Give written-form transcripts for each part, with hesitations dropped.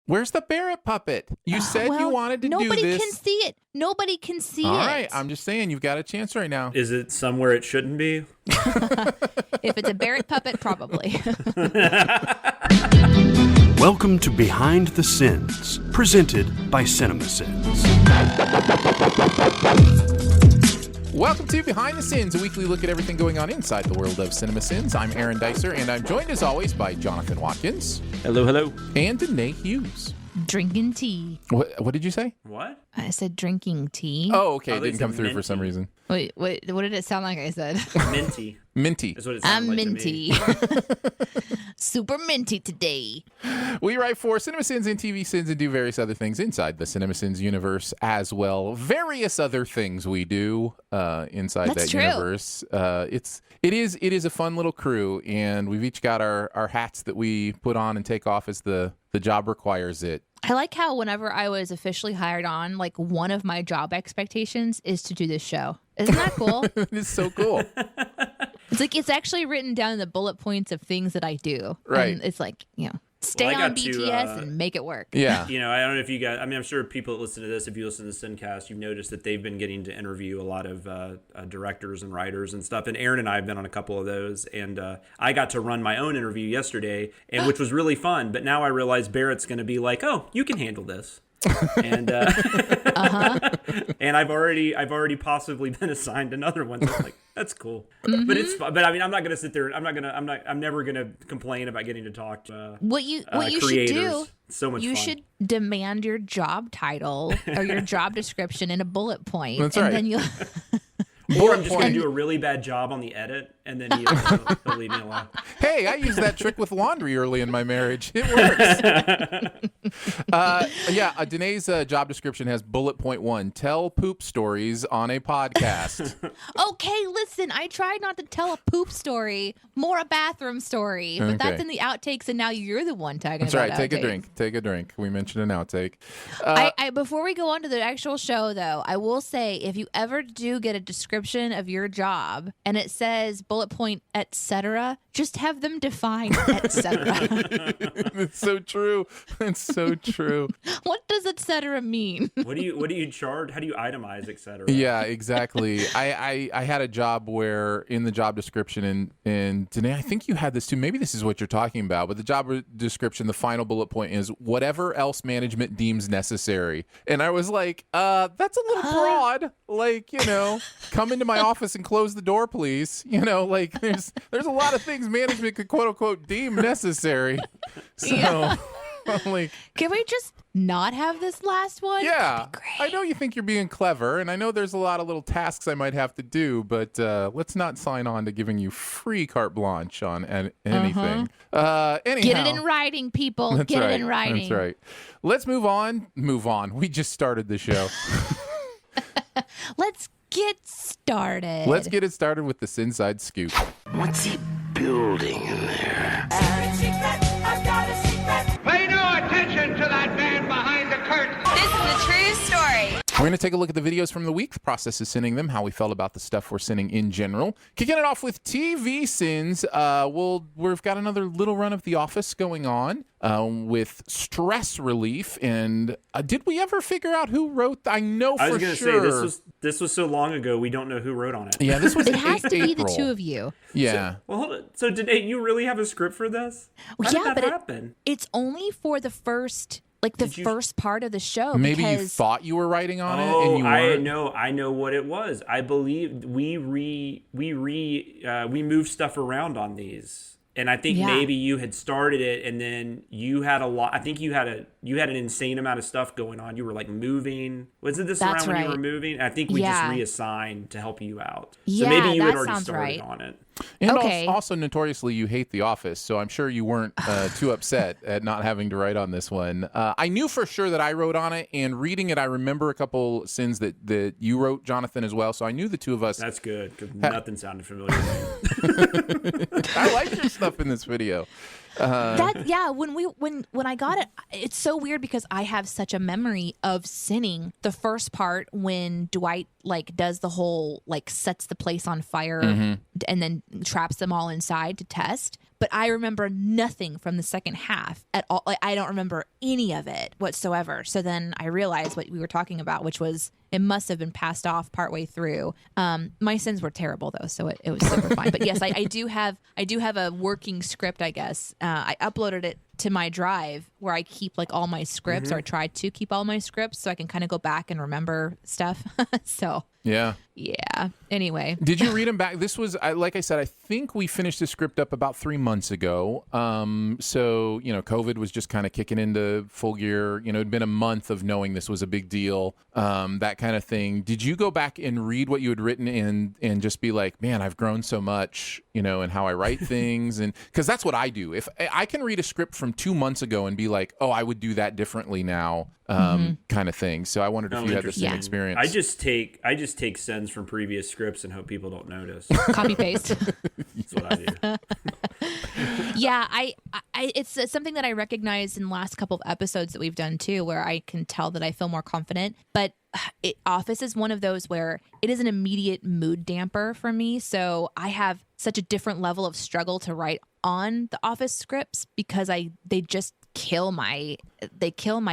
Where's the Barrett puppet? You said you wanted to do this. Nobody can see it. Nobody can see it. All right, I'm just saying you've got a chance right now. Is it somewhere it shouldn't be? If it's a Barrett puppet, probably. Welcome to Behind the Sins, presented by CinemaSins. Welcome to Behind the Sins, a weekly look at everything going on inside the world of CinemaSins. I'm Aaron Dicer, and I'm joined as always by Jonathan Watkins. Hello, hello. And Danae Hughes. Drinking tea. What did you say? What? I said drinking tea. Oh, okay. It didn't come through for some reason. Wait, what did it sound like I said? Minty. Minty. That's what it sounded like minty. to me. Super minty today. We write for CinemaSins and TV Sins and do various other things inside the CinemaSins universe as well. Various other things we do inside That's that true. universe. It is a fun little crew, and we've each got our hats that we put on and take off as the job requires it. I like how whenever I was officially hired on, like one of my job expectations is to do this show. Isn't that cool? It's so cool. It's like it's actually written down in the bullet points of things that I do. Right. And it's like, stay Well, I on got to, BTS and make it work. Yeah. I don't know if you guys, I'm sure people that listen to this, if you listen to Sincast, you've noticed that they've been getting to interview a lot of directors and writers and stuff. And Aaron and I have been on a couple of those. And I got to run my own interview yesterday, and which was really fun. But now I realize Barrett's going to be like, oh, you can handle this. And and I've already possibly been assigned another one. So I'm like, that's cool. Mm-hmm. But it's fun. But I mean, I'm not gonna sit there. I'm never gonna complain about getting to talk to What you should creators. do, It's so much you fun. should demand your job title or your job description in a bullet point. That's and right. then you'll Or I'm just going to do a really bad job on the edit, and then he'll leave me alone. Hey, I used that trick with laundry early in my marriage. It works. Danae's job description has bullet point 1, tell poop stories on a podcast. Okay, listen, I tried not to tell a poop story, more a bathroom story, but that's Okay. in the outtakes, and now you're the one talking That's about right. Take a outtakes. drink. Take a drink. We mentioned an outtake. I before we go on to the actual show, though, I will say if you ever do get a description of your job and it says bullet point etc., just have them define etc. It's so true. It's so true. What does etc. mean? What do you charge? How do you itemize, etc.? Yeah, exactly. I had a job where in the job description, and Danae, I think you had this too. Maybe this is what you're talking about, but the job description, the final bullet point is whatever else management deems necessary. And I was like, that's a little broad. Like, come into my office and close the door, please. Like there's a lot of things management could quote unquote deem necessary. So I'm like, Can we just not have this last one? yeah, That'd be great. I know you think you're being clever, and I know there's a lot of little tasks I might have to do, but let's not sign on to giving you free carte blanche on anything. Anyhow, Get it in writing, people. That's Get right. it in writing. That's right. Let's move on. We just started the show. Let's get started. Let's get it started with the SinSide Scoop. What's he building in there? Pay no attention to that man behind the curtain. This is a true story. We're going to take a look at the videos from the week, the process of sinning them, how we felt about the stuff we're sinning in general. Kicking it off with TV sins, we've got another little run of The Office going on with stress relief. And did we ever figure out who wrote? I know I was for going to sure. say this was so long ago. We don't know who wrote on it. Yeah, this was It has to be the April. two of you. Yeah. Well, hold on. So did you really have a script for this? How Yeah, did but that happen? It's only for the first, first part of the show. Maybe you because thought you were writing on it, and Oh, you weren't. I know what it was. I believe we moved stuff around on these, and I think Yeah. maybe you had started it, and then you had a lot. I think you had an insane amount of stuff going on. You were like moving. Was it this That's around when you right. were moving? I think we Yeah. just reassigned to help you out. So Yeah, maybe you had that already sounds started right. on it. And Okay. also notoriously, you hate The Office, so I'm sure you weren't too upset at not having to write on this one. I knew for sure that I wrote on it, and reading it, I remember a couple sins that you wrote, Jonathan, as well. So I knew the two of us. That's good because nothing sounded familiar to me. I like your stuff in this video. when I got it, it's so weird because I have such a memory of sinning the first part when Dwight does the whole sets the place on fire traps them all inside to test. But I remember nothing from the second half at all. Like, I don't remember any of it whatsoever. So then I realized what we were talking about, which was it must have been passed off partway through. My sins were terrible though, so it was super fine. But yes, I do have a working script, I guess. I uploaded it to my drive where I keep like all my scripts, or I try to keep all my scripts so I can kind of go back and remember stuff. So yeah. Anyway, did you read them back? This was, like I said, I think we finished the script up about 3 months ago. So COVID was just kind of kicking into full gear. It'd been a month of knowing this was a big deal, that kind of thing. Did you go back and read what you had written and just be like, man, I've grown so much, and how I write things? And because that's what I do. If I can read a script from 2 months ago and be like, oh, I would do that differently now, kind of thing. So I wondered if you had the same experience. I just take sends from previous scripts and hope people don't notice. Copy paste. That's what I do. Yeah, I it's something that I recognized in the last couple of episodes that we've done too, where I can tell that I feel more confident. But Office is one of those where it is an immediate mood damper for me. So I have such a different level of struggle to write on the Office scripts because they just kill my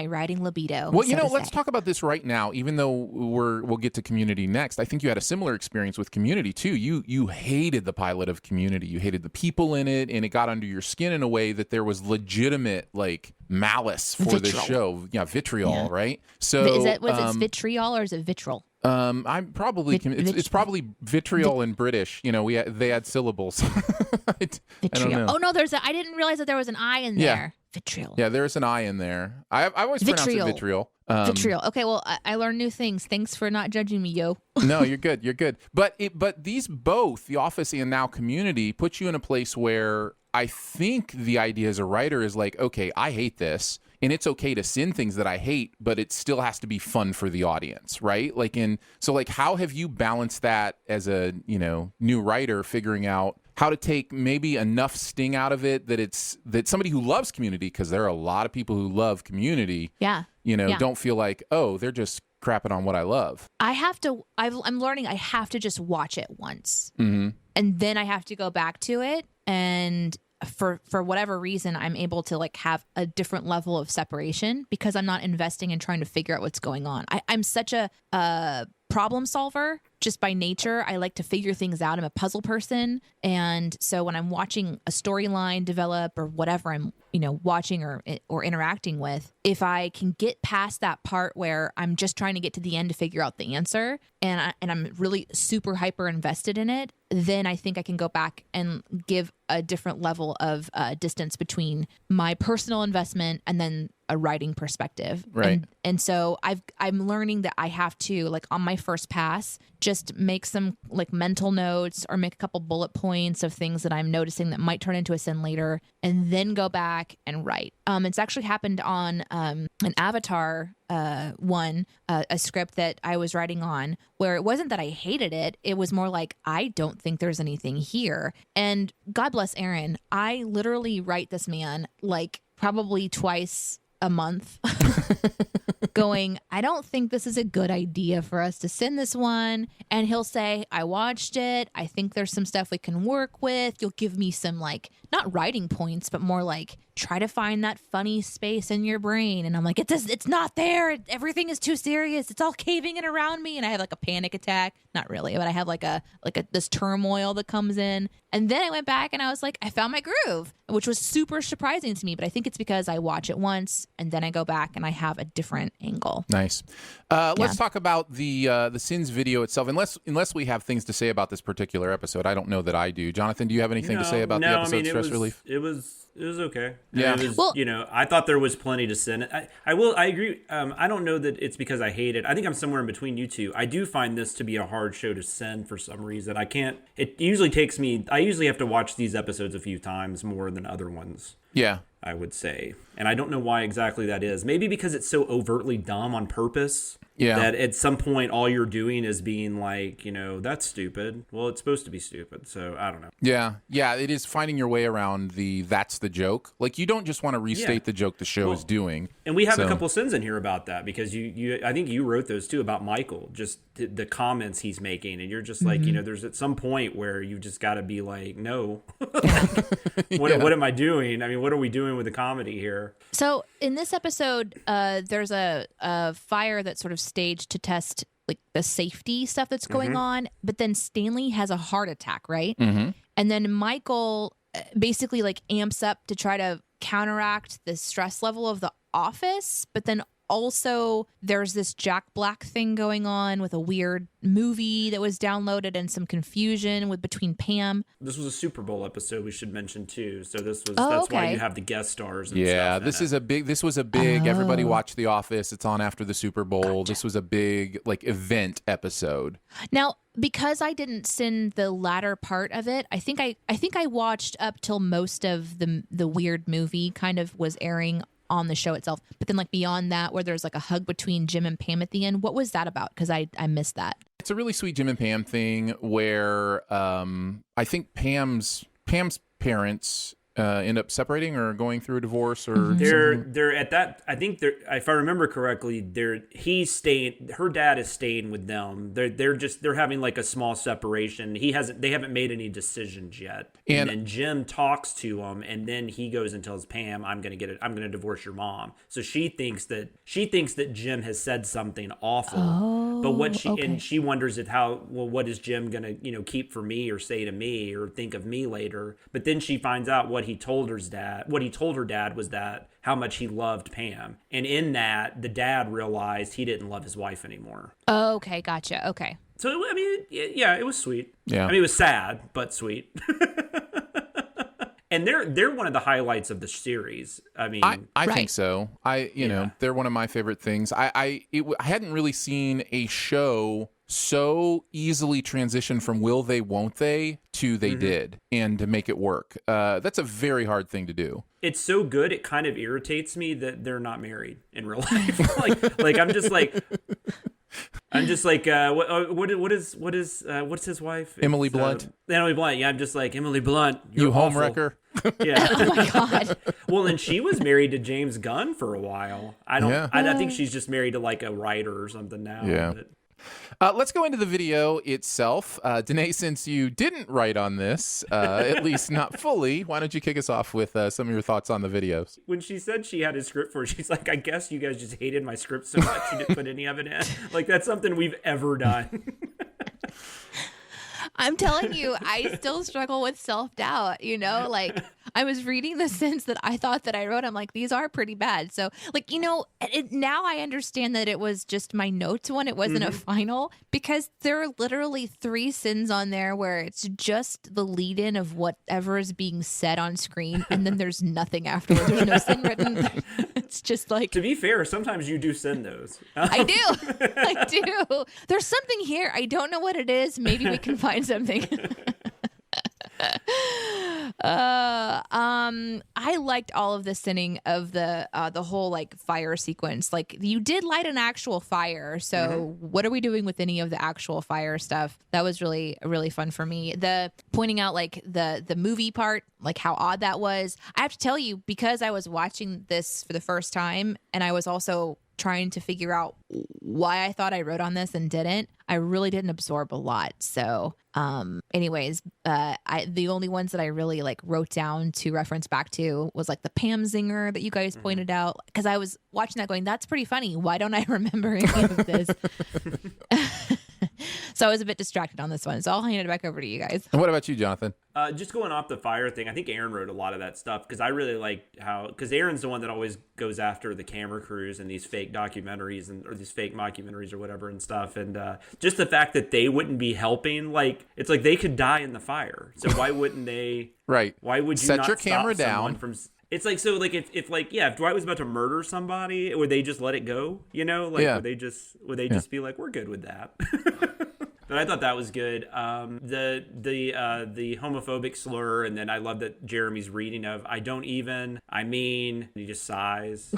writing libido. Well, let's talk about this right now. Even though we'll get to Community next, I think you had a similar experience with Community too. You hated the pilot of Community. You hated the people in it, and it got under your skin in a way that there was legitimate like malice for the show. Yeah, vitriol, right? So is that it vitriol or is it vitriol? I'm probably it's probably vitriol in British. They had syllables. I don't know. Oh no, I didn't realize that there was an I in there. Vitriol. Yeah, there's an I in there. I always pronounce it vitriol. Vitriol. Okay, well, I learned new things. Thanks for not judging me, yo. No, you're good. You're good. But these both, The Office and now Community, put you in a place where I think the idea as a writer is like, okay, I hate this, and it's okay to sin things that I hate, but it still has to be fun for the audience, right? How have you balanced that as a new writer, figuring out how to take maybe enough sting out of it that somebody who loves Community, because there are a lot of people who love Community, don't feel like, oh, they're just crapping on what I love. I'm learning I have to just watch it once, and then I have to go back to it, and for whatever reason, I'm able to like have a different level of separation because I'm not investing in trying to figure out what's going on. I'm such a problem solver just by nature. I like to figure things out. I'm a puzzle person. And so when I'm watching a storyline develop or whatever I'm, watching or interacting with, if I can get past that part where I'm just trying to get to the end to figure out the answer and I'm really super hyper invested in it, then I think I can go back and give a different level of distance between my personal investment and then a writing perspective. Right. And so I'm learning that I have to, like, on my first pass, just make some like mental notes or make a couple bullet points of things that I'm noticing that might turn into a sin later, and then go back and write. It's actually happened on an Avatar a script that I was writing on, where it wasn't that I hated it. It was more like, I don't think there's anything here. And God bless Aaron. I literally write this man like probably twice a month going, I don't think this is a good idea for us to send this one. And he'll say, I watched it. I think there's some stuff we can work with. You'll give me some, like, not writing points, but more like, try to find that funny space in your brain. And I'm like, it's not there. Everything is too serious. It's all caving in around me. And I have like a panic attack. Not really, but I have like this turmoil that comes in. And then I went back and I was like, I found my groove, which was super surprising to me. But I think it's because I watch it once and then I go back and I have a different angle. Nice. Let's talk about the Sins video itself. Unless we have things to say about this particular episode, I don't know that I do. Jonathan, do you have anything to say about the episode Stress Relief? It was okay. Yeah. It was, I thought there was plenty to sin. I agree. I don't know that it's because I hate it. I think I'm somewhere in between you two. I do find this to be a hard show to send for some reason. It usually takes me, I usually have to watch these episodes a few times more than other ones. Yeah. I would say. And I don't know why exactly that is. Maybe because it's so overtly dumb on purpose. Yeah. That at some point, all you're doing is being like, that's stupid. Well, it's supposed to be stupid. So I don't know. Yeah. Yeah. It is finding your way around that's the joke. Like, you don't just want to restate the joke the show is doing. And we have a couple sins in here about that, because I think you wrote those too, about Michael, just the comments he's making. And you're just like, there's at some point where you've just got to be like, no, what am I doing? I mean, what are we doing with the comedy here? So in this episode, there's a fire that's sort of staged to test like the safety stuff that's going on. But then Stanley has a heart attack, right? Mm-hmm. And then Michael basically like amps up to try to counteract the stress level of the office. But then also there's this Jack Black thing going on with a weird movie that was downloaded and some confusion between Pam. This was a Super Bowl episode, we should mention too. So that's why you have the guest stars and stuff. This was a big everybody watch The Office. It's on after the Super Bowl. Gotcha. This was a big like event episode. Now, because I didn't send the latter part of it, I think I watched up till most of the weird movie kind of was airing on the show itself. But then like beyond that, where there's like a hug between Jim and Pam at the end, what was that about? Because I missed that. It's a really sweet Jim and Pam thing where I think Pam's parents end up separating or going through a divorce or they're at that. I think if I remember correctly, her dad is staying with them. They're having like a small separation. They haven't made any decisions yet. And then Jim talks to him, and then he goes and tells Pam, I'm going to divorce your mom. So she thinks that Jim has said something awful. But and she wonders what is Jim going to, keep for me or say to me or think of me later. But then she finds out what he told her dad was that how much he loved Pam. And in that, the dad realized he didn't love his wife anymore. Oh, okay. Gotcha. Okay. So, I mean, yeah, it was sweet. Yeah. I mean, it was sad, but sweet. And they're one of the highlights of the series. I mean, I think so. They're one of my favorite things. I hadn't really seen a show so easily transition from will they, won't they to they did, and to make it work. That's a very hard thing to do. It's so good. It kind of irritates me that they're not married in real life. like I'm just like, what's his wife? Emily Blunt. Emily Blunt. Yeah, I'm just like, Emily Blunt, you awful. homewrecker. Yeah. Oh my God. Well, and she was married to James Gunn for a while. I think she's just married to like a writer or something now. Yeah. Let's go into the video itself. Danae, since you didn't write on this, at least not fully, why don't you kick us off with some of your thoughts on the videos? When she said she had a script for it, she's like, I guess you guys just hated my script so much you didn't put any of it in. Like, that's something we've ever done. I'm telling you, I still struggle with self-doubt, like I was reading the sins that I thought that I wrote. I'm like, these are pretty bad. So like, now I understand that it was just my notes one. It wasn't a final, because there are literally 3 sins on there where it's just the lead in of whatever is being said on screen. And then there's nothing afterwards. There's no sin written. It's just like, to be fair, sometimes you do send those. I do. There's something here. I don't know what it is. Maybe we can find something. I liked all of the sinning of the whole like fire sequence. Like, you did light an actual fire, so what are we doing with any of the actual fire stuff? That was really fun for me. The pointing out like the movie part, like how odd that was. I have to tell you, because I was watching this for the first time, and I was also trying to figure out why I thought I wrote on this and didn't, I really didn't absorb a lot. So anyways, the only ones that I really like wrote down to reference back to was like the Pam zinger that you guys pointed out, because I was watching that going, that's pretty funny. Why don't I remember any of this? So I was a bit distracted on this one. So I'll hand it back over to you guys. And what about you, Jonathan? Just going off the fire thing, I think Aaron wrote a lot of that stuff, because I really like because Aaron's the one that always goes after the camera crews and these fake documentaries or these fake mockumentaries or whatever and stuff. And just the fact that they wouldn't be helping, like, it's like they could die in the fire. So why wouldn't they? Right. Why would you set not your camera stop down from? It's like, so like if Dwight was about to murder somebody, would they just let it go? Would they just be like, we're good with that? But I thought that was good. The homophobic slur, and then I love that Jeremy's reading of I mean, and he just sighs.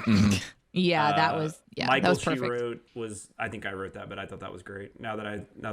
Yeah, that was Yeah, Michael that was she perfect. wrote was, I think I wrote that, but I thought that was great. Now that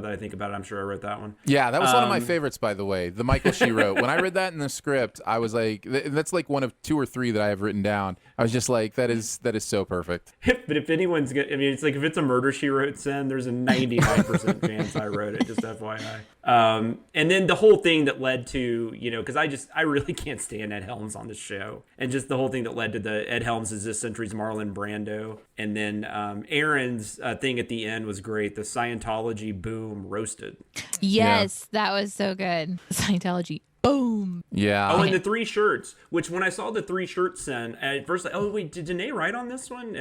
I think about it, I'm sure I wrote that one. Yeah, that was one of my favorites, by the way. The Michael she wrote. When I read that in the script, I was like, that's like one of 2 or 3 that I have written down. I was just like, that is so perfect. But if anyone's gonna, I mean, it's like if it's a murder she wrote sin, there's a 99% chance I wrote it. Just FYI. And then the whole thing that led to, because I really can't stand Ed Helms on this show, and just the whole thing that led to the Ed Helms is this century's Marlon Brando, and then Aaron's thing at the end was great. The Scientology boom roasted. Yes, that was so good. Scientology. Boom. Yeah. Oh, and the 3 shirts, which when I saw the 3 shirts then, at first, like, oh, wait, did Danae write on this one?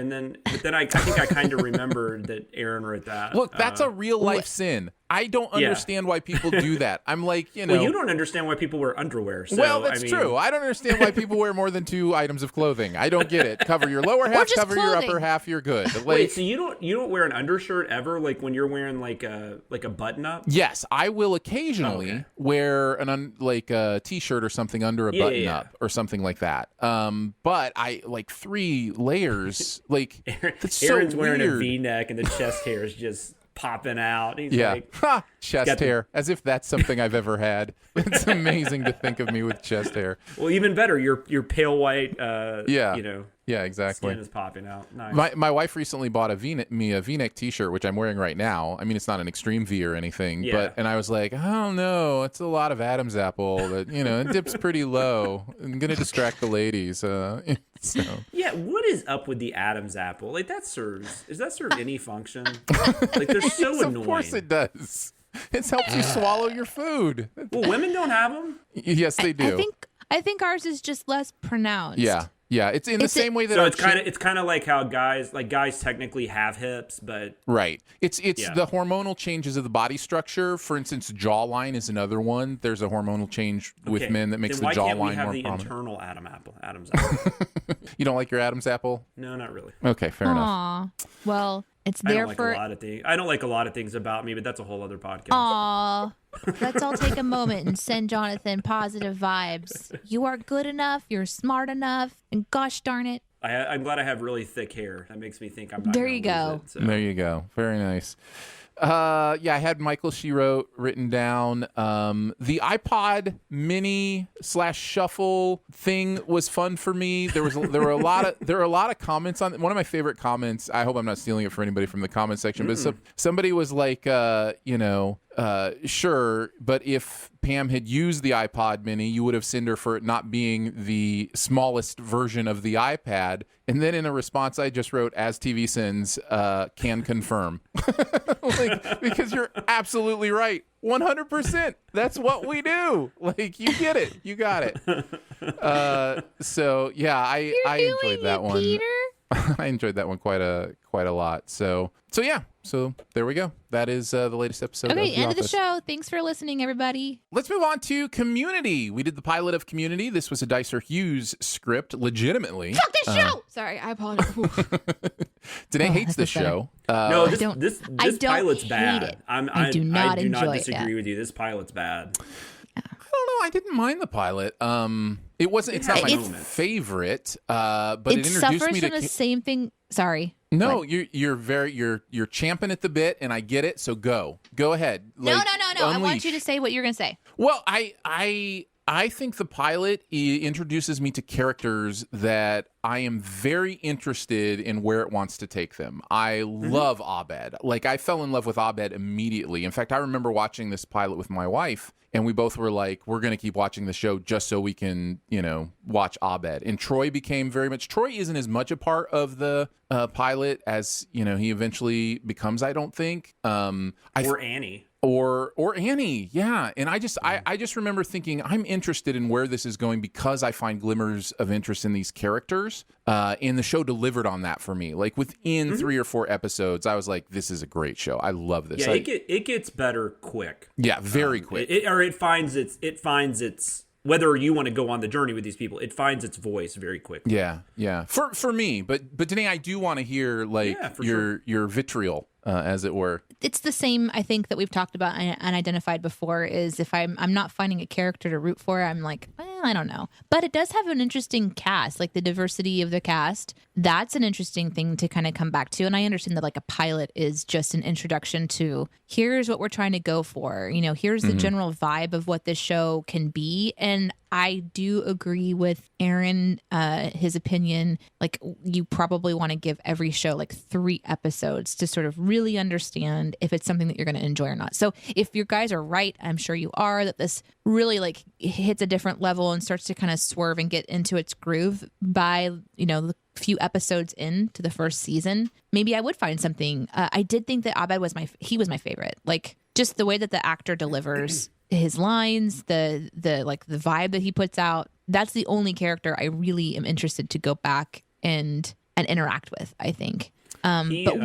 But then I think I kind of remembered that Aaron wrote that. Look, that's a real life sin. I don't understand why people do that. I'm like, Well, you don't understand why people wear underwear. So, well, that's true. I don't understand why people wear more than 2 items of clothing. I don't get it. Cover your lower half, just cover your clothing. upper half, you're good. Like, Wait, so you don't wear an undershirt ever? Like when you're wearing like a button up? yes, I will occasionally wear a t-shirt or something under a button up or something like that. But I like 3 layers. Like that's Aaron's so wearing weird. a V-neck and the chest hair is just popping out. He's Yeah. like, Ha! Chest got the- hair. As if that's something I've ever had. It's amazing to think of me with chest hair. well, even better, your pale white. Yeah. Yeah, skin exactly. is popping out. Nice. My wife recently bought a V-neck t-shirt, which I'm wearing right now. I mean, it's not an extreme V or anything, Yeah. and I was like, I don't know, it's a lot of Adam's apple that, it dips pretty low. I'm going to distract the ladies. So. Yeah, what is up with the Adam's apple? Like does that serve any function? Like they're so Yes, annoying. of course it does. It helps you swallow your food. Well, women don't have them. Yes, they do. I think ours is just less pronounced. Yeah. Yeah, it's in the same way that So our it's kind of like how guys technically have hips, but right. It's the hormonal changes of the body structure. For instance, jawline is another one. There's a hormonal change with men that makes the then why jawline can't we have more the prominent. internal Adam's apple? You don't like your Adam's apple? No, not really. Okay, fair enough. Aw. Well, it's I there don't like for. a lot of things. I don't like a lot of things about me, but that's a whole other podcast. Aw. Let's all take a moment and send Jonathan positive vibes. You are good enough. You're smart enough. And gosh darn it. I'm glad I have really thick hair. That makes me think I'm not. There gonna you lose go. It, so. There you go. Very nice. I had Michael she wrote written down. The iPod mini / shuffle thing was fun for me. There were a lot of comments on one of my favorite comments. I hope I'm not stealing it for anybody from the comment section, but somebody was like, sure, but if Pam had used the iPod mini, you would have sinned her for it not being the smallest version of the iPad. And then in a response, I just wrote, as TV sins, can confirm. Because you're absolutely right. 100%. That's what we do. Like, you get it. You got it. So, yeah, I enjoyed that one. Peter? I enjoyed that one quite a lot. So yeah. So there we go. That is the latest episode. Okay, of The end of the Office. show. Thanks for listening, everybody. Let's move on to Community. We did the pilot of Community. This was a Dicer Hughes script, legitimately. Fuck this show! Sorry, I apologize. Danae hates that's this show. No, I don't pilot's hate bad. it. I do not I do not enjoy it, disagree yeah. with you. This pilot's bad. I don't know. I didn't mind the pilot. It wasn't. It's not my It's- favorite. But it It introduced suffers me from to. the same thing. Sorry. No, What? you're champing at the bit, and I get it. So go ahead. No. Like, I want unleash. you to say what you're going to say. Well, I think the pilot introduces me to characters that I am very interested in where it wants to take them. I love Abed. Like, I fell in love with Abed immediately. In fact, I remember watching this pilot with my wife, and we both were like, we're going to keep watching the show just so we can, watch Abed. And Troy became very much... Troy isn't as much a part of the pilot as, he eventually becomes, I don't think. Or Annie. Or Annie, yeah. And I just remember thinking, I'm interested in where this is going because I find glimmers of interest in these characters. And the show delivered on that for me. Like within 3 or 4 episodes, I was like, this is a great show. I love this. Yeah, it gets better quick. Yeah, very quick. It finds its whether you want to go on the journey with these people, it finds its voice very quickly. Yeah. For me, but Danae, I do want to hear your vitriol, as it were. It's the same, I think, that we've talked about and identified before. Is if I'm not finding a character to root for, I'm like, well, I don't know. But it does have an interesting cast, like the diversity of the cast. That's an interesting thing to kind of come back to. And I understand that like a pilot is just an introduction to here's what we're trying to go for. You know, here's the general vibe of what this show can be. And I do agree with Aaron, his opinion. Like, you probably want to give every show like 3 episodes to sort of really understand if it's something that you're going to enjoy or not. So if you guys are right, I'm sure you are, that this really like hits a different level and starts to kind of swerve and get into its groove by, you know, the few episodes into the first season, maybe I would find something. I did think that Abed was my favorite. Like, just the way that the actor delivers his lines, the like the vibe that he puts out. That's the only character I really am interested to go back and interact with, I think. But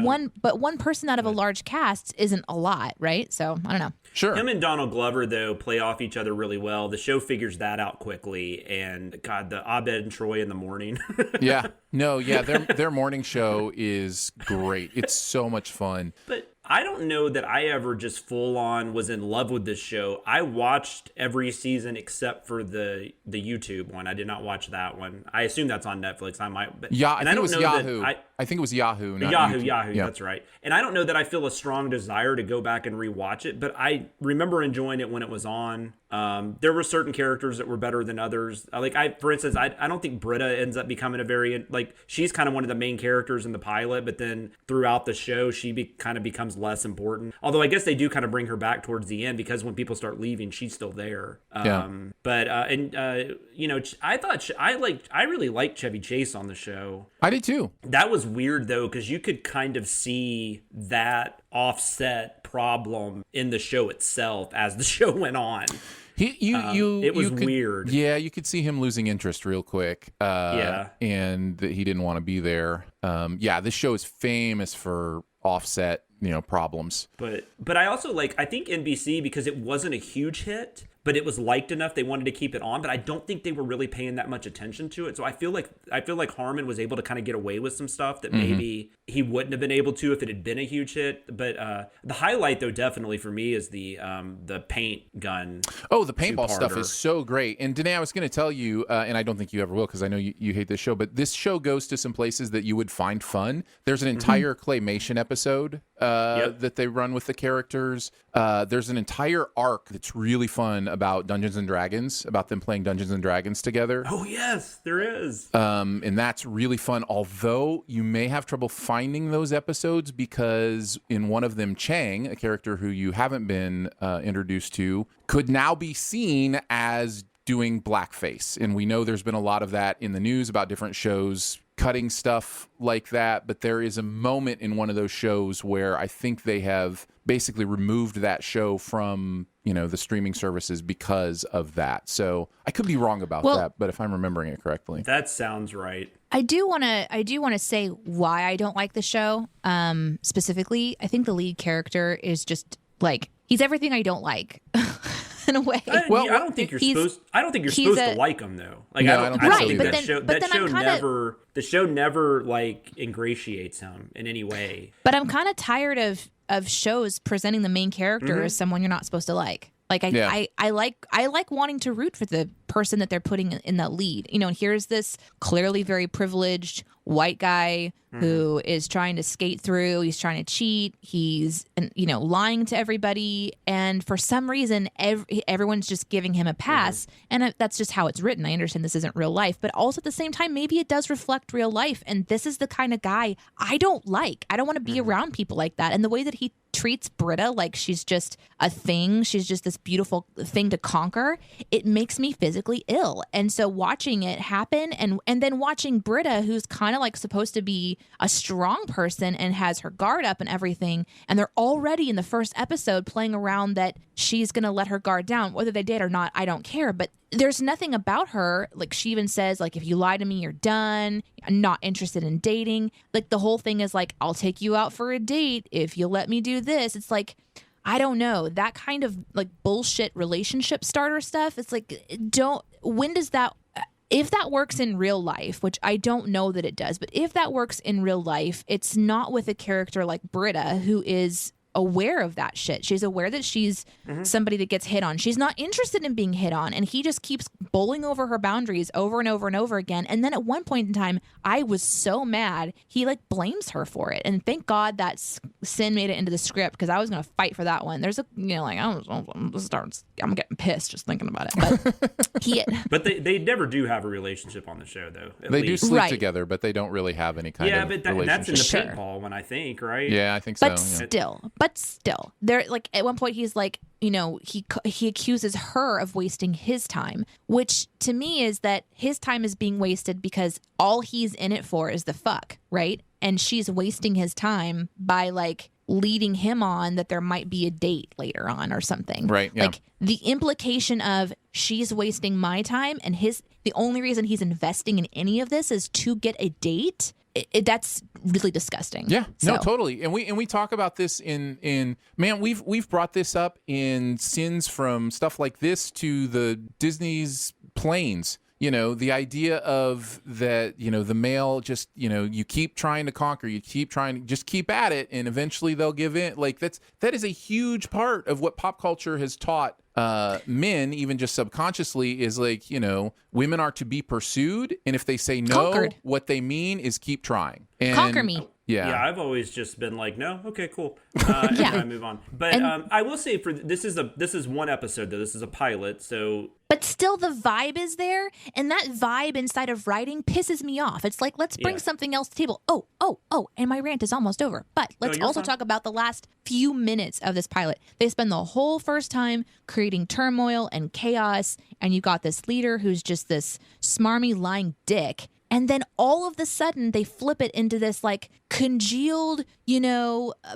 one person out of a large cast isn't a lot, right? So I don't know. Sure. Him and Donald Glover, though, play off each other really well. The show figures that out quickly. And God, the Abed and Troy in the morning. Yeah. No, yeah. Their morning show is great. It's so much fun. But I don't know that I ever just full on was in love with this show. I watched every season except for the YouTube one. I did not watch that one. I assume that's on Netflix. I might, but yeah, I think it was Yahoo. I think it was Yahoo. Not Yahoo, YouTube. Yahoo. Yeah. That's right. And I don't know that I feel a strong desire to go back and rewatch it, but I remember enjoying it when it was on. There were certain characters that were better than others. For instance, I don't think Britta ends up becoming a very, like, she's kind of one of the main characters in the pilot, but then throughout the show, she kind of becomes less important. Although I guess they do kind of bring her back towards the end, because when people start leaving, she's still there. You know, I really liked Chevy Chase on the show. I did too. That was weird though, because you could kind of see that offset problem in the show itself as the show went on. It was weird. Yeah, you could see him losing interest real quick. And that he didn't want to be there. This show is famous for offset, you know, problems. But I also I think NBC, because it wasn't a huge hit, but it was liked enough, they wanted to keep it on, but I don't think they were really paying that much attention to it. So I feel like Harmon was able to kind of get away with some stuff that maybe he wouldn't have been able to if it had been a huge hit. But the highlight, though, definitely for me is the paint gun. Oh, the paintball stuff is so great. And Danae, I was going to tell you, and I don't think you ever will, because I know you hate this show, but this show goes to some places that you would find fun. There's an entire claymation episode that they run with the characters. There's an entire arc that's really fun about Dungeons and Dragons, about them playing Dungeons and Dragons together. Oh, yes, there is. And that's really fun, although you may have trouble finding those episodes, because in one of them, Chang, a character who you haven't been introduced to, could now be seen as doing blackface. And we know there's been a lot of that in the news about different shows cutting stuff like that, but there is a moment in one of those shows where I think they have basically removed that show from, you know, the streaming services because of that. So I could be wrong about that, but if I'm remembering it correctly. That sounds right. I do want to say why I don't like the show. Specifically, I think the lead character is just like, he's everything I don't like. In a way. I don't think you're supposed to like him though. Like, no, I don't think but the show never like ingratiates him in any way. But I'm kind of tired of shows presenting the main character as someone you're not supposed to like. Like I like wanting to root for the person that they're putting in the lead. You know, and here's this clearly very privileged white guy who is trying to skate through. He's trying to cheat. He's, you know, lying to everybody. And for some reason, everyone's just giving him a pass. And that's just how it's written. I understand this isn't real life, but also at the same time, maybe it does reflect real life. And this is the kind of guy I don't like. I don't want to be around people like that. And the way that he treats Britta like she's just a thing, she's just this beautiful thing to conquer, it makes me physically ill. And so watching it happen and then watching Britta, who's kind of like supposed to be a strong person and has her guard up and everything, and they're already in the first episode playing around that she's going to let her guard down. Whether they did or not, I don't care, but there's nothing about her. Like, she even says, like, if you lie to me, you're done. I'm not interested in dating. Like, the whole thing is like, I'll take you out for a date if you let me do this. It's like, I don't know, that kind of like bullshit relationship starter stuff. It's like, when does that, if that works in real life, which I don't know that it does, but if that works in real life, it's not with a character like Britta, who is aware of that shit. She's aware that she's somebody that gets hit on. She's not interested in being hit on. And he just keeps bowling over her boundaries over and over and over again. And then at one point in time, I was so mad, he like blames her for it. And thank God that Sin made it into the script, because I was going to fight for that one. There's a, like, I'm getting pissed just thinking about it. But but they never do have a relationship on the show, though. They do sleep together, but they don't really have any kind of relationship. That's in the paintball one, I think, right? Yeah, I think so. But still, there, like, at one point he's like, he accuses her of wasting his time, which to me is that his time is being wasted because all he's in it for is the fuck, right? And she's wasting his time by like leading him on that there might be a date later on or something. Right. Yeah. Like the implication of she's wasting my time and the only reason he's investing in any of this is to get a date. That's really disgusting. Yeah, no, totally. And we talk about this in man, we've brought this up in Sins, from stuff like this to the Disney's Planes. The idea of that, the male just, you keep trying to conquer, just keep at it, and eventually they'll give in. Like that is a huge part of what pop culture has taught men, even just subconsciously, is like, women are to be pursued, and if they say no, conquered. What they mean is keep trying. And conquer me. Yeah, I've always just been like, no, okay, cool, and I move on. But I will say, this is one episode though. This is a pilot, so. But still, the vibe is there, and that vibe inside of writing pisses me off. It's like, let's bring something else to the table. Oh, and my rant is almost over. But let's also talk about the last few minutes of this pilot. They spend the whole first time creating turmoil and chaos, and you got this leader who's just this smarmy lying dick. And then all of the sudden they flip it into this like congealed,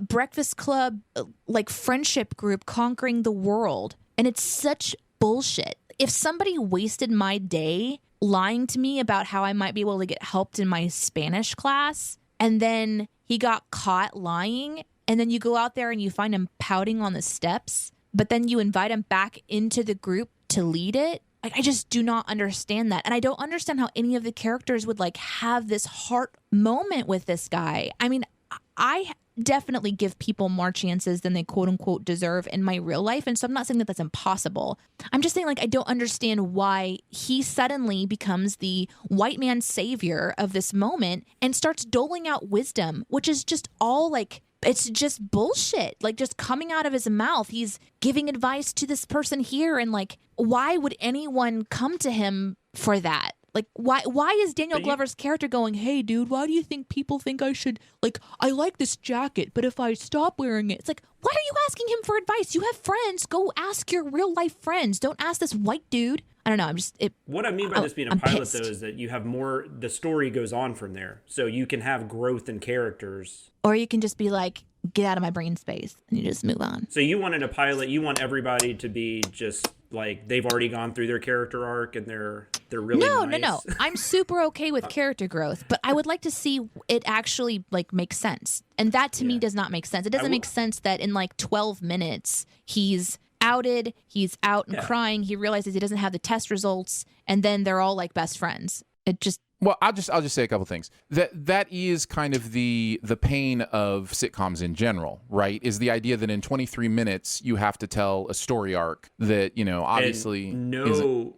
Breakfast Club, like friendship group conquering the world. And it's such bullshit. If somebody wasted my day lying to me about how I might be able to get helped in my Spanish class, and then he got caught lying, and then you go out there and you find him pouting on the steps, but then you invite him back into the group to lead it. I just do not understand that. And I don't understand how any of the characters would like have this heart moment with this guy. I mean, I definitely give people more chances than they quote unquote deserve in my real life. And so I'm not saying that that's impossible. I'm just saying, like, I don't understand why he suddenly becomes the white man savior of this moment and starts doling out wisdom, which is just all like, it's just bullshit. Like, just coming out of his mouth, he's giving advice to this person here. And like, why would anyone come to him for that? Like, why is Daniel Glover's character going, hey, dude, why do you think people think I should, like, I like this jacket, but if I stop wearing it, it's like, why are you asking him for advice? You have friends. Go ask your real life friends. Don't ask this white dude. I don't know. What I mean by this being a pilot, though, is that you have more, the story goes on from there. So you can have growth in characters. Or you can just be like, get out of my brain space, and you just move on. So you wanted a pilot, you want everybody to be just like they've already gone through their character arc and they're really nice. No. I'm super okay with character growth, but I would like to see it actually like make sense. And that to me does not make sense. It doesn't make sense that in like 12 minutes he's outed, he's out and crying, he realizes he doesn't have the test results, and then they're all like best friends. It just Well, I'll just say a couple things. That is kind of the pain of sitcoms in general, right? Is the idea that in 23 minutes you have to tell a story arc that, obviously no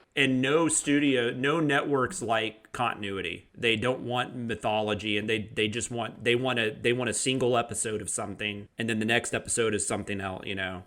networks like continuity. They don't want mythology, and they just want a single episode of something, and then the next episode is something else,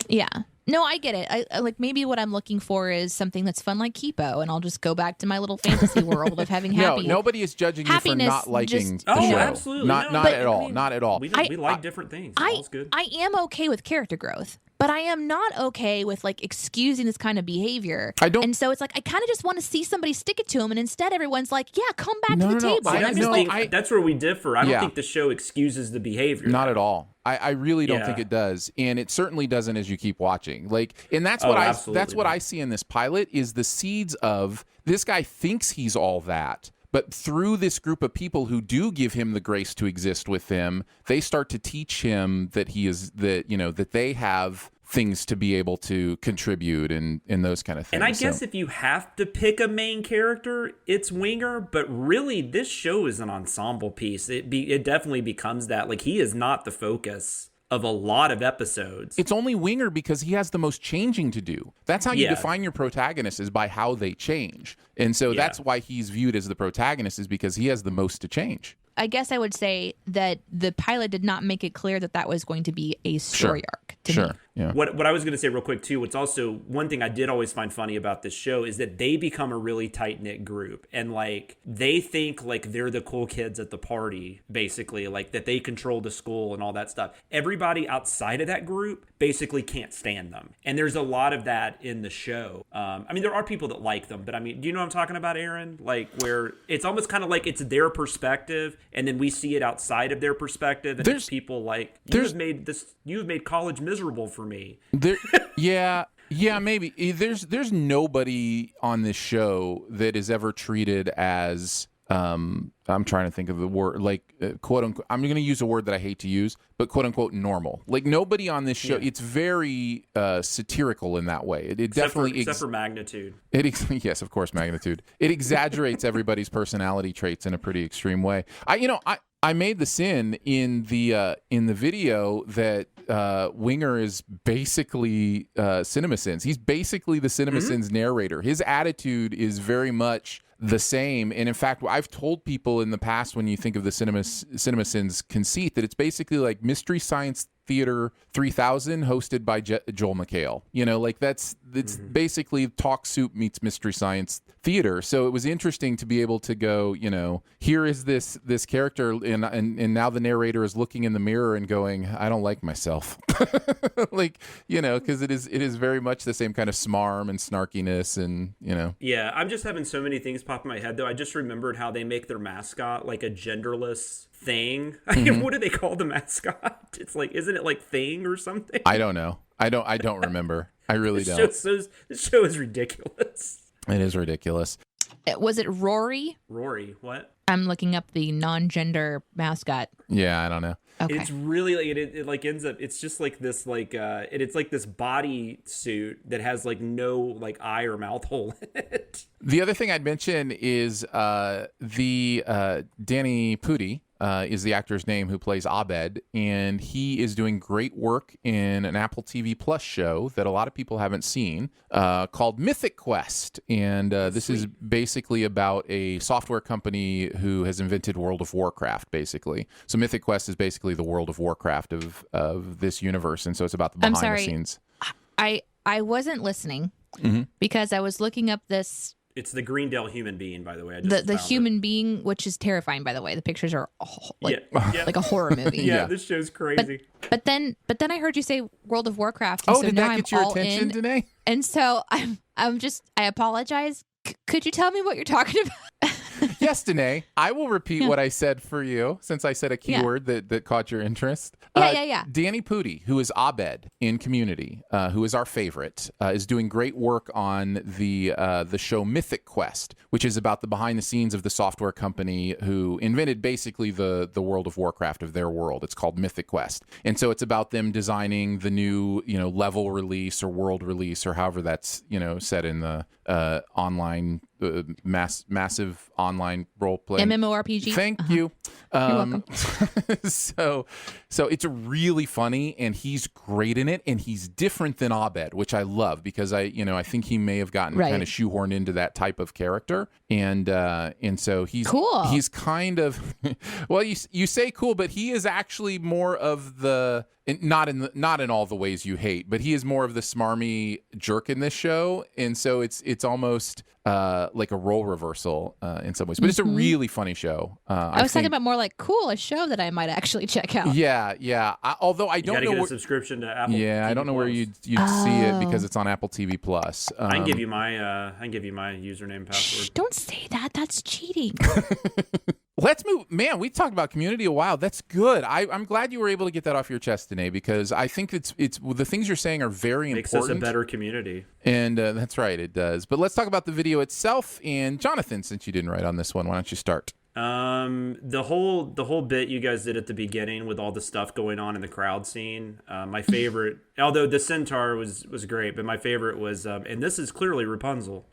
Yeah. No, I get it. I like, maybe what I'm looking for is something that's fun like Kipo, and I'll just go back to my little fantasy world of having happy. No, nobody is judging you for not liking the show. Absolutely. Not at all. Not at all. We like different things. All's good. I am okay with character growth, but I am not okay with like excusing this kind of behavior. I don't. And so it's like, I kind of just want to see somebody stick it to him, and instead everyone's like, yeah, come back to the table. And I'm just that's where we differ. I don't think the show excuses the behavior. Not at all. I really don't think it does, and it certainly doesn't as you keep watching. Like, and that's what I see in this pilot is the seeds of this guy thinks he's all that, but through this group of people who do give him the grace to exist with them, they start to teach him that he is that they have things to be able to contribute and those kind of things. And I guess if you have to pick a main character, it's Winger, but really this show is an ensemble piece. It definitely becomes that. Like, he is not the focus of a lot of episodes. It's only Winger because he has the most changing to do. That's how you define your protagonist, is by how they change. And so that's why he's viewed as the protagonist, is because he has the most to change. I guess I would say that the pilot did not make it clear that that was going to be a story arc to me. Yeah. What I was going to say real quick too, what's also one thing I did always find funny about this show is that they become a really tight-knit group, and like they think like they're the cool kids at the party, basically, like that they control the school and all that stuff. Everybody outside of that group basically can't stand them, and there's a lot of that in the show. I mean, there are people that like them, but I mean, do you know what I'm talking about, Aaron? Like where it's almost kind of like it's their perspective, and then we see it outside of their perspective, and it's people like, you've made college miserable for me. Yeah, maybe. There's nobody on this show that is ever treated as I'm trying to think of the word, like quote unquote, I'm going to use a word that I hate to use, but quote unquote normal. Like nobody on this show, it's very satirical in that way. It definitely except for Magnitude. Yes, of course, Magnitude. It exaggerates everybody's personality traits in a pretty extreme way. I made the sin in the video that Winger is basically CinemaSins. He's basically the CinemaSins narrator. His attitude is very much the same. And in fact, I've told people in the past, when you think of the CinemaSins conceit, that it's basically like Mystery Science Theater 3000 hosted by Joel McHale. You know, like it's basically Talk Soup meets Mystery Science Theater. So it was interesting to be able to go, you know, here is this character, and now the narrator is looking in the mirror and going, I don't like myself. Like, you know, because it is very much the same kind of smarm and snarkiness, and, you know. Yeah, I'm just having so many things pop in my head, though. I just remembered how they make their mascot like a genderless thing. I mean, what do they call the mascot? It's like, isn't it like Thing or something? I don't know. I don't remember. I really don't. This show is ridiculous. It is ridiculous. Was it Rory? Rory, what? I'm looking up the non-gender mascot. Yeah, I don't know. Okay. It's really like it like ends up, it's just like this like it's like this body suit that has like no like eye or mouth hole in it. The other thing I'd mention is Danny Pudi is the actor's name, who plays Abed, and he is doing great work in an Apple TV Plus show that a lot of people haven't seen called Mythic Quest. And this is basically about a software company who has invented World of Warcraft, basically. So Mythic Quest is basically the World of Warcraft of this universe, and so it's about the behind the scenes. I wasn't listening because I was looking up this. It's the Greendale human being, by the way. The human being, which is terrifying, by the way. The pictures are like a horror movie. Yeah, this show's crazy. But then I heard you say World of Warcraft. Oh, so did now that get your attention, Danae? And so I apologize. Could you tell me what you're talking about? Yes, Danae. I will repeat what I said for you, since I said a keyword that caught your interest. Yeah. Danny Pudi, who is Abed in Community, who is our favorite, is doing great work on the show Mythic Quest, which is about the behind the scenes of the software company who invented basically the World of Warcraft of their world. It's called Mythic Quest, and so it's about them designing the new level release or world release, or however that's set in the online massive online role play MMORPG. Thank you. You're welcome. So it's really funny, and he's great in it, and he's different than Abed, which I love, because I think he may have gotten kind of shoehorned into that type of character, and so he's cool. He's kind of well, you say cool, but he is actually more of the. Not in all the ways you hate, but he is more of the smarmy jerk in this show, and so it's almost like a role reversal in some ways. But it's a really funny show. I was talking about more like a show that I might actually check out. Yeah. Although I don't know get a subscription to Apple. Yeah, TV I don't know Plus. where you'd see it, because it's on Apple TV Plus. I can give you my username and password. Shh, don't say that. That's cheating. Let's move. Man, we talked about Community a while. That's good. I'm glad you were able to get that off your chest, Danae, because I think it's the things you're saying are very Makes important. Makes us a better community. And that's right, it does. But let's talk about the video itself. And Jonathan, since you didn't write on this one, why don't you start? The whole bit you guys did at the beginning with all the stuff going on in the crowd scene. My favorite, although the centaur was great, but my favorite was, and this is clearly Rapunzel.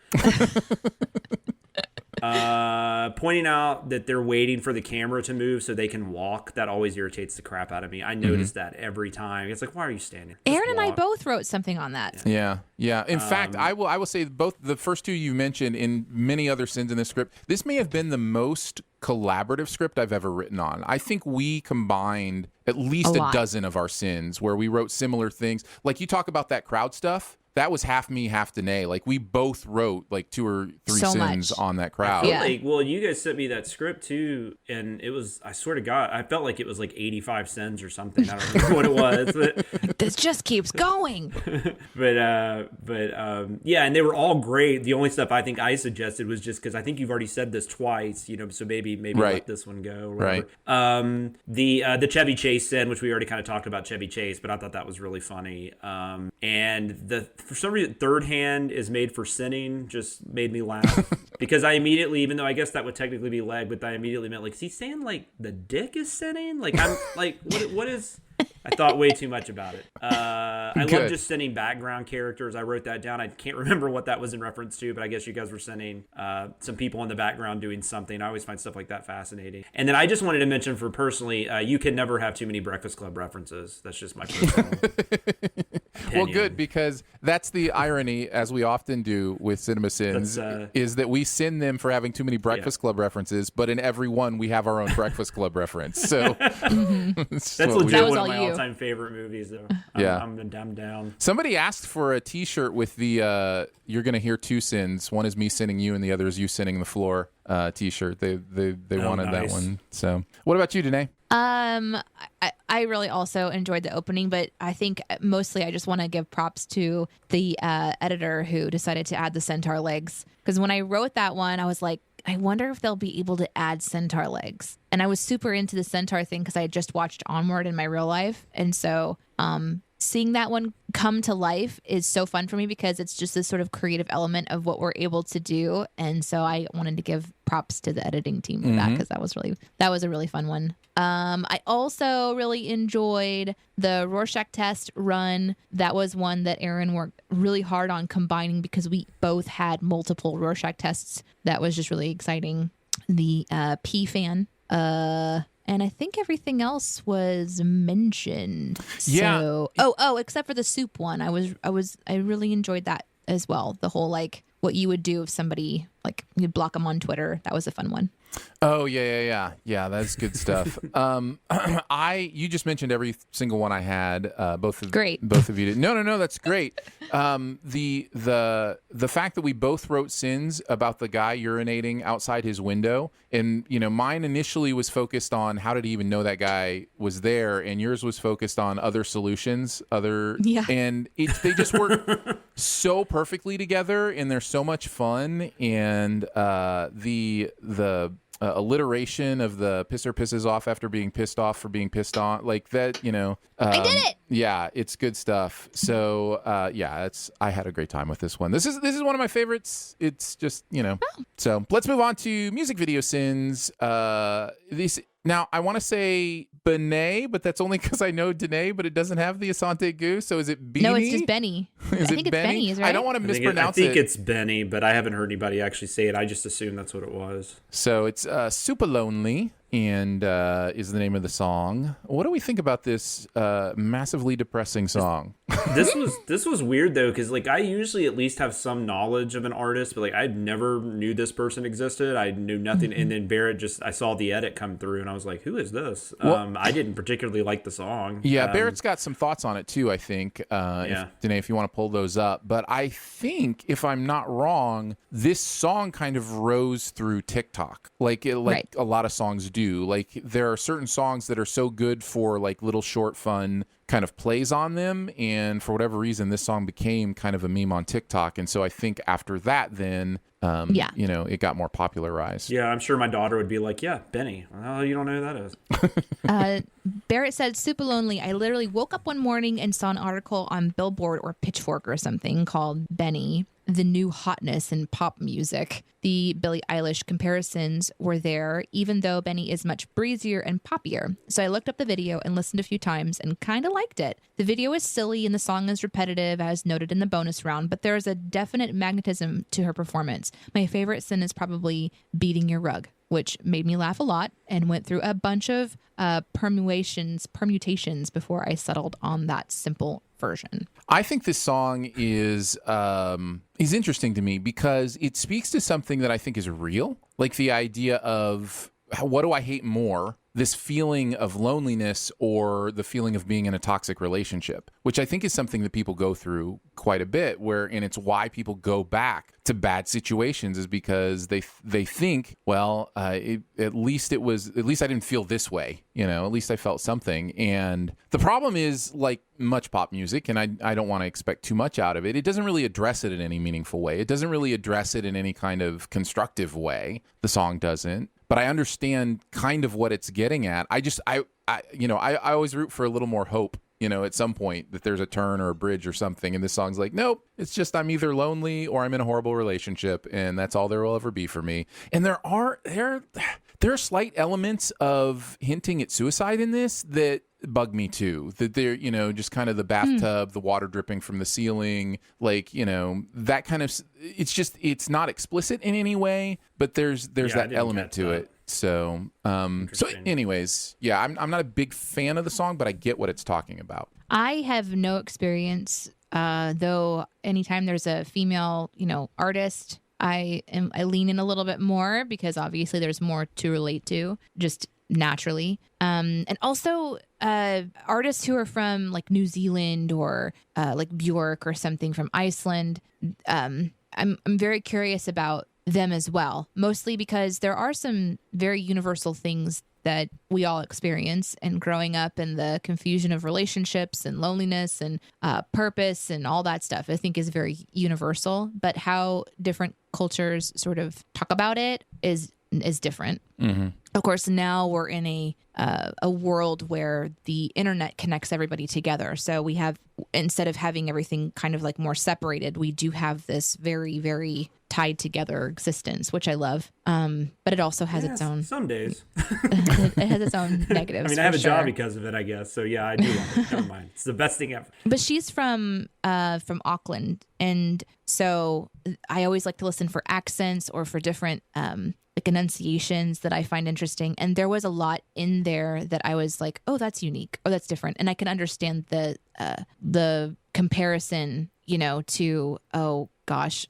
Pointing out that they're waiting for the camera to move so they can walk, that always irritates the crap out of me. I notice that every time. It's like, why are you standing? Just Aaron and I walk. both wrote something on that. Yeah. In fact, I will say both the first two you mentioned in many other sins in this script. This may have been the most collaborative script I've ever written on. I think we combined at least a dozen of our sins where we wrote similar things. Like you talk about that crowd stuff. That was half me, half Danae. Like we both wrote like 2 or 3 sins on that crowd. Well, you guys sent me that script too, and it was, I swear to God, I felt like it was like 85 cents or something. I don't remember what it was. But, this just keeps going. but yeah, and they were all great. The only stuff I think I suggested was just because I think you've already said this twice, so maybe let this one go. Or whatever. Right. The Chevy Chase sin, which we already kind of talked about Chevy Chase, but I thought that was really funny. And for some reason, third hand is made for sinning just made me laugh because I immediately, even though I guess that would technically be leg, but I immediately meant like, is he saying like the dick is sinning? Like I'm like, what is? I thought way too much about it. I love just sending background characters. I wrote that down. I can't remember what that was in reference to, but I guess you guys were sending some people in the background doing something. I always find stuff like that fascinating. And then I just wanted to mention for personally, you can never have too many Breakfast Club references. That's just my personal opinion. Well, good, because that's the irony, as we often do with CinemaSins, is that we sin them for having too many Breakfast Club references, but in every one we have our own Breakfast Club reference. So that's legit one of my all-time favorite movies, though. I'm down. Somebody asked for a T-shirt with the "You're gonna hear 2 sins." One is me sinning you, and the other is you sinning the floor. T-shirt. They wanted that one. So, what about you, Danae? I really also enjoyed the opening, but I think mostly I just want to give props to the editor who decided to add the centaur legs. Because when I wrote that one, I was like, I wonder if they'll be able to add centaur legs. And I was super into the centaur thing because I had just watched Onward in my real life. And so seeing that one come to life is so fun for me because it's just this sort of creative element of what we're able to do. And so I wanted to give props to the editing team for that because that was a really fun one. I also really enjoyed the Rorschach test run. That was one that Aaron worked really hard on combining because we both had multiple Rorschach tests. That was just really exciting. The P fan. And I think everything else was mentioned. Yeah. So, except for the soup one. I really enjoyed that as well. The whole like what you would do if somebody like you'd block them on Twitter. That was a fun one. Oh yeah. That's good stuff. You just mentioned every single one I had. Both of you did. No, that's great. The fact that we both wrote sins about the guy urinating outside his window, and mine initially was focused on how did he even know that guy was there, and yours was focused on other solutions, and they just work so perfectly together, and they're so much fun, and the alliteration of the pisser pisses off after being pissed off for being pissed on, like that, I did it. Yeah, it's good stuff. So I had a great time with this one. This is one of my favorites. It's just So let's move on to music video sins. Now, I want to say Bemee, but that's only because I know Danae, but it doesn't have the Asante Goose. So is it Beanie? No, it's just Benny. I think it's Benny, right? I don't want to mispronounce it. I think it's Benny, but I haven't heard anybody actually say it. I just assumed that's what it was. So it's Supalonely, and is the name of the song. What do we think about this massively depressing song? This was weird though, because like I usually at least have some knowledge of an artist, but like I never knew this person existed. I knew nothing, and then Barrett I saw the edit come through, and I was like, "Who is this?" I didn't particularly like the song. Yeah, Barrett's got some thoughts on it too. I think, Danae, if you want to pull those up, but I think if I'm not wrong, this song kind of rose through TikTok, like a lot of songs do. Like there are certain songs that are so good for like little short fun kind of plays on them, and for whatever reason this song became kind of a meme on TikTok, and so I think after that then it got more popularized. Yeah, I'm sure my daughter would be like, yeah, Benny. Well, you don't know who that is. Barrett said, Supalonely. I literally woke up one morning and saw an article on Billboard or Pitchfork or something called Benny. the new hotness in pop music. The Billie Eilish comparisons were there, even though Bemee is much breezier and poppier. So I looked up the video and listened a few times and kind of liked it. The video is silly and the song is repetitive, as noted in the bonus round, but there is a definite magnetism to her performance. My favorite sin is probably Beating Your Rug, which made me laugh a lot and went through a bunch of permutations before I settled on that simple version. I think this song is interesting to me because it speaks to something that I think is real, like the idea of what do I hate more, this feeling of loneliness or the feeling of being in a toxic relationship, which I think is something that people go through quite a bit, and it's why people go back to bad situations is because they think, well, at least I didn't feel this way, at least I felt something. And the problem is, like much pop music, and I don't want to expect too much out of it, it doesn't really address it in any meaningful way. It doesn't really address it in any kind of constructive way. The song doesn't. But I understand kind of what it's getting at. I always root for a little more hope, at some point that there's a turn or a bridge or something. And this song's like, nope, it's just I'm either lonely or I'm in a horrible relationship, and that's all there will ever be for me. And there are slight elements of hinting at suicide in this that bug me too. That they're, just kind of the bathtub, the water dripping from the ceiling, that kind of. It's not explicit in any way, but there's that element to it. So, anyways, yeah, I'm not a big fan of the song, but I get what it's talking about. I have no experience, though. Anytime there's a female, artist, I lean in a little bit more because obviously there's more to relate to, just naturally. And also artists who are from like New Zealand or like Björk or something from Iceland. I'm very curious about them as well, mostly because there are some very universal things that we all experience, and growing up and the confusion of relationships and loneliness and purpose and all that stuff, I think is very universal, but how different cultures sort of talk about it is different. Mm-hmm. Of course, now we're in a world where the internet connects everybody together. So we have, instead of having everything kind of like more separated, we do have this very, very tied together existence, which I love. But it also has its own. Some days. It has its own negatives. I mean, I have a job because of it, I guess. So yeah, I do love it. Never mind. It's the best thing ever. But she's from Auckland, and so I always like to listen for accents or for different like enunciations that I find interesting. And there was a lot in there that I was like, oh, that's unique. Oh, that's different. And I can understand the comparison, to, oh gosh,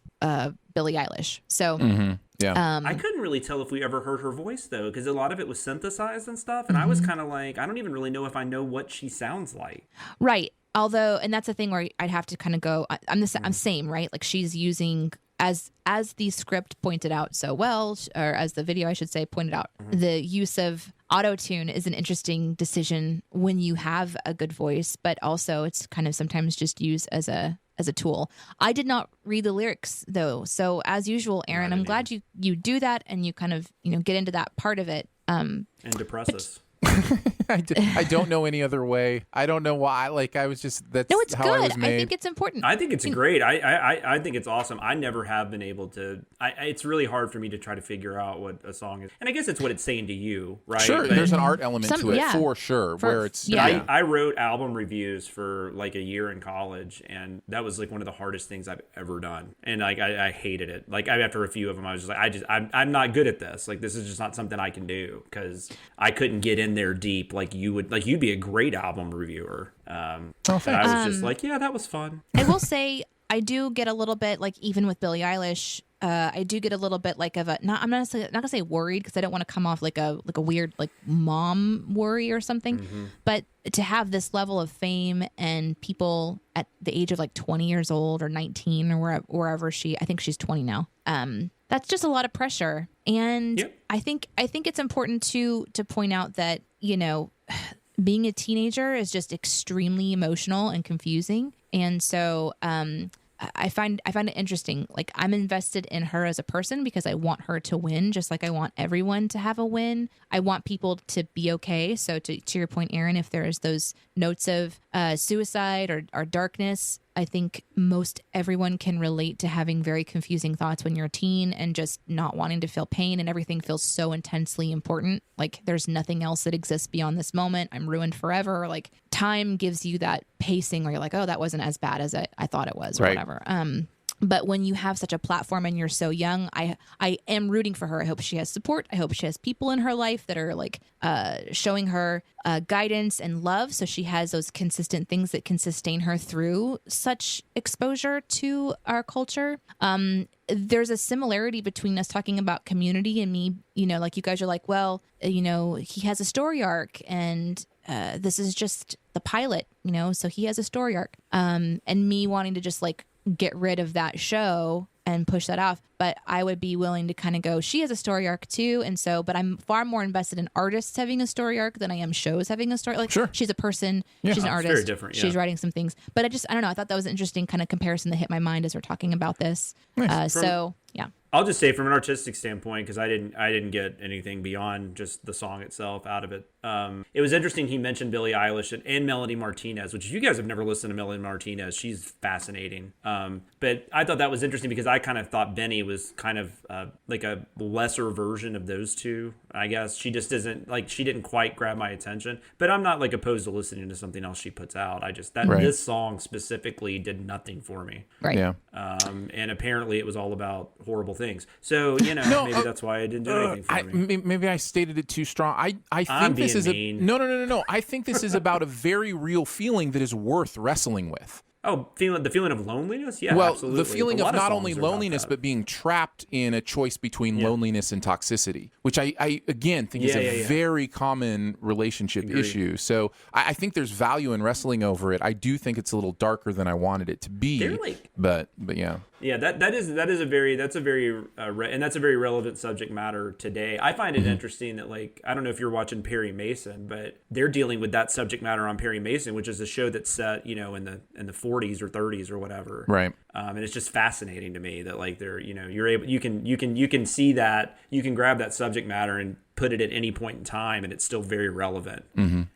Billie Eilish. So, yeah. I couldn't really tell if we ever heard her voice though, because a lot of it was synthesized and stuff. And I was kind of like, I don't even really know if I know what she sounds like. Right. Although, and that's the thing where I'd have to kind of go, I'm same, right? Like she's using, as the script pointed out so well, or as the video, I should say, pointed out, the use of auto-tune is an interesting decision when you have a good voice, but also it's kind of sometimes just used as a tool. I did not read the lyrics though. So as usual, Aaron, I'm glad you do that and you kind of, get into that part of it. And depress us. I don't know any other way. I don't know why. Like I was just that's no, it's how good. I was made. I think it's important. I think it's great. I think it's awesome. I never have been able to. It's really hard for me to try to figure out what a song is, and I guess it's what it's saying to you, right? Sure, but there's an art element to it for sure. Where it's I wrote album reviews for like a year in college, and that was like one of the hardest things I've ever done, and like I hated it. Like after a few of them, I was just like, I'm not good at this. Like this is just not something I can do because I couldn't get in there deep like you would. Like you'd be a great album reviewer. I was just like, yeah, that was fun. I will say I do get a little bit like, even with Billie Eilish, I do get a little bit like of a I'm not gonna say worried because I don't want to come off like a weird like mom worry or something. But to have this level of fame and people at the age of like 20 years old or 19 or wherever I think she's 20 now. That's just a lot of pressure. And I think it's important to point out that, being a teenager is just extremely emotional and confusing. And so I find it interesting. Like I'm invested in her as a person because I want her to win, just like I want everyone to have a win. I want people to be okay. So to your point, Aaron, if there's those notes of suicide or darkness. I think most everyone can relate to having very confusing thoughts when you're a teen and just not wanting to feel pain, and everything feels so intensely important. Like there's nothing else that exists beyond this moment. I'm ruined forever. Like time gives you that pacing where you're like, oh, that wasn't as bad as I thought it was, or whatever. But when you have such a platform and you're so young, I am rooting for her. I hope she has support. I hope she has people in her life that are like showing her guidance and love, so she has those consistent things that can sustain her through such exposure to our culture. There's a similarity between us talking about Community and me, like you guys are like, well, he has a story arc, and this is just the pilot, so he has a story arc. And me wanting to just like get rid of that show and push that off. But I would be willing to kind of go, she has a story arc too. And so, but I'm far more invested in artists having a story arc than I am shows having a story. Like, sure, she's a person, she's an artist, very different, she's writing some things. But I don't know. I thought that was an interesting kind of comparison that hit my mind as we're talking about this. Nice. So, yeah. I'll just say from an artistic standpoint, because I didn't get anything beyond just the song itself out of it. It was interesting he mentioned Billie Eilish and Melody Martinez, which if you guys have never listened to Melody Martinez, she's fascinating. But I thought that was interesting because I kind of thought Bemee was kind of like a lesser version of those two. I guess she just isn't like, she didn't quite grab my attention. But I'm not like opposed to listening to something else she puts out. I just this song specifically did nothing for me. Right. Yeah. And apparently it was all about horrible things. So, maybe that's why I didn't do anything for me. Maybe I stated it too strong. I think this is no. I think this is about a very real feeling that is worth wrestling with. Oh, the feeling of loneliness? Yeah, well, absolutely. The feeling of not only loneliness, but being trapped in a choice between loneliness and toxicity, which I again think is a very common relationship issue. So I think there's value in wrestling over it. I do think it's a little darker than I wanted it to be. But yeah. Yeah, that's a very relevant subject matter today. I find it interesting that, like, I don't know if you're watching Perry Mason, but they're dealing with that subject matter on Perry Mason, which is a show that's set, in the 40s or 30s or whatever. Right. And it's just fascinating to me that, like, they're, you're able, you can see that, you can grab that subject matter and put it at any point in time, and it's still very relevant and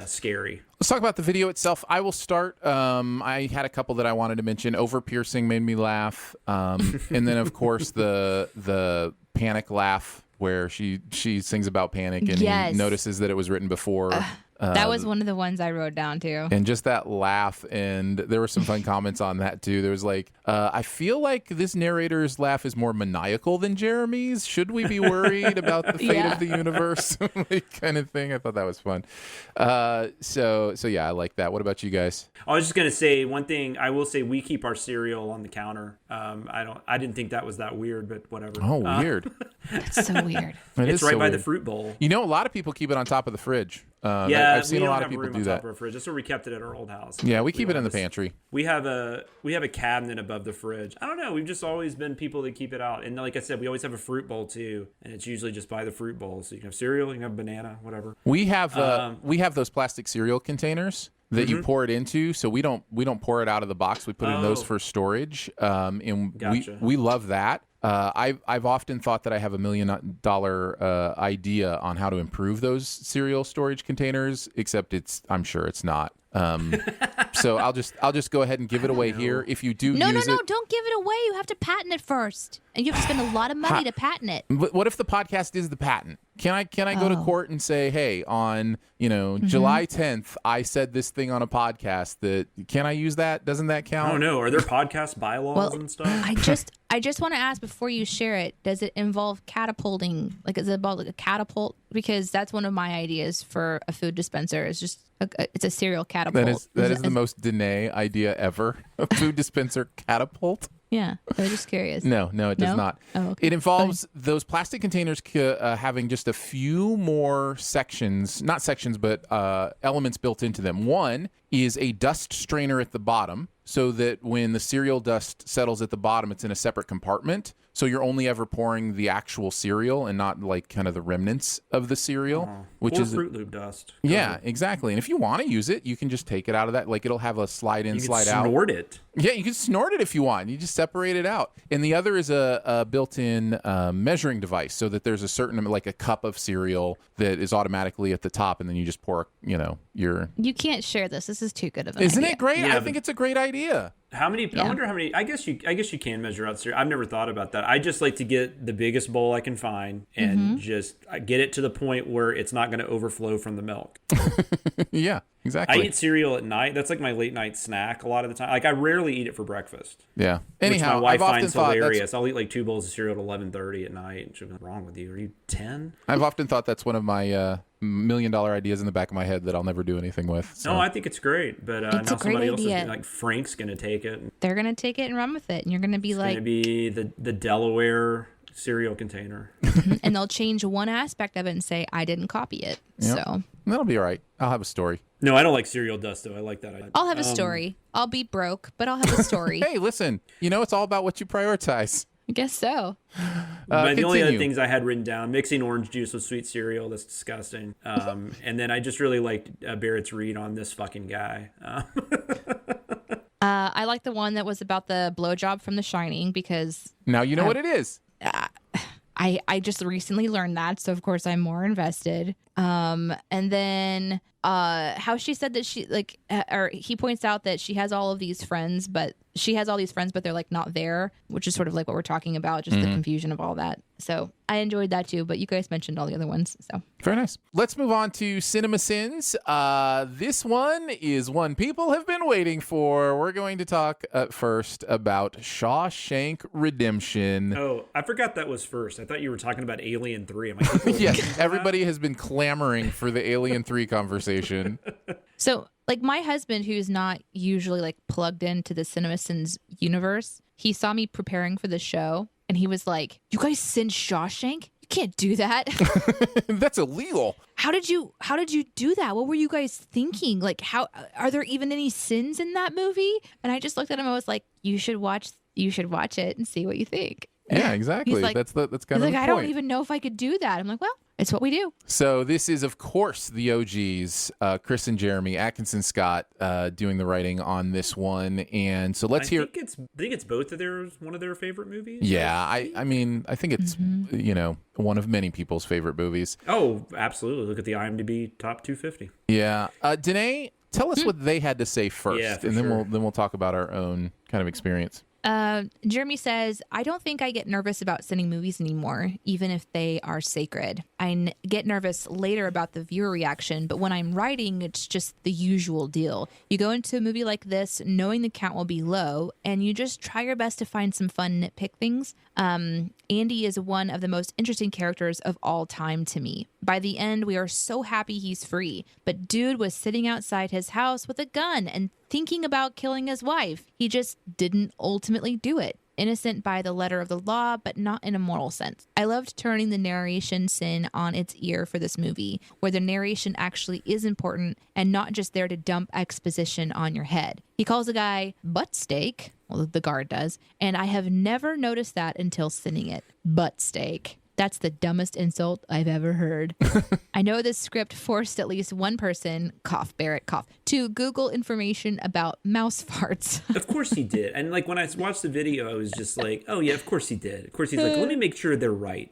scary. Let's talk about the video itself. I will start. I had a couple that I wanted to mention. Over piercing made me laugh, and then of course the panic laugh where she sings about panic and he notices that it was written before. That was one of the ones I wrote down too. And just that laugh, and there were some fun comments on that too. There was like, I feel like this narrator's laugh is more maniacal than Jeremy's. Should we be worried about the fate of the universe? Like, kind of thing. I thought that was fun. So yeah, I like that. What about you guys? I was just gonna say one thing. I will say we keep our cereal on the counter. I didn't think that was that weird, but whatever. Oh, weird. That's so weird. It's right by the fruit bowl. A lot of people keep it on top of the fridge. I've seen a lot of people do that. That's where we kept it at our old house. Yeah, we keep it in the pantry. We have a cabinet above the fridge. I don't know. We've just always been people that keep it out. And like I said, we always have a fruit bowl too, and it's usually just by the fruit bowl. So you can have cereal, you can have banana, whatever. We have those plastic cereal containers that you pour it into. So we don't pour it out of the box. We put it in those for storage. And gotcha. we love that. I've often thought that I have $1 million idea on how to improve those cereal storage containers, except I'm sure it's not. So I'll just go ahead and give it away here. If you do No, don't give it away. You have to patent it first, and you have to spend a lot of money to patent it. But what if the podcast is the patent? Can I go to court and say, hey, on July 10th, I said this thing on a podcast can I use that? Doesn't that count? I don't know. Are there podcast bylaws and stuff? I just want to ask before you share it, does it involve catapulting? Like, is it about like a catapult? Because that's one of my ideas for a food dispenser. It's just it's a cereal catapult. That is the most Danae idea ever. A food dispenser catapult. Yeah, I was just curious. No, it does not. Oh, okay. It involves those plastic containers having just a few more elements built into them. One is a dust strainer at the bottom. so that when the cereal dust settles at the bottom, it's in a separate compartment. So you're only ever pouring the actual cereal and not like kind of the remnants of the cereal, which or is Fruit Loop dust. Yeah, exactly. And if you want to use it, you can just take it out of that. Like it'll have a slide in, You slide can out. snort it. Yeah, you can snort it if you want. You just separate it out. And the other is a built-in measuring device, so that there's a certain, like a cup of cereal that is automatically at the top, and then you just pour, your... You can't share this. This is too good of an Isn't idea. it great? Yeah, I think it's a great idea. How many? I wonder how many. I guess you can measure out cereal. I've never thought about that. I just like to get the biggest bowl I can find and just get it to the point where it's not going to overflow from the milk. Yeah, exactly. I eat cereal at night. That's like my late night snack a lot of the time. Like I rarely eat it for breakfast. Yeah. Which Anyhow, my wife I've often finds thought hilarious. I'll eat like 2 bowls of cereal at 11:30 at night. And she'll be, what's wrong with you? Are you 10? I've often thought that's one of my $1 million ideas in the back of my head that I'll never do anything with. So. No, I think it's great. But It's a now great somebody else is idea. like Frank's going to take it. They're going to take it and run with it. And you're going to be It's like, going to be the Delaware cereal container. and they'll change one aspect of it and say, I didn't copy it. Yep. So That'll be all right. I'll have a story. No, I don't like cereal dust, though. I like that idea. I'll have a story. I'll be broke, but I'll have a story. Hey, listen, it's all about what you prioritize. I guess so. But the only other Continue. things I had written down, mixing orange juice with sweet cereal, that's disgusting. And then I just really liked Barrett's read on this fucking guy. I like the one that was about the blowjob from The Shining because Now you know what it is. I just recently learned that, so of course I'm more invested. And then how she said that she or he points out that she has all of these friends, but they're like not there, which is sort of like what we're talking about, just the confusion of all that. So I enjoyed that too, but you guys mentioned all the other ones, so Very nice. Let's move on to CinemaSins. This one is one people have been waiting for. We're going to talk first about Shawshank Redemption. Oh, I forgot that was first. I thought you were talking about Alien 3. I'm like, Yes, everybody has been clamoring for the Alien 3 conversation. So, like, my husband, who's not usually like plugged into the CinemaSins universe, he saw me preparing for the show, and he was like, "You guys sin Shawshank? You can't do that. That's illegal. How did you do that? What were you guys thinking? Like, how are there even any sins in that movie?" And I just looked at him. I was like, "You should watch it and see what you think." Yeah, exactly. He's like- that's kind He's of like, the "I point. don't even know if I could do that." I'm like, "Well, it's what we do." So this is, of course, the OGs, Chris and Jeremy Atkinson Scott doing the writing on this one, and so let's hear. I think it's both of one of their favorite movies. Yeah, I mean, I think it's one of many people's favorite movies. Oh, absolutely. Look at the IMDb top 250. Yeah, Danae, tell us what they had to say first, Yeah, for and then sure. we'll talk about our own kind of experience. Jeremy says, "I don't think I get nervous about sending movies anymore, even if they are sacred. I get nervous later about the viewer reaction, but when I'm writing, it's just the usual deal. You go into a movie like this knowing the count will be low, and you just try your best to find some fun nitpick things. Andy is one of the most interesting characters of all time to me. By the end, we are so happy he's free, but dude was sitting outside his house with a gun and thinking about killing his wife. He just didn't ultimately do it. Innocent by the letter of the law, but not in a moral sense. I loved turning the narration sin on its ear for this movie, where the narration actually is important and not just there to dump exposition on your head. He calls the guy butt steak, well, the guard does, and I have never noticed that until sinning it. Butt steak. That's the dumbest insult I've ever heard. I know this script forced at least one person, cough, Barrett, cough, to Google information about mouse farts. Of course he did. And like when I watched the video, I was just like, oh yeah, of course he did. Of course he's like, let me make sure they're right.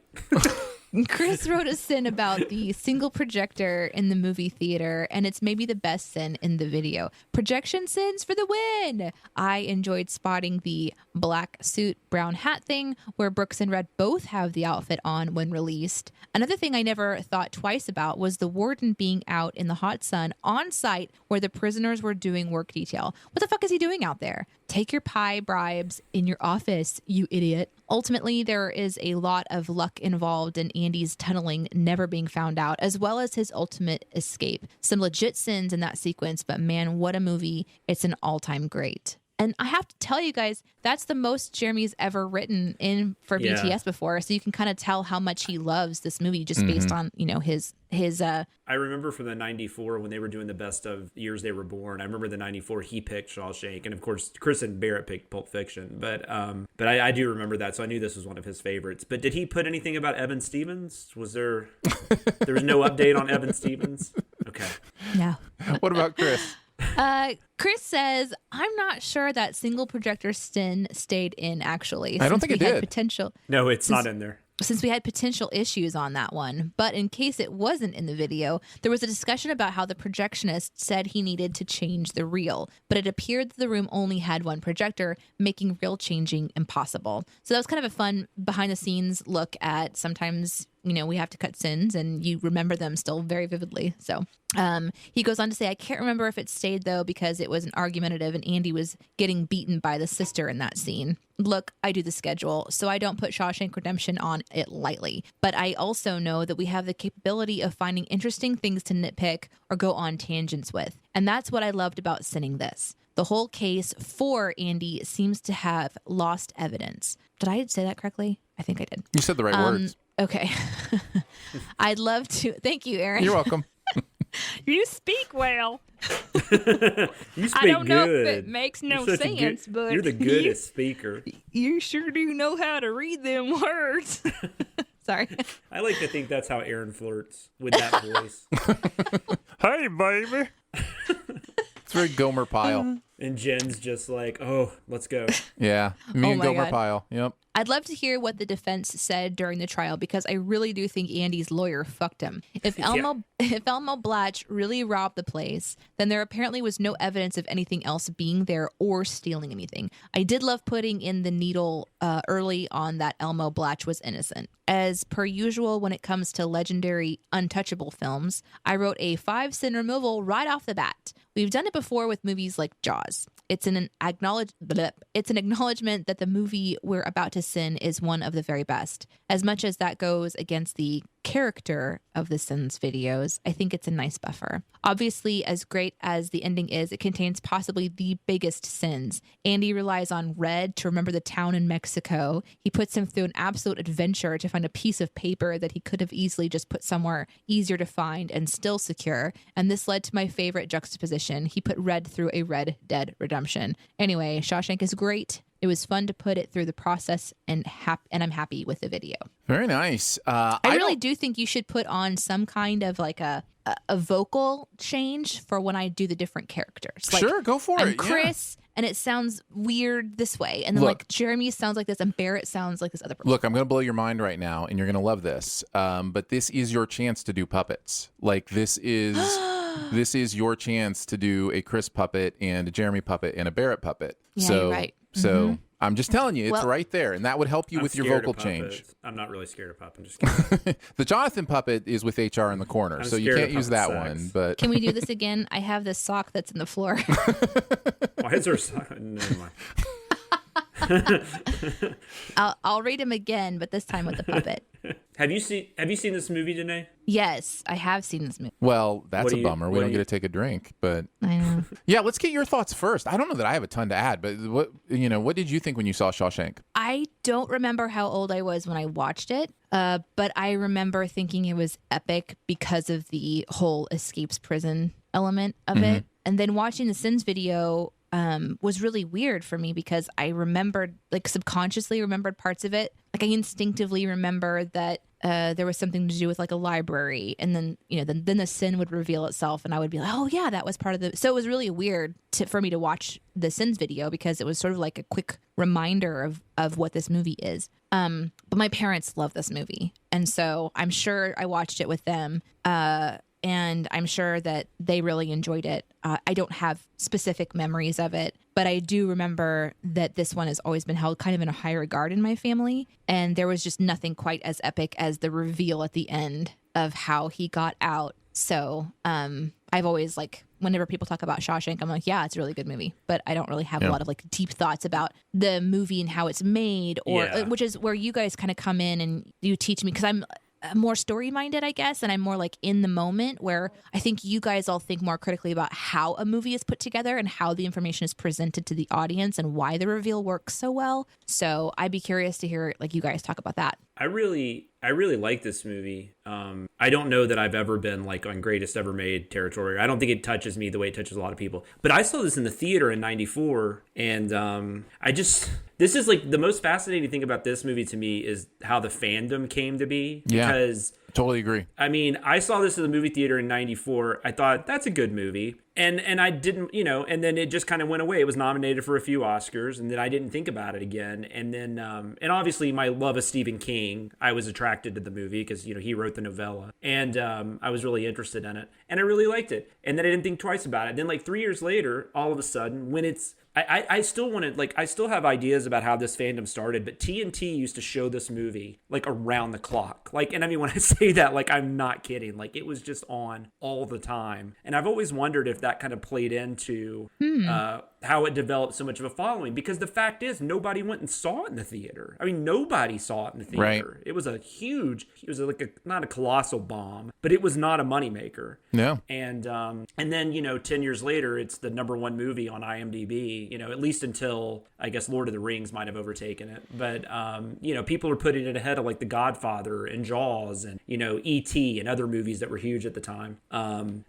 Chris wrote a sin about the single projector in the movie theater, and it's maybe the best sin in the video. Projection sins for the win! I enjoyed spotting the black suit, brown hat thing, where Brooks and Red both have the outfit on when released. Another thing I never thought twice about was the warden being out in the hot sun on site where the prisoners were doing work detail. What the fuck is he doing out there? Take your pie bribes in your office, you idiot. Ultimately, there is a lot of luck involved in Andy's tunneling never being found out, as well as his ultimate escape. Some legit sins in that sequence, but man, what a movie. It's an all-time great. And I have to tell you guys, that's the most Jeremy's ever written in for BTS before. So you can kind of tell how much he loves this movie just based on, his I remember from the 94 when they were doing the best of years they were born. I remember the 94 he picked Shawshank, and of course Chris and Barrett picked Pulp Fiction. But I do remember that, so I knew this was one of his favorites. But did he put anything about Evan Stevens? Was there was no update on Evan Stevens? Okay. No. What about Chris? Chris says, I'm not sure that single projector sin stayed in, actually. I don't think it did. Potential. No, it's not in there. Since we had potential issues on that one. But in case it wasn't in the video, there was a discussion about how the projectionist said he needed to change the reel, but it appeared that the room only had one projector, making reel changing impossible. So that was kind of a fun behind the scenes look at sometimes, we have to cut sins and you remember them still very vividly. So he goes on to say, I can't remember if it stayed though, because it was an argumentative and Andy was getting beaten by the sister in that scene. Look, I do the schedule, so I don't put Shawshank Redemption on it lightly. But I also know that we have the capability of finding interesting things to nitpick or go on tangents with. And that's what I loved about sinning this. The whole case for Andy seems to have lost evidence. Did I say that correctly? I think I did. You said the right words. Okay. I'd love to. Thank you, Aaron. You're welcome. You speak well. You speak I don't know good. if it makes no You're such a sense, good- but you're the goodest speaker. you sure do know how to read them words. Sorry. I like to think that's how Aaron flirts, with that voice. Hey, baby. It's very Gomer Pyle. And Jen's just like, oh, let's go. Yeah. Me and my Gomer God. Pyle. Yep. I'd love to hear what the defense said during the trial, because I really do think Andy's lawyer fucked him. If Elmo Blatch really robbed the place, then there apparently was no evidence of anything else being there or stealing anything. I did love putting in the needle early on that Elmo Blatch was innocent. As per usual, when it comes to legendary untouchable films, I wrote a 5-sin removal right off the bat. We've done it before with movies like Jaws. It's an acknowledgement that the movie we're about to sin is one of the very best. As much as that goes against the character of the Sins videos, I think it's a nice buffer. Obviously, as great as the ending is, it contains possibly the biggest sins. Andy relies on Red to remember the town in Mexico. He puts him through an absolute adventure to find a piece of paper that he could have easily just put somewhere easier to find and still secure. And this led to my favorite juxtaposition. He put Red through a Red Dead Redemption. Anyway, Shawshank is great. It was fun to put it through the process, and I'm happy with the video. Very nice. I really do think you should put on some kind of like a vocal change for when I do the different characters. Like, sure, go for I'm it. Chris, and it sounds weird this way, and then Look. like Jeremy sounds like this, and Barrett sounds like this other person. Look, I'm going to blow your mind right now, and you're going to love this. But this is your chance to do puppets. Like, this is your chance to do a Chris puppet and a Jeremy puppet and a Barrett puppet. Yeah, so, you're right. So I'm just telling you, it's Well- right there, and that would help you I'm with your scared vocal of change. puppets. I'm not really scared of puppets. I'm just kidding. The Jonathan puppet is with HR in the corner, I'm so you scared can't of use puppet that sex. one. But Can we do this again? I have this sock that's in the floor. Why is there never mind. I'll read him again, but this time with the puppet. Have you seen this movie, Danae? Yes, I have seen this movie. well, that's What a do you- bummer. We what don't do get you- to take a drink, but I know. yeah, let's get your thoughts first. I don't know that I have a ton to add, but what did you think when you saw Shawshank? I don't remember how old I was when I watched it, but I remember thinking it was epic because of the whole escapes prison element of it. And then watching the Sins video was really weird for me because I remembered, like subconsciously remembered parts of it. Like I instinctively remembered that there was something to do with like a library, and then then the sin would reveal itself, and I would be like, oh yeah, that was part of the. So it was really weird for me to watch the Sins video because it was sort of like a quick reminder of what this movie is. But my parents love this movie, and so I'm sure I watched it with them. And I'm sure that they really enjoyed it. I don't have specific memories of it, but I do remember that this one has always been held kind of in a high regard in my family. And there was just nothing quite as epic as the reveal at the end of how he got out. So I've always whenever people talk about Shawshank, I'm like, yeah, it's a really good movie. But I don't really have a lot of deep thoughts about the movie and how it's made, or Yeah. which is where you guys kind of come in and you teach me, because more story minded, I guess, and I'm more like in the moment, where I think you guys all think more critically about how a movie is put together and how the information is presented to the audience and why the reveal works so well. So I'd be curious to hear like you guys talk about that. I really like this movie. I don't know that I've ever been like on greatest ever made territory. I don't think it touches me the way it touches a lot of people. But I saw this in the theater in '94, and this is like the most fascinating thing about this movie to me is how the fandom came to be. Yeah. Because Totally agree. I mean, I saw this in the movie theater in '94. I thought that's a good movie. And I didn't, and then it just kind of went away. It was nominated for a few Oscars, and then I didn't think about it again. And then, and obviously my love of Stephen King, I was attracted to the movie because, he wrote the novella. And I was really interested in it. And I really liked it. And then I didn't think twice about it. Then like 3 years later, all of a sudden, when it's, I still wanted, like, I still have ideas about how this fandom started, but TNT used to show this movie, like, around the clock. Like, and I mean, when I say that, like, I'm not kidding. Like, it was just on all the time. And I've always wondered if that kind of played into how it developed so much of a following, because the fact is, nobody went and saw it in the theater. I mean, nobody saw it in the theater. Right. It was like not a colossal bomb, but it was not a moneymaker. No. And then, 10 years later, it's the number 1 movie on IMDb, at least until, I guess, Lord of the Rings might have overtaken it. But, people are putting it ahead of, like, The Godfather and Jaws and, E.T. and other movies that were huge at the time.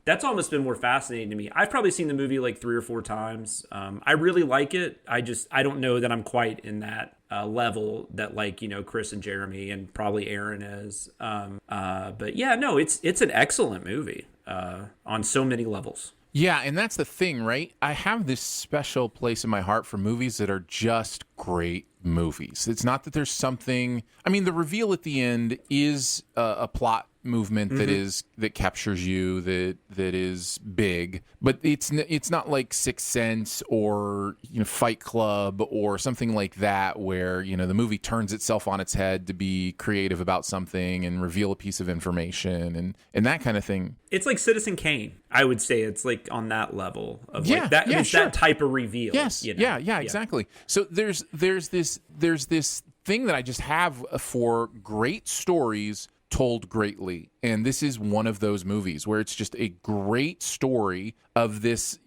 That's almost been more fascinating to me. I've probably seen the movie, like, 3 or 4 times. I really like it. I don't know that I'm quite in that level that, like, Chris and Jeremy and probably Aaron is. But yeah, no, it's an excellent movie on so many levels. Yeah, and that's the thing, right? I have this special place in my heart for movies that are just great movies. It's not that there's something... I mean, the reveal at the end is a plot movement that captures you, that is big, but it's not like Sixth Sense or Fight Club or something like that, where the movie turns itself on its head to be creative about something and reveal a piece of information and that kind of thing. It's like Citizen Kane. I would say it's like on that level of that type of reveal. Yes, yeah, exactly. So there's this thing that I just have for great stories told greatly, and this is one of those movies where it's just a great story of this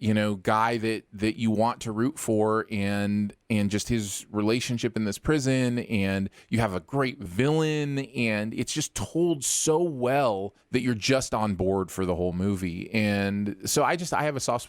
guy that you want to root for, and just his relationship in this prison, and you have a great villain, and it's just told so well that you're just on board for the whole movie. And so I have a soft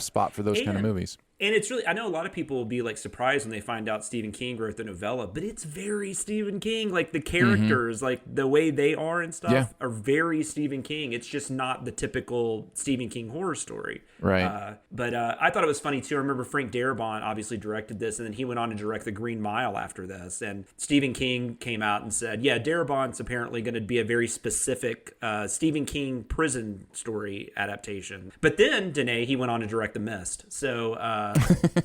spot for those kind of movies. And it's really, I know a lot of people will be like surprised when they find out Stephen King wrote the novella, but it's very Stephen King. Like the characters, like the way they are and stuff are very Stephen King. It's just not the typical Stephen King horror story. Right. But I thought it was funny too. I remember Frank Darabont obviously directed this, and then he went on to direct The Green Mile after this. And Stephen King came out and said, yeah, Darabont's apparently going to be a very specific Stephen King prison story adaptation. But then, Danae, he went on to direct The Mist. So,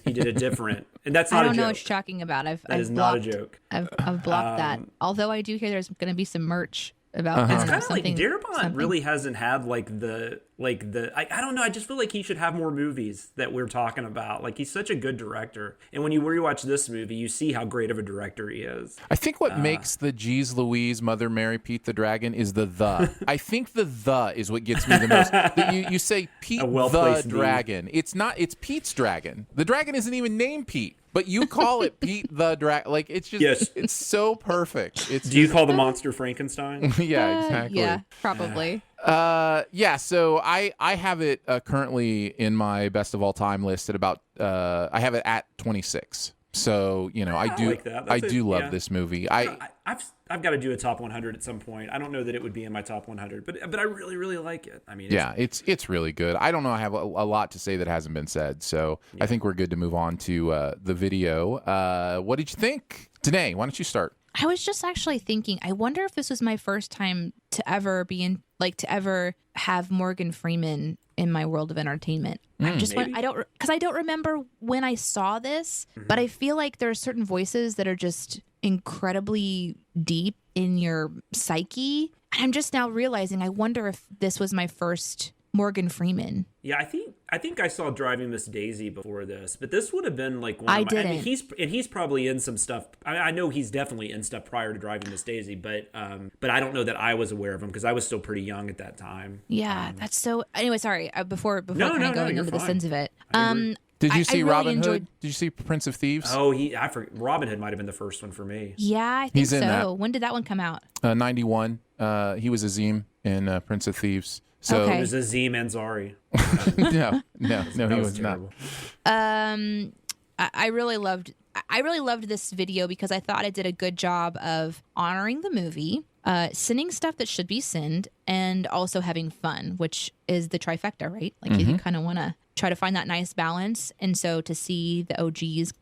he did a different, and that's not a joke. I don't know what you're talking about. That is not a joke. I've blocked that. Although I do hear there's going to be some merch about It's kind of like Darabont really hasn't had like I don't know. I just feel like he should have more movies that we're talking about. Like he's such a good director, and when you rewatch this movie, you see how great of a director he is. I think what makes the Jeez Louise, Mother Mary, Pete the Dragon is the. I think the is what gets me the most. You say Pete the Dragon. It's not. It's Pete's dragon. The dragon isn't even named Pete. But you call it Pete the Dragon. Like, it's just, it's so perfect. Do you call the monster Frankenstein? Yeah, exactly. Yeah, probably. So I have it currently in my best of all time list at about, I have it at 26. So, I do love this movie. I've got to do a top 100 at some point. I don't know that it would be in my top 100, but I really, really like it. I mean, it's really good. I don't know. I have a lot to say that hasn't been said. So I think we're good to move on to the video. What did you think? Danae, why don't you start? I was just actually thinking, I wonder if this was my first time to ever to ever have Morgan Freeman in my world of entertainment. I don't remember when I saw this, but I feel like there are certain voices that are just incredibly deep in your psyche. And I'm just now realizing, I wonder if this was my first Morgan Freeman. Yeah, I think I saw Driving Miss Daisy before this, but this would have been like one I of my, didn't. he's probably in some stuff. I know he's definitely in stuff prior to Driving Miss Daisy, but I don't know that I was aware of him because I was still pretty young at that time. Yeah, that's so. Anyway, sorry. Before No, kind of going you're into the fine. sins of it. I agree. Did you see really Robin enjoyed- Hood? Did you see Prince of Thieves? Oh, Robin Hood might have been the first one for me. Yeah, I think He's in so. that. When did that one come out? 91. He was Azim in Prince of Thieves. So Okay. It was Azim Ansari. no, he was not. terrible. I really loved this video because I thought it did a good job of honoring the movie, sinning stuff that should be sinned, and also having fun, which is the trifecta, right? Like you kind of want to try to find that nice balance. And so to see the OGs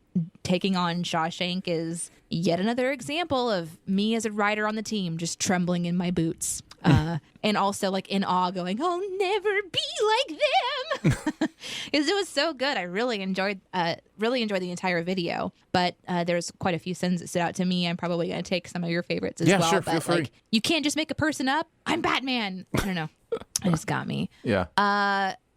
taking on Shawshank is yet another example of me as a writer on the team just trembling in my boots. And also like in awe going, I'll never be like them. Because it was so good. I really enjoyed the entire video. But there's quite a few sins that stood out to me. I'm probably going to take some of your favorites as well. Sure, but feel free. like, you can't just make a person up. I'm Batman. I don't know. It just got me. Yeah.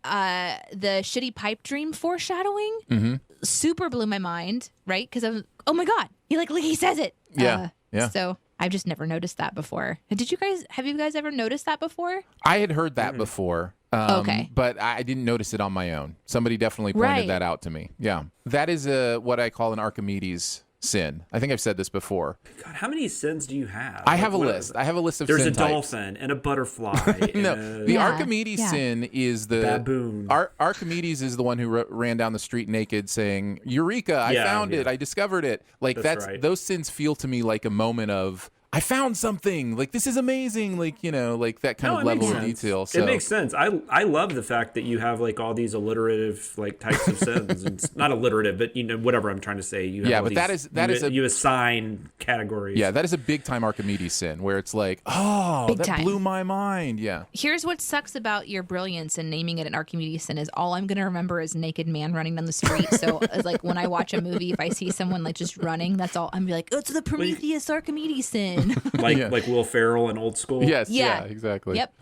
The shitty pipe dream foreshadowing super blew my mind, right? Because I'm, oh my God, he says it. Yeah. So I've just never noticed that before. Have you guys ever noticed that before? I had heard that before. Okay. But I didn't notice it on my own. Somebody definitely pointed Right. that out to me. Yeah. That is what I call an Archimedes sin. I think I've said this before. God, how many sins do you have? I have a What- list. I have a list of There's sin a types. dolphin and a butterfly. No, and the Yeah, Archimedes yeah. sin is the Baboon. Archimedes is the one who ran down the street naked, saying, "Eureka! I found it! I discovered it!" Like That's right. those sins feel to me like a moment of I found something. Like this is amazing. Like like that kind No, of it makes level of sense. detail. So It makes sense. I love the fact that you have like all these alliterative like types of sins. It's not alliterative, but whatever I'm trying to say. You have Yeah, all but these, that is you assign categories. yeah, that is a big time Archimedes sin where it's like, oh, Big that time. blew my mind. Yeah. Here's what sucks about your brilliance in naming it an Archimedes sin is all I'm going to remember is naked man running down the street. So it's like when I watch a movie, if I see someone like just running, that's all. I'm like, oh, it's the Prometheus Archimedes sin. like Will Ferrell in Old School. Yes. Yeah. Yeah. Exactly. Yep.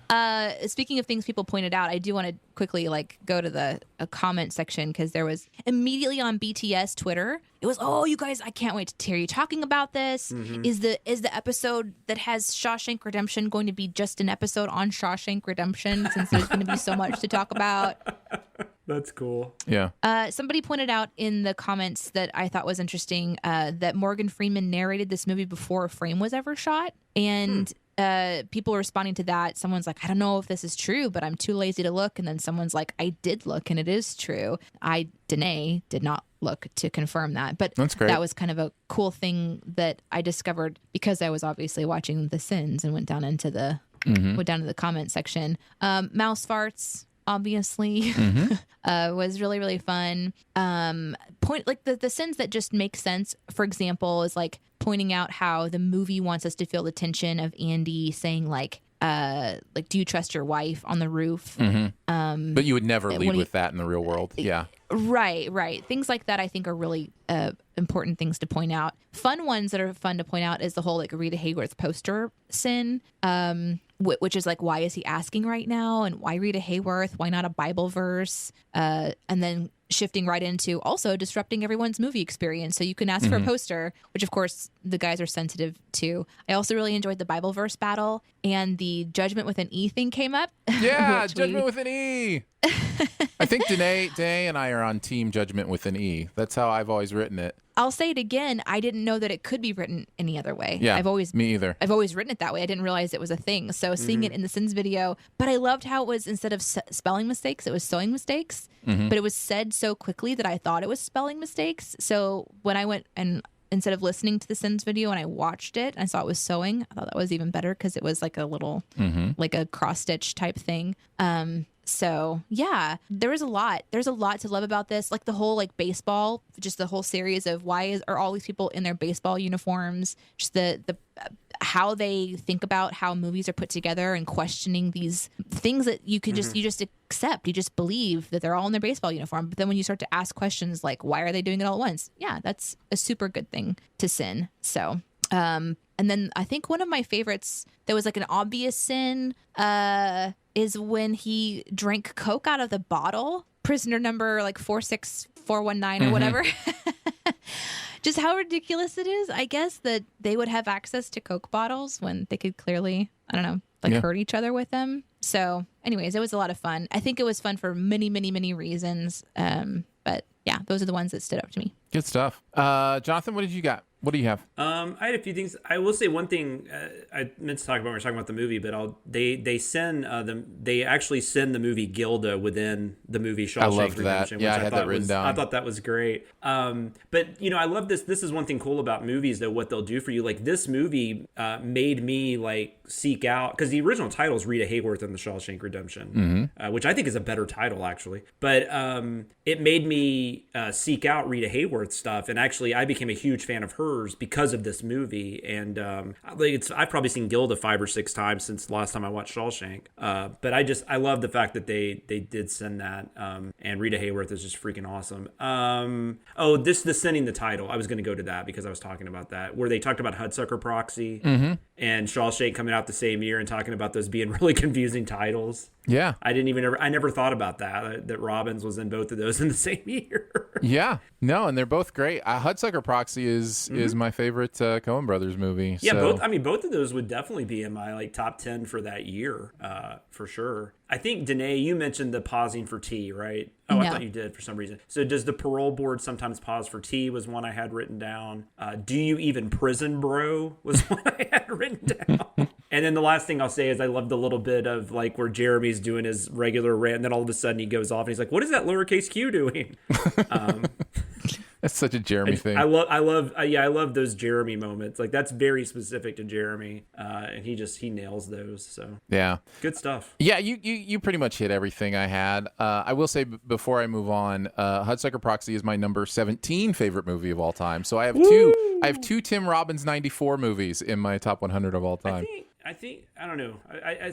Speaking of things people pointed out, I do want to quickly go to the comment section because there was immediately on BTS Twitter. It was, oh, you guys, I can't wait to hear you talking about this. Is the episode that has Shawshank Redemption going to be just an episode on Shawshank Redemption since there's going to be so much to talk about? That's cool. Yeah. Somebody pointed out in the comments that I thought was interesting that Morgan Freeman narrated this movie before a frame was ever shot. And people responding to that, someone's like, I don't know if this is true, but I'm too lazy to look. And then someone's like, I did look and it is true. Danae did not look to confirm that. But That's great. that was kind of a cool thing that I discovered because I was obviously watching The Sins and went down into the comment section. Mouse farts. Obviously, was really, really fun. The sins that just make sense, for example, is like pointing out how the movie wants us to feel the tension of Andy saying like, do you trust your wife on the roof? But you would never lead when with that in the real world. Yeah. Right. Things like that I think are really important things to point out. Fun ones that are fun to point out is the whole like Rita Hayworth poster sin, which is like, why is he asking right now? And why Rita Hayworth? Why not a Bible verse? And then shifting right into also disrupting everyone's movie experience. So you can ask for a poster, which of course the guys are sensitive to. I also really enjoyed the Bible verse battle, and the Judgment with an E thing came up. Yeah, which Judgment with an E. I think Danae and I are on team Judgment with an E. That's how I've always written it. I'll say it again. I didn't know that it could be written any other way. Yeah, me either. I've always written it that way. I didn't realize it was a thing. So seeing it in the Sins video, but I loved how it was instead of spelling mistakes, it was sewing mistakes. But it was said so quickly that I thought it was spelling mistakes. So when I went and instead of listening to the Sins video and I watched it, I saw it was sewing. I thought that was even better because it was like a little like a cross stitch type thing. So yeah, there's a lot to love about this. Like the whole like baseball, just the whole series of are all these people in their baseball uniforms, just the how they think about how movies are put together and questioning these things that you could you just accept, you just believe that they're all in their baseball uniform. But then when you start to ask questions like, why are they doing it all at once? Yeah, that's a super good thing to sin. So, and then I think one of my favorites that was like an obvious sin, is when he drank Coke out of the bottle. Prisoner number like 46419 or whatever. Just how ridiculous it is, I guess, that they would have access to Coke bottles when they could clearly, I don't know, like hurt each other with them. So anyways, it was a lot of fun. I think it was fun for many, many, many reasons. But yeah, those are the ones that stood up to me. Good stuff. Jonathan, what did you got? What do you have? I had a few things. I will say one thing I meant to talk about when we were talking about the movie, but they send they actually send the movie Gilda within the movie Shawshank Redemption. Yeah, I had that written down. I thought that was great. But I love this. This is one thing cool about movies, though, what they'll do for you. Like this movie made me like seek out, because the original title is Rita Hayworth in the Shawshank Redemption, which I think is a better title actually. But it made me seek out Rita Hayworth stuff, and actually I became a huge fan of hers because of this movie. And I've probably seen Gilda 5 or 6 times since the last time I watched Shawshank. But I love the fact that they did send that. And Rita Hayworth is just freaking awesome. The sending the title. I was going to go to that because I was talking about that, where they talked about Hudsucker Proxy and Shawshank coming out the same year and talking about those being really confusing titles. Yeah. I never thought about that Robbins was in both of those in the same year. Yeah. No, and they're both great. Hudsucker Proxy is my favorite Coen Brothers movie. Yeah, so. both of those would definitely be in my like top 10 for that year, for sure. I think, Danae, you mentioned the pausing for tea, right? Oh, No. I thought you did for some reason. So does the parole board sometimes pause for tea was one I had written down. Do you even prison bro was one I had written down. And then the last thing I'll say is I love the little bit of like where Jeremy's doing his regular rant, and then all of a sudden he goes off and he's like, what is that lowercase q doing? That's such a Jeremy thing. I love those Jeremy moments. Like that's very specific to Jeremy, and he nails those. So yeah, good stuff. Yeah, you pretty much hit everything I had. I will say before I move on, Hudsucker Proxy is my number 17 favorite movie of all time. So I have two Tim Robbins 94 movies in my top 100 of all time. I think I don't know.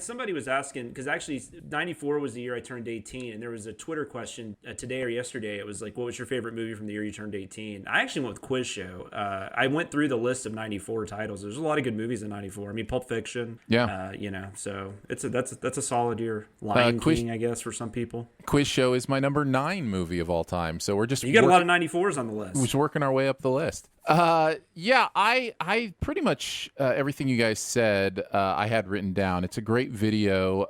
Somebody was asking, because actually 94 was the year I turned 18, and there was a Twitter question today or yesterday. It was like, what was your favorite movie from the year you turned 18? I actually went with Quiz Show. I went through the list of 94 titles. There's a lot of good movies in 94. I mean, Pulp Fiction. Yeah. So that's a solid year. Lion King, I guess, for some people. Quiz Show is my number 9 movie of all time. So we're just you got a lot of 94s on the list. We're just working our way up the list. I pretty much everything you guys said I had written down. It's a great video.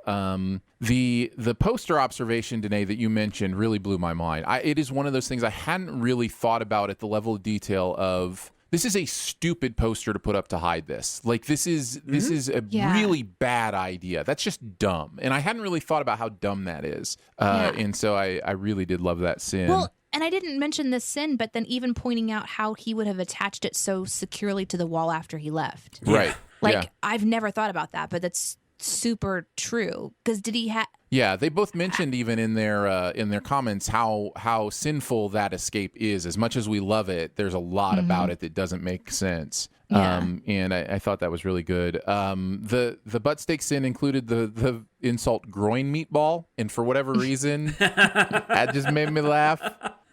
The poster observation, Danae, that you mentioned really blew my mind. It is one of those things I hadn't really thought about at the level of detail of. This is a stupid poster to put up to hide this. Like this is a really bad idea. That's just dumb. And I hadn't really thought about how dumb that is. And so I really did love that sin. Well, and I didn't mention this sin, but then even pointing out how he would have attached it so securely to the wall after he left. Right. Like, I've never thought about that, but that's super true. Because did he have... Yeah, they both mentioned even in their comments how sinful that escape is. As much as we love it, there's a lot about it that doesn't make sense. Yeah. And I thought that was really good. The butt steak sin included the insult groin meatball, and for whatever reason, that just made me laugh.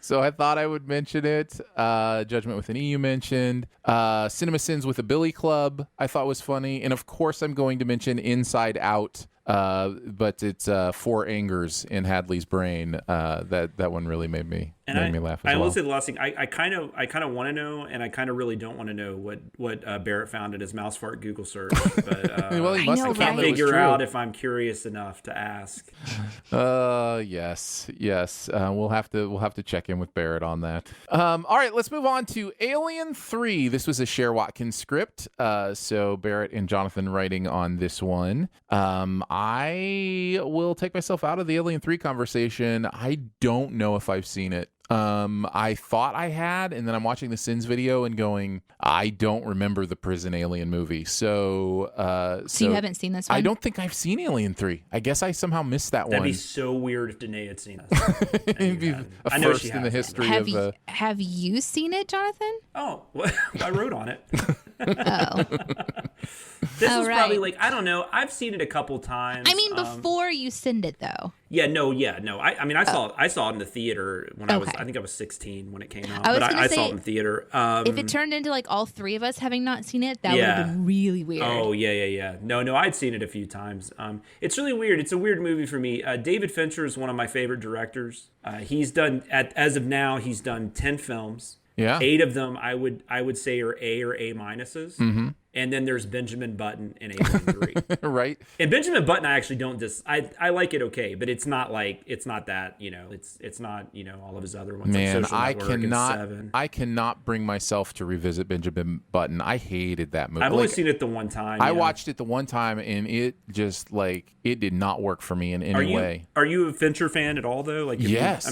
So I thought I would mention it. Judgment with an E you mentioned. CinemaSins with a Billy Club I thought was funny. And of course I'm going to mention Inside Out. But it's Four Angers in Hadley's brain. That one really made me laugh as well. I will say the last thing. I kind of want to know, and I kind of really don't want to know what Barrett found in his mouse fart Google search. But well, he must have found that it was figure true. out if I'm curious enough to ask. Yes. We'll have to check in with Barrett on that. All right, let's move on to Alien 3. This was a Cher Watkins script. So Barrett and Jonathan writing on this one. I will take myself out of the Alien 3 conversation. I don't know if I've seen it. I thought I had, and then I'm watching the Sins video and going, I don't remember the prison alien movie. So you haven't seen this one? I don't think I've seen Alien 3. I guess I somehow missed that one. That'd be so weird if Danae had seen it. It'd be a first in the history have you seen it, Jonathan? Oh, well, I wrote on it. Oh. This Oh, was right. probably like, I don't know. I've seen it a couple times. I mean, before you send it, though. Yeah, no. I mean, I saw it in the theater when Okay. I think I was 16 when it came out. I was But gonna I say, saw it in theater. If it turned into like all three of us having not seen it, that would have been really weird. Oh, yeah. No, I'd seen it a few times. It's really weird. It's a weird movie for me. David Fincher is one of my favorite directors. He's done, as of now, he's done 10 films. Yeah. 8 of them I would say are A or A minuses. Mm-hmm. And then there's Benjamin Button in Alien 3. Right. And Benjamin Button, I actually don't I like it okay, but it's not that, it's not, all of his other ones. Man, like Social Network and Seven. I cannot bring myself to revisit Benjamin Button. I hated that movie. I've only seen it the one time. I watched it the one time, and it just it did not work for me in any way. Are you a Fincher fan at all though? Like, yes.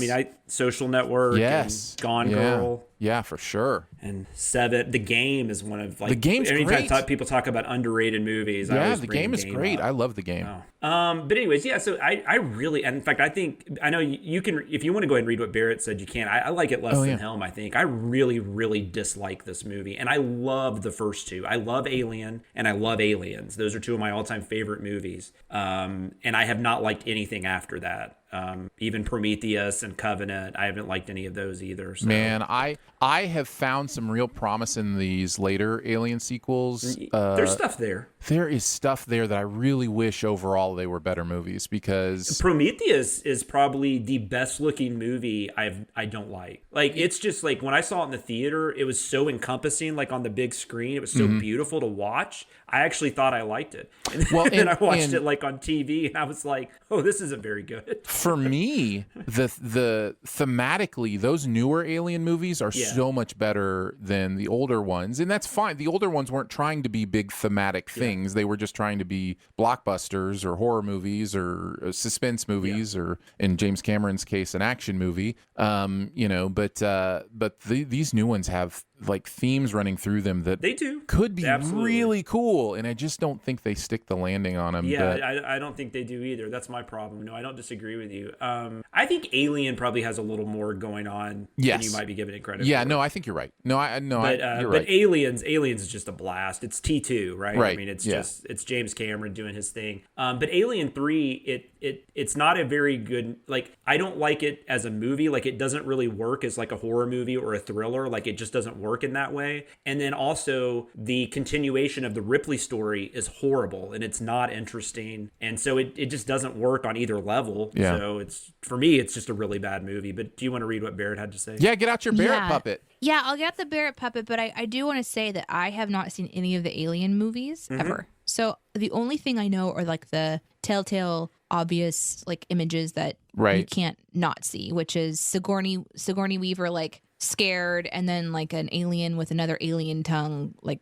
Social Network. Yes. And Gone Girl. Yeah, for sure. And Seven. The Game is one of The Game's anytime great. People talk about underrated movies. I Yeah, always The bring Game is great. up. I love The Game. But anyways, yeah. So I really, and in fact, I know you can, if you want to go ahead and read what Barrett said, you can. I like it less than Helm. I think I really, really dislike this movie, and I love the first two. I love Alien and I love Aliens. Those are two of my all-time favorite movies. And I have not liked anything after that. Even Prometheus and Covenant, I haven't liked any of those either. So. Man, I have found some real promise in these later Alien sequels. There's stuff there. There is stuff there that I really wish overall they were better movies, because Prometheus is probably the best looking movie I don't like. Like, it's just like when I saw it in the theater, it was so encompassing, like on the big screen. It was so beautiful to watch. I actually thought I liked it. And then I watched it like on TV and I was like, oh, this isn't very good. For me, the thematically, those newer Alien movies are so much better than the older ones, and that's fine. The older ones weren't trying to be big thematic things; they were just trying to be blockbusters or horror movies or suspense movies, or in James Cameron's case, an action movie. But these new ones have like themes running through them that they do could be Absolutely. really cool, and I just don't think they stick the landing on them. Yeah, I don't think they do either. That's my problem. No, I don't disagree with you. I think Alien probably has a little more going on than you might be giving it credit for. Yeah, no, I think you're right. You're But right. Aliens is just a blast. It's T2, right? Right. I mean, it's James Cameron doing his thing. But Alien 3, it's not a very good, like, I don't like it as a movie. Like, it doesn't really work as like a horror movie or a thriller. Like, it just doesn't work in that way. And then also the continuation of the Ripley story is horrible and it's not interesting. And so it just doesn't work on either level. Yeah. So for me, it's just a really bad movie. But do you want to read what Barrett had to say? Yeah, get out your Barrett puppet. Yeah, I'll get the Barrett puppet, but I do want to say that I have not seen any of the Alien movies ever. So the only thing I know are like the telltale obvious like images that you can't not see, which is Sigourney Weaver like scared, and then like an alien with another alien tongue like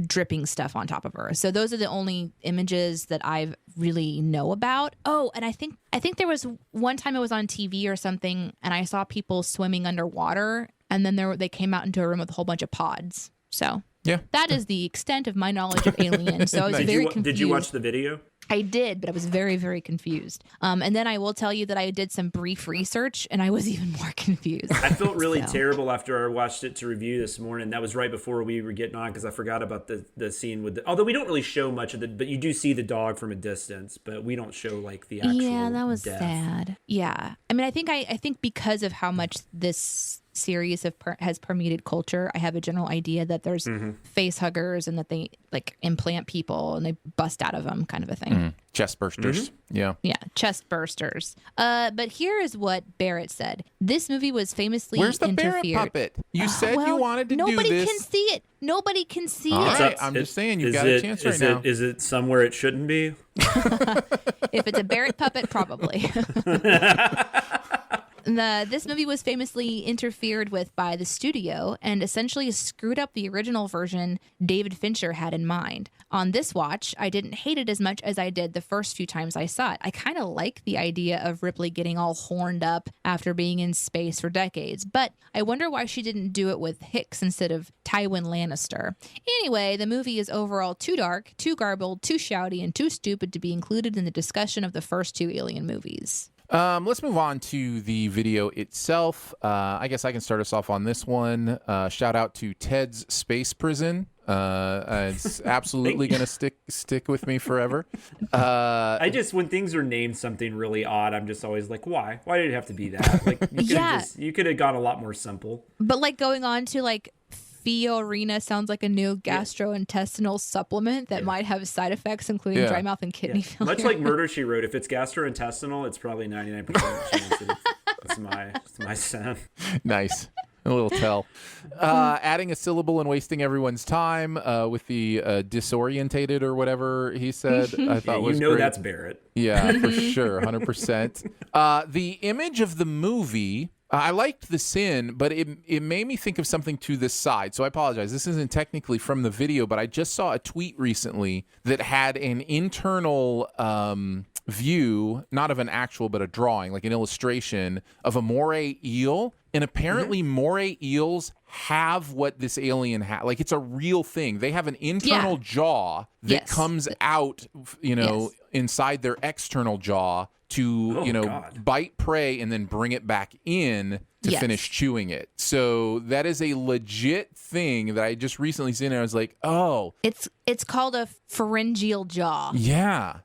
dripping stuff on top of her. So those are the only images that I really know about. Oh, and I think there was one time it was on TV or something, and I saw people swimming underwater, and then they came out into a room with a whole bunch of pods. So yeah, that is the extent of my knowledge of Alien. So I was very confused. Did you watch the video? I did, but I was very, very confused. And then I will tell you that I did some brief research, and I was even more confused. I felt really terrible after I watched it to review this morning. That was right before we were getting on, because I forgot about the scene with although we don't really show much of it, but you do see the dog from a distance, but we don't show like the actual Yeah, that was death. sad. Yeah. I mean, I think because of how much this series has permeated culture, I have a general idea that there's face huggers and that they like implant people and they bust out of them, kind of a thing. Chest bursters. Yeah, chest bursters. But here is what Barrett said. This movie was famously Where's the interfered. Barrett puppet? You said you wanted to do Nobody this. can see it. Nobody can see All it. right, I'm just saying, you've got a chance right now. Is it somewhere it shouldn't be? If it's a Barrett puppet, probably. This movie was famously interfered with by the studio and essentially screwed up the original version David Fincher had in mind. On this watch, I didn't hate it as much as I did the first few times I saw it. I kind of like the idea of Ripley getting all horned up after being in space for decades, but I wonder why she didn't do it with Hicks instead of Tywin Lannister. Anyway, the movie is overall too dark, too garbled, too shouty, and too stupid to be included in the discussion of the first two Alien movies. Let's move on to the video itself. I guess I can start us off on this one. Shout out to Ted's Space Prison. It's absolutely going to stick with me forever. I just, when things are named something really odd, I'm just always like, why? Why did it have to be that? Like, you could have gone a lot more simple. But like going on to like Fiorina sounds like a new gastrointestinal supplement that might have side effects, including dry mouth and kidney failure. Much like Murder, She Wrote, if it's gastrointestinal, it's probably 99% chance that it's my son. Nice. A little tell. Adding a syllable and wasting everyone's time with the disorientated or whatever he said, I thought was great. That's Barrett. Yeah, for sure, 100%. The image of the movie, I liked the sin, but it made me think of something to this side. So I apologize. This isn't technically from the video, but I just saw a tweet recently that had an internal view, not of an actual, but a drawing, like an illustration of a moray eel. And apparently moray eels have what this alien has. Like, it's a real thing. They have an internal jaw that comes out, inside their external jaw to, bite prey and then bring it back in to finish chewing it. So that is a legit thing that I just recently seen, and I was like, oh. It's called a pharyngeal jaw. Yeah.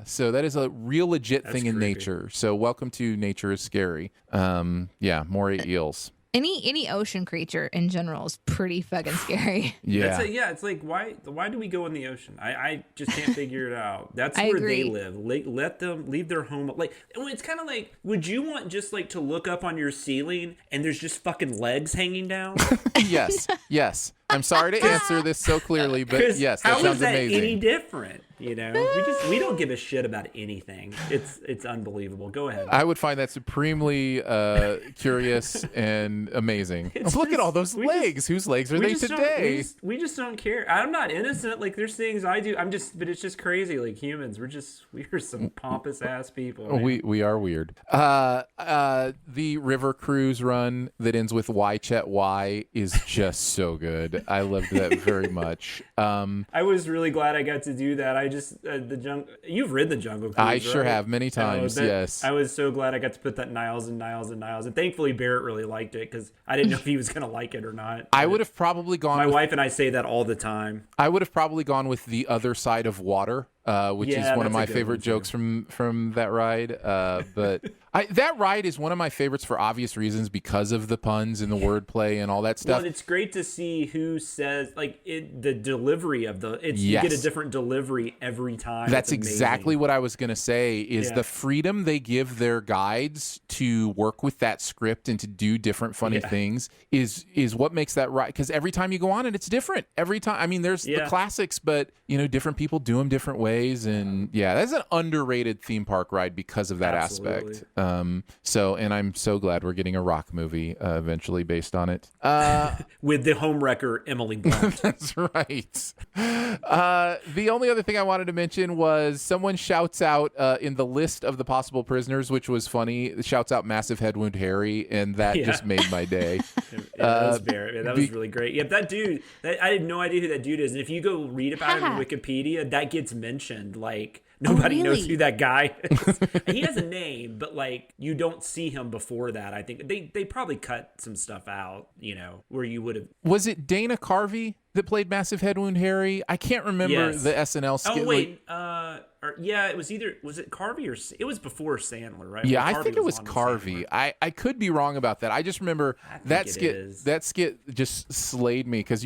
So that is a real legit thing in nature. So welcome to Nature is Scary. Moray eels. Any ocean creature in general is pretty fucking scary. It's like, why do we go in the ocean? I just can't figure it out. That's where they live. Let them leave their home. Like, it's kind of like, would you want just like to look up on your ceiling and there's just fucking legs hanging down? Yes. I'm sorry to answer this so clearly, but yes, that sounds amazing. How is that any different? We don't give a shit about anything. It's unbelievable. Go ahead. I would find that supremely curious and amazing. Look at all those legs. Whose legs are they today? We just don't care. I'm not innocent. Like, there's things I do. But it's just crazy. Like, humans, we're some pompous ass people. Man. We are weird. The river cruise run that ends with Y Chet Y is just so good. I loved that very much. I was really glad I got to do that. I just you've ridden the Jungle Cruise. I sure have many times. Yes, I was so glad I got to put that Niles and Niles and Niles, and thankfully Barrett really liked it because I didn't know if he was going to like it or not. I would have probably gone. My wife and I say that all the time. I would have probably gone with The Other Side of Water. Which is one of my favorite jokes from that ride. But that ride is one of my favorites for obvious reasons because of the puns and the wordplay and all that stuff. Well, it's great to see who says, like, the delivery of you get a different delivery every time. That's exactly what I was going to say is the freedom they give their guides to work with that script and to do different funny things is what makes that ride. Because every time you go on it, it's different. Every time. I mean, there's the classics, but, different people do them different ways. And that's an underrated theme park ride because of that aspect. And I'm so glad we're getting a rock movie eventually based on it. With the homewrecker Emily Blunt. That's right. The only other thing I wanted to mention was someone shouts out in the list of the possible prisoners, which was funny, shouts out Massive Head Wound Harry, and that just made my day. That was really great. Yeah, that dude, I had no idea who that dude is. And if you go read about him in Wikipedia, that gets mentioned. Like, nobody knows who that guy is. He has a name, but like you don't see him before that. I think they probably cut some stuff out, where you would have. Was it Dana Carvey that played Massive Head Wound Harry? I can't remember the SNL skit. Oh wait, it was it Carvey or it was before Sandler, right? Yeah, I think it was Carvey. I could be wrong about that. I just remember that skit just slayed me because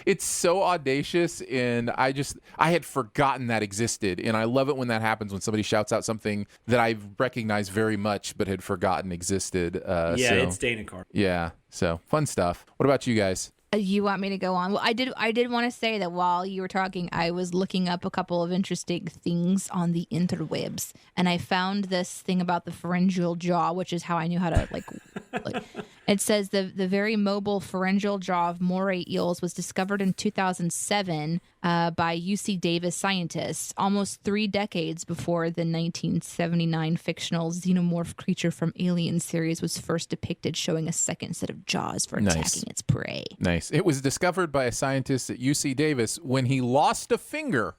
it's so audacious, and I had forgotten that existed, and I love it when that happens when somebody shouts out something that I recognize very much but had forgotten existed. It's Dana Carvey. Yeah, so fun stuff. What about you guys? You want me to go on? Well, I did want to say that while you were talking, I was looking up a couple of interesting things on the interwebs, and I found this thing about the pharyngeal jaw, which is how I knew how to like it says the very mobile pharyngeal jaw of moray eels was discovered in 2007 by UC Davis scientists, almost 3 decades before the 1979 fictional xenomorph creature from Alien series was first depicted, showing a second set of jaws for attacking its prey. Nice. It was discovered by a scientist at UC Davis when he lost a finger.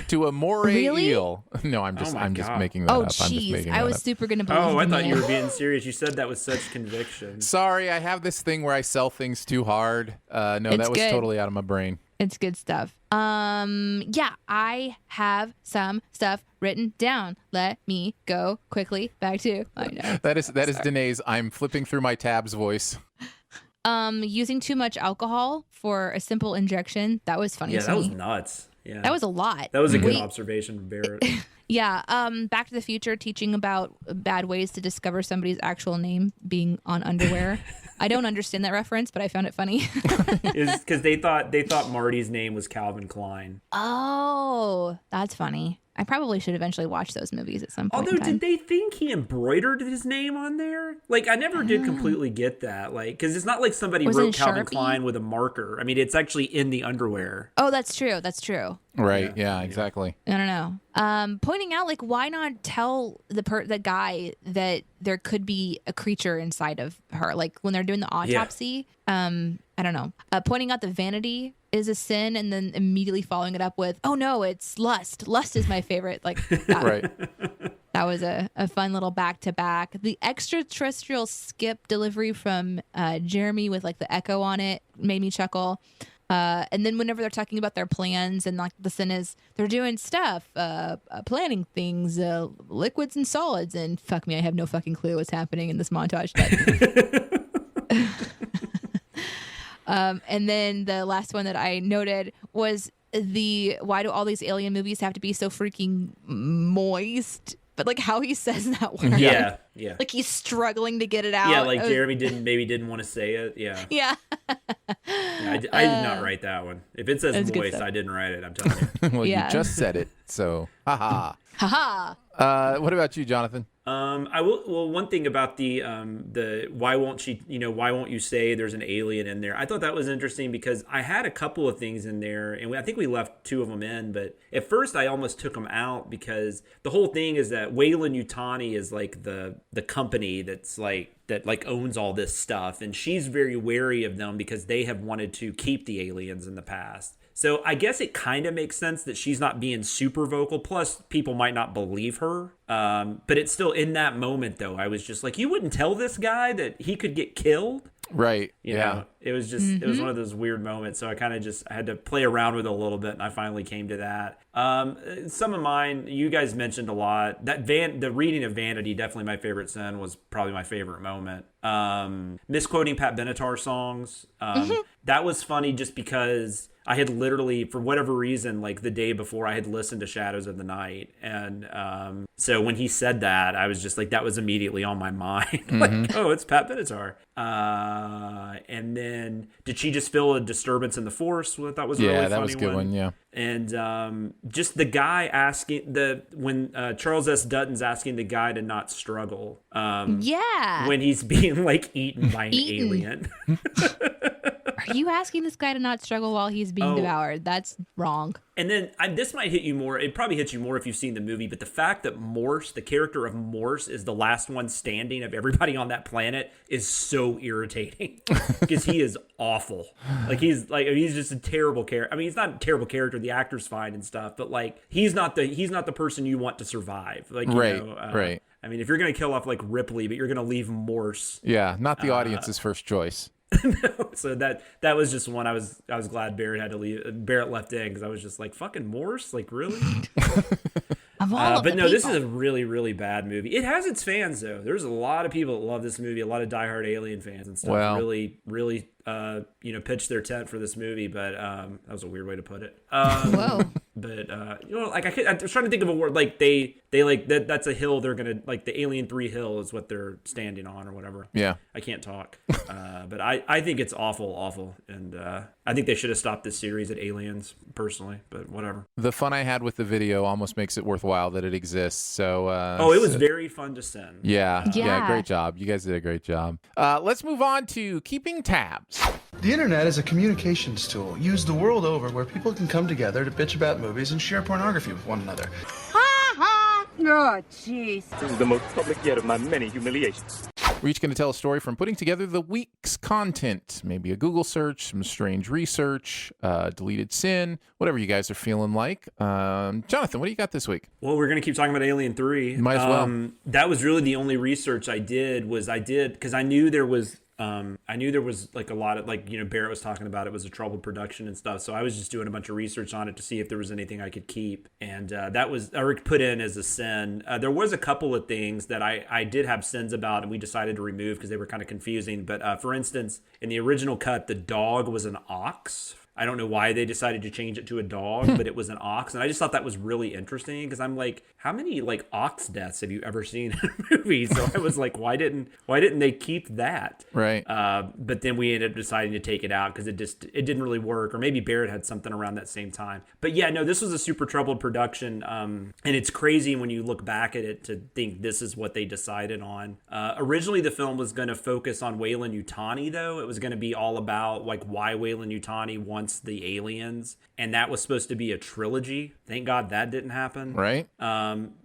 to a moray Really? eel. No, I'm just making that Oh, up. I'm just jeez. making I that was up. super going to believe Oh, I the thought man. you were being serious. You said that with such conviction. Sorry, I have this thing where I sell things too hard. No, It's that was good. totally out of my brain. It's good stuff. Yeah, I have some stuff written down. Let me go quickly back to my notes. That is Danae's. I'm flipping through my tabs voice. Using too much alcohol for a simple injection. That was funny Yeah, to that me. was nuts. Yeah, That was a lot. That was a good observation from Barrett. Yeah. Back to the Future, teaching about bad ways to discover somebody's actual name being on underwear. I don't understand that reference, but I found it funny. Is because they thought Marty's name was Calvin Klein. Oh, that's funny. I probably should eventually watch those movies at some point. Although, in time. did they think he embroidered his name on there? Like, I never did completely get that. Like, because it's not like somebody Was it wrote a Calvin Sharpie? Klein with a marker. I mean, it's actually in the underwear. Oh, that's true. That's true. Right. Yeah, exactly. I don't know. Pointing out, like, why not tell the guy that there could be a creature inside of her? Like, when they're doing the autopsy, I don't know. Pointing out that vanity is a sin and then immediately following it up with, oh, no, it's lust. Lust is my favorite. Like, that, Right. that was a fun little back-to-back. The extraterrestrial skip delivery from Jeremy with, like, the echo on it made me chuckle. And then whenever they're talking about their plans and like the sin is they're doing stuff, planning things, liquids and solids, and fuck me, I have no fucking clue what's happening in this montage. And then the last one that I noted was why do all these alien movies have to be so freaking moist? But like how he says that word. Yeah. Like he's struggling to get it out. Yeah, like Jeremy didn't want to say it. Yeah. Yeah. I did not write that one. If it says That's good moist, stuff. I didn't write it. I'm telling you. Well, Yeah. you just said it, so haha. Haha. What about you, Jonathan? I will. Well, one thing about the why won't you say there's an alien in there? I thought that was interesting because I had a couple of things in there, and I think we left two of them in. But at first, I almost took them out because the whole thing is that Weyland-Yutani is like the company that owns all this stuff, and she's very wary of them because they have wanted to keep the aliens in the past. So I guess it kind of makes sense that she's not being super vocal. Plus, people might not believe her. But it's still in that moment, though. I was just like, you wouldn't tell this guy that he could get killed? Right. You know, it was just, it was one of those weird moments. So I kind of just had to play around with it a little bit, and I finally came to that. Some of mine, you guys mentioned a lot. The reading of Vanity, definitely my favorite sin, was probably my favorite moment. Misquoting Pat Benatar songs. That was funny just because I had literally, for whatever reason, like the day before, I had listened to Shadows of the Night. And so when he said that, I was just like, that was immediately on my mind. Like, oh, it's Pat Benatar. And then, did she just feel a disturbance in the force? What I thought was a really funny one. Yeah, that was a good one, yeah. And just the guy asking, when Charles S. Dutton's asking the guy to not struggle. Yeah. When he's being like eaten by an alien. Are you asking this guy to not struggle while he's being devoured? That's wrong. And then this might hit you more. It probably hits you more if you've seen the movie. But the fact that Morse, the character of Morse, is the last one standing of everybody on that planet is so irritating because he is awful. He's just a terrible character. I mean, he's not a terrible character. The actor's fine and stuff, but like he's not the person you want to survive. Like Right. I mean, if you're gonna kill off like Ripley, but you're gonna leave Morse. Yeah, not the audience's first choice. No, so that was just one I was glad Barrett had to leave. Barrett left in because I was just like, fucking Morse, like really. But no, this is a really, really bad movie. It has its fans though. There's a lot of people that love this movie, a lot of diehard Alien fans and stuff. Well, really pitched their tent for this movie, but that was a weird way to put it. Whoa. But like I was trying to think of a word, like they like that's a hill they're gonna, like the Alien 3 hill is what they're standing on or whatever. Yeah, I can't talk. But I think it's awful, and I think they should have stopped this series at Aliens personally. But whatever. The fun I had with the video almost makes it worthwhile that it exists. So it was very fun to send. Yeah, great job. You guys did a great job. Let's move on to keeping tabs. The internet is a communications tool used the world over where people can come together to bitch about movies and share pornography with one another. Ha ha! Oh, jeez. This is the most public yet of my many humiliations. We're each going to tell a story from putting together the week's content. Maybe a Google search, some strange research, deleted sin, whatever you guys are feeling like. Jonathan, what do you got this week? Well, we're going to keep talking about Alien 3. Might as well. That was really the only research I did because I knew there was like a lot of, like, you know, Barrett was talking about it was a troubled production and stuff. So I was just doing a bunch of research on it to see if there was anything I could keep. And that was put in as a sin. There was a couple of things that I did have sins about and we decided to remove because they were kind of confusing. But for instance, in the original cut, the dog was an ox. I don't know why they decided to change it to a dog, but it was an ox. And I just thought that was really interesting because I'm like, how many like ox deaths have you ever seen in a movie? So I was like, why didn't they keep that? Right. But then we ended up deciding to take it out because it didn't really work. Or maybe Barrett had something around that same time. But yeah, no, this was a super troubled production. And it's crazy when you look back at it to think this is what they decided on. Originally, the film was going to focus on Weyland-Yutani, though. It was going to be all about like why Weyland-Yutani wants the aliens, and that was supposed to be a trilogy. Thank God that didn't happen. Right.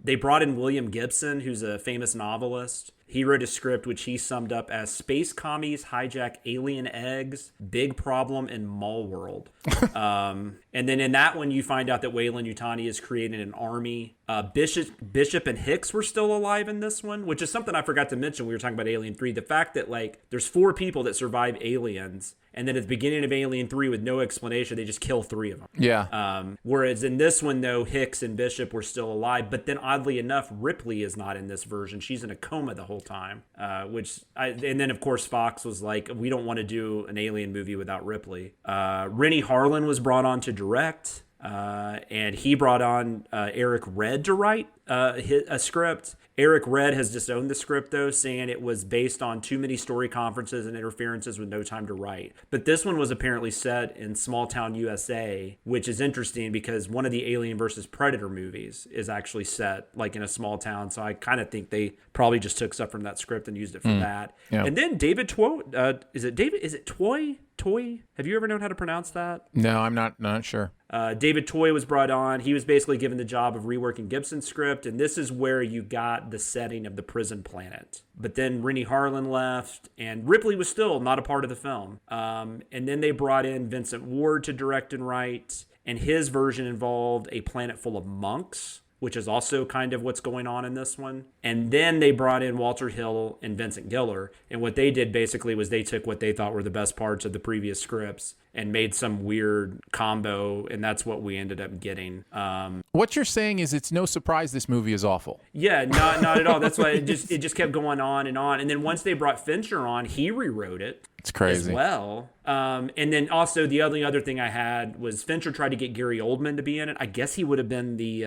They brought in William Gibson, who's a famous novelist. He wrote a script which he summed up as Space Commies Hijack Alien Eggs, Big Problem in Mall World. And then in that one, you find out that Weyland-Yutani is creating an army. Bishop and Hicks were still alive in this one, which is something I forgot to mention when we were talking about Alien 3. The fact that like there's 4 people that survive aliens, and then at the beginning of Alien 3 with no explanation, they just kill 3 of them. Yeah. Whereas in this one, though, Hicks and Bishop were still alive. But then oddly enough, Ripley is not in this version. She's in a coma the whole time. And then, of course, Fox was like, we don't want to do an Alien movie without Ripley. Rennie Harlan was brought on to direct. And he brought on Eric Red to write a script. Eric Red has disowned the script, though, saying it was based on too many story conferences and interferences with no time to write. But this one was apparently set in small town USA, which is interesting because one of the Alien versus Predator movies is actually set like in a small town. So I kind of think they probably just took stuff from that script and used it for that. Yeah. And then David Toy, is it Toy? Have you ever known how to pronounce that? No, I'm not sure. David Toy was brought on. He was basically given the job of reworking Gibson's script, and this is where you got the setting of the prison planet. But then Rennie Harlan left, and Ripley was still not a part of the film. And then they brought in Vincent Ward to direct and write, and his version involved a planet full of monks, which is also kind of what's going on in this one. And then they brought in Walter Hill and Vincent Giller. And what they did basically was they took what they thought were the best parts of the previous scripts and made some weird combo. And that's what we ended up getting. What you're saying is it's no surprise this movie is awful. Yeah, not at all. That's why it just kept going on. And then once they brought Fincher on, he rewrote it. It's crazy. As well. And then also the only other thing I had was Fincher tried to get Gary Oldman to be in it. I guess he would have been the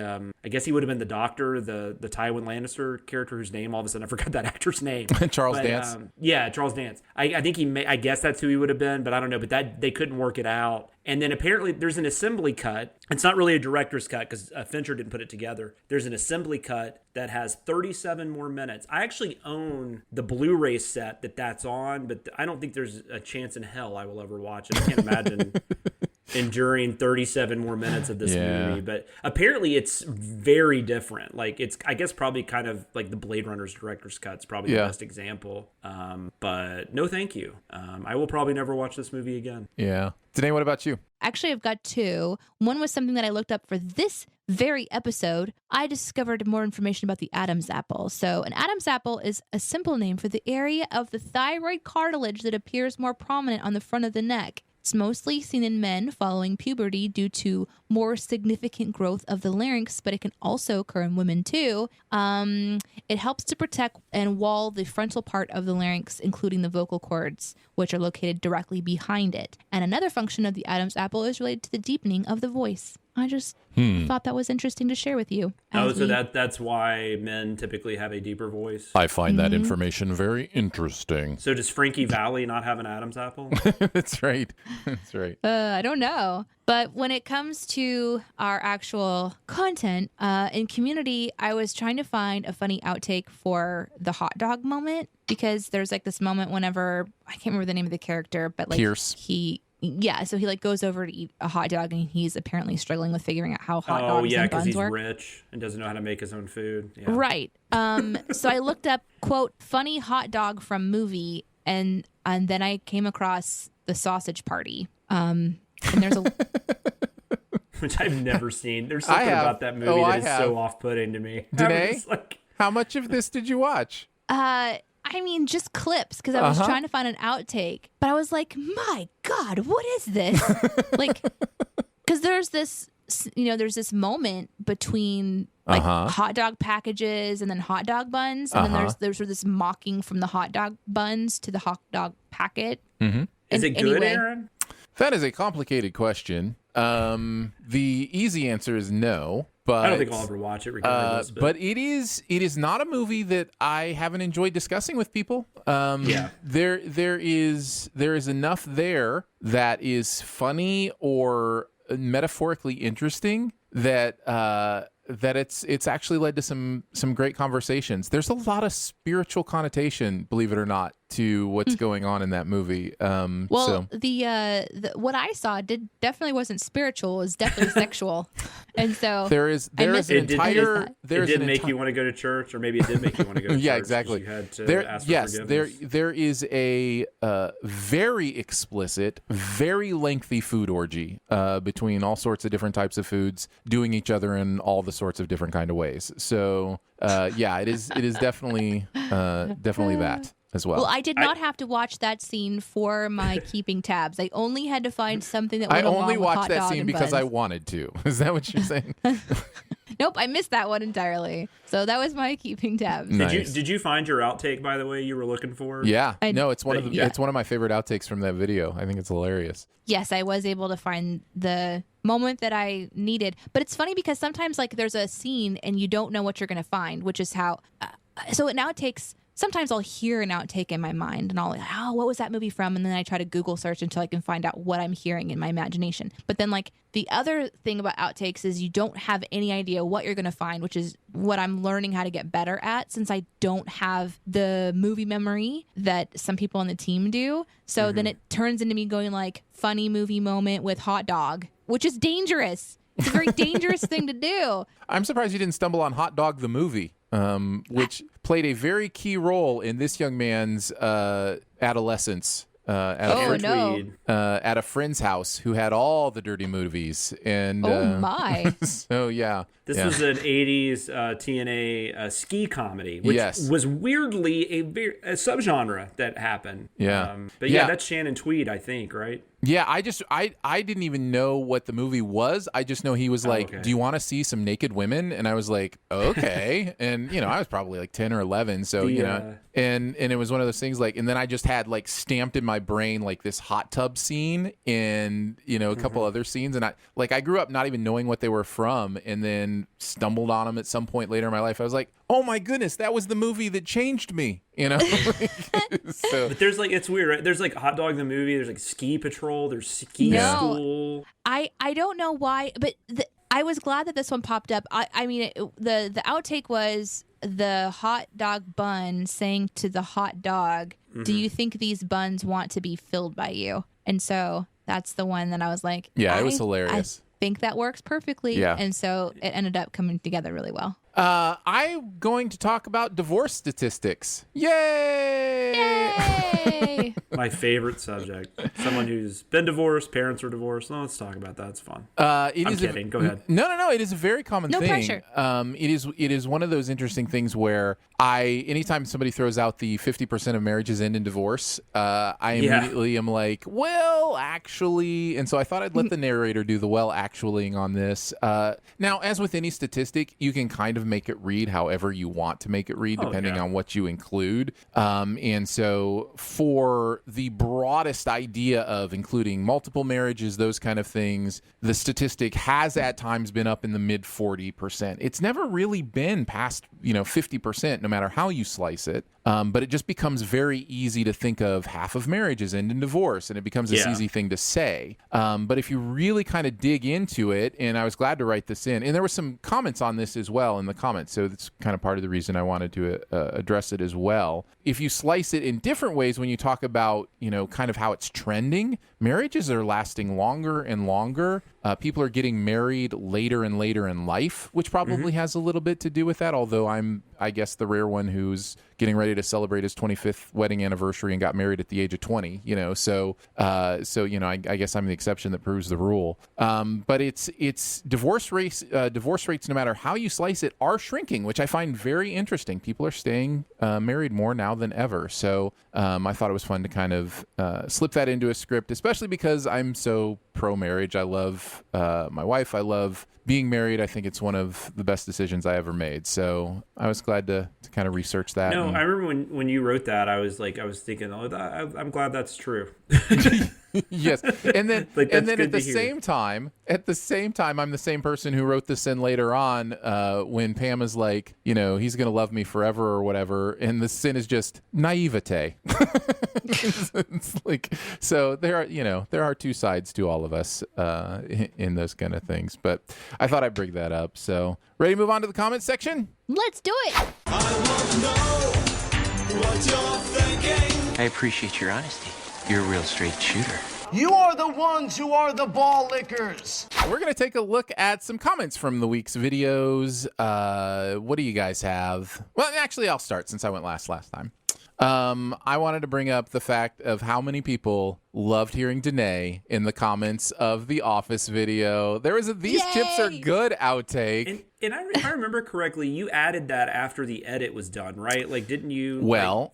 doctor, the Tywin Lannister character whose name all of a sudden I forgot that actor's name. Charles Dance. Yeah, Charles Dance. I think I guess that's who he would have been, but I don't know. But that they couldn't work it out. And then apparently there's an assembly cut. It's not really a director's cut because Fincher didn't put it together. There's an assembly cut that has 37 more minutes. I actually own the Blu-ray set that's on, but I don't think there's a chance in hell I will ever watch it. I can't imagine enduring 37 more minutes of this movie. But apparently it's very different. Like it's, I guess, probably kind of like the Blade Runner's director's cut's probably the best example. But no thank you. I will probably never watch this movie again. Yeah. Danae, what about you? Actually, I've got 2. One was something that I looked up for this very episode. I discovered more information about the Adam's apple. So an Adam's apple is a simple name for the area of the thyroid cartilage that appears more prominent on the front of the neck. It's mostly seen in men following puberty due to more significant growth of the larynx, but it can also occur in women too. It helps to protect and wall the frontal part of the larynx, including the vocal cords, which are located directly behind it. And another function of the Adam's apple is related to the deepening of the voice. I just thought that was interesting to share with you. So that's why men typically have a deeper voice? I find that information very interesting. So does Frankie Valli not have an Adam's apple? That's right. That's right. I don't know. But when it comes to our actual content, in Community, I was trying to find a funny outtake for the hot dog moment, because there's like this moment whenever, I can't remember the name of the character, but like Pierce. Yeah, so he like goes over to eat a hot dog, and he's apparently struggling with figuring out how hot Oh dogs yeah, and because buns he's work. rich and doesn't know how to make his own food. Yeah. Right. So I looked up, quote, funny hot dog from movie, and then I came across The Sausage Party. And there's a Which I've never seen. There's something about that movie that is so off-putting to me. Danae, how much of this did you watch? I mean, just clips, because I was trying to find an outtake, but I was like, my God, what is this? Like, because there's this moment between like hot dog packages and then hot dog buns, and then there's sort of this mocking from the hot dog buns to the hot dog packet. Mm-hmm. Is it good, Aaron? That is a complicated question. The easy answer is no. But I don't think I'll ever watch it regardless. But it is not a movie that I haven't enjoyed discussing with people. There is enough there that is funny or metaphorically interesting that it's actually led to some great conversations. There's a lot of spiritual connotation, believe it or not, to what's going on in that movie. The what I saw definitely wasn't spiritual. It was definitely sexual, and so there is an entire. It did make you want to go to church, or maybe it did make you want to go to church. Yeah, exactly. You had to ask for forgiveness. There is a very explicit, very lengthy food orgy between all sorts of different types of foods, doing each other in all the sorts of different kind of ways. So it is definitely that as well. Well, I did not have to watch that scene for my keeping tabs. I only had to find something that went along with hot dog and buns. I only watched that scene because I wanted to. Is that what you're saying? Nope, I missed that one entirely. So that was my keeping tabs. Nice. Did you find your outtake, by the way, you were looking for? Yeah. It's one of my favorite outtakes from that video. I think it's hilarious. Yes, I was able to find the moment that I needed. But it's funny because sometimes like there's a scene and you don't know what you're going to find, which is how so it now takes. Sometimes I'll hear an outtake in my mind and I'll like, what was that movie from? And then I try to Google search until I can find out what I'm hearing in my imagination. But then like the other thing about outtakes is you don't have any idea what you're going to find, which is what I'm learning how to get better at since I don't have the movie memory that some people on the team do. So then it turns into me going like funny movie moment with hot dog, which is dangerous. It's a very dangerous thing to do. I'm surprised you didn't stumble on Hot Dog the movie, which played a very key role in this young man's adolescence. At a friend's house who had all the dirty movies. And my. So, yeah. This was an 80s TNA ski comedy, which was weirdly a subgenre that happened. Yeah. But that's Shannon Tweed, I think, right? Yeah, I didn't even know what the movie was. I just know he was like, do you want to see some naked women? And I was like, okay. And, I was probably like 10 or 11. So, and it was one of those things like, and then I just had like stamped in my brain like this hot tub scene and, a couple other scenes. And I grew up not even knowing what they were from and then stumbled on them at some point later in my life. I was like, oh my goodness, that was the movie that changed me, So. But there's like, it's weird, right? There's like Hot Dog the movie, there's like Ski Patrol, there's Ski School. I don't know why, but I was glad that this one popped up. I mean, the outtake was the hot dog bun saying to the hot dog, do you think these buns want to be filled by you? And so that's the one that I was like, it was hilarious. I think that works perfectly. Yeah. And so it ended up coming together really well. I'm going to talk about divorce statistics. Yay! Yay! My favorite subject. Someone who's been divorced, parents are divorced. No, let's talk about that. It's fun. I'm kidding. Go ahead. No. It is a very common thing. No pressure. It is one of those interesting things where anytime somebody throws out the 50% of marriages end in divorce, I immediately am like, well, actually, and so I thought I'd let the narrator do the actuallying on this. Now, as with any statistic, you can kind of make it read however you want to make it read, depending on what you include. And so for the broadest idea of including multiple marriages, those kind of things, the statistic has at times been up in the mid 40%. It's never really been past, 50%, no matter how you slice it. But it just becomes very easy to think of half of marriages end in divorce, and it becomes this easy thing to say. But if you really kind of dig into it, and I was glad to write this in, and there were some comments on this as well in the comments. So that's kind of part of the reason I wanted to address it as well. If you slice it in different ways, when you talk about, kind of how it's trending, marriages are lasting longer and longer. People are getting married later and later in life, which probably has a little bit to do with that. Although I'm, I guess, the rare one who's getting ready to celebrate his 25th wedding anniversary and got married at the age of 20. So I guess I'm the exception that proves the rule. But it's divorce rates, no matter how you slice it, are shrinking, which I find very interesting. People are staying married more now than ever. So I thought it was fun to kind of slip that into a script, especially because I'm so pro-marriage. I love my wife. I love being married. I think it's one of the best decisions I ever made. So I was glad to kind of research that. No, I remember when you wrote that, I was thinking, I'm glad that's true. Yes. And then at the same time, I'm the same person who wrote this in later on when Pam is like, he's going to love me forever or whatever. And the sin is just naivete. It's like, so there are two sides to all of us in those kind of things. But I thought I'd bring that up. So ready to move on to the comments section? Let's do it. I want to know what you're thinking. I appreciate your honesty. You're a real straight shooter. You are the ones who are the ball lickers. We're going to take a look at some comments from the week's videos. What do you guys have? Well, actually, I'll start since I went last time. I wanted to bring up the fact of how many people loved hearing Danae in the comments of the Office video. There was these chips are good outtake. And if I remember correctly, you added that after the edit was done, right? Like, didn't you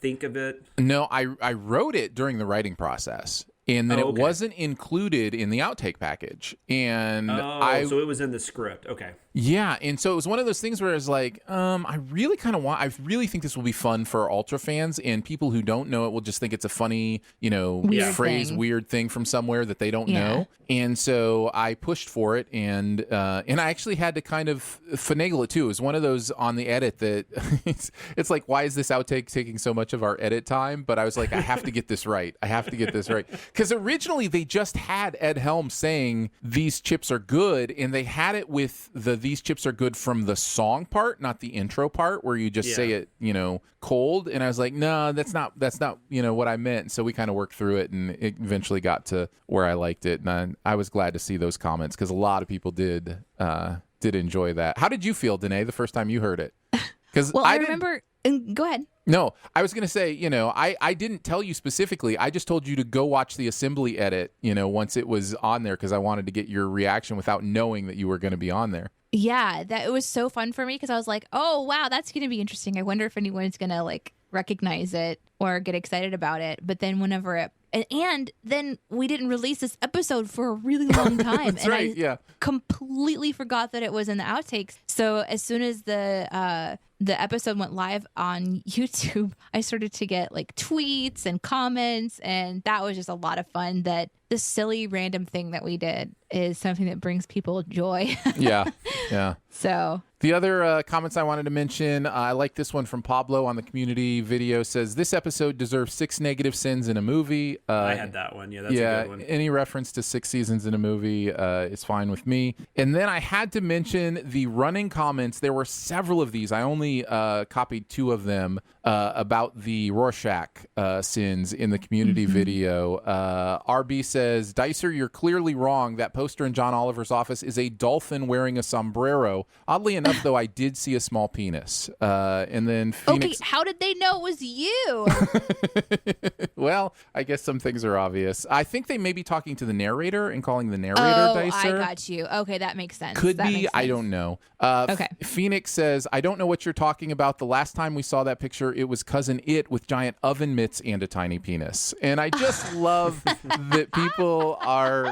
think of it? No, I wrote it during the writing process. And then it wasn't included in the outtake package. And so it was in the script. Okay. Yeah, and so it was one of those things where I was like, I really think this will be fun for Ultra fans, and people who don't know it will just think it's a funny, weird thing from somewhere that they don't know. And so I pushed for it, and I actually had to kind of finagle it too. It was one of those on the edit that it's like, why is this outtake taking so much of our edit time? But I was like, I have to get this right. Because originally they just had Ed Helms saying these chips are good, and they had it with these chips are good from the song part, not the intro part where you just say it, cold. And I was like, no, that's not, what I meant. And so we kind of worked through it, and it eventually got to where I liked it. And I was glad to see those comments because a lot of people did enjoy that. How did you feel, Danae, the first time you heard it? Because I remember. Go ahead. No, I was going to say, I didn't tell you specifically. I just told you to go watch the assembly edit, once it was on there, because I wanted to get your reaction without knowing that you were going to be on there. Yeah, it was so fun for me because I was like, oh, wow, that's going to be interesting. I wonder if anyone's going to recognize it or get excited about it. But then and then we didn't release this episode for a really long time. That's right, I completely forgot that it was in the outtakes. So as soon as the episode went live on YouTube, I started to get tweets and comments, and that was just a lot of fun. That this silly random thing that we did is something that brings people joy. Yeah. So the other comments I wanted to mention, I like this one from Pablo on the community video. Says this episode deserves 6 negative sins in a movie. I had that one. Yeah, that's a good one. Any reference to 6 seasons in a movie is fine with me. And then I had to mention the running comments. There were several of these. I only copied 2 of them about the Rorschach sins in the community video. RB says, Dicer, you're clearly wrong. That poster in John Oliver's office is a dolphin wearing a sombrero. Oddly enough, though, I did see a small penis. And then Phoenix... Okay, how did they know it was you? Well, I guess some things are obvious. I think they may be talking to the narrator and calling the narrator Dicer. I got you. Okay, that makes sense. Could be. I don't know. Okay. Phoenix says, I don't know what you're talking about. The last time we saw that picture, it was Cousin It with giant oven mitts and a tiny penis. And I just love that people are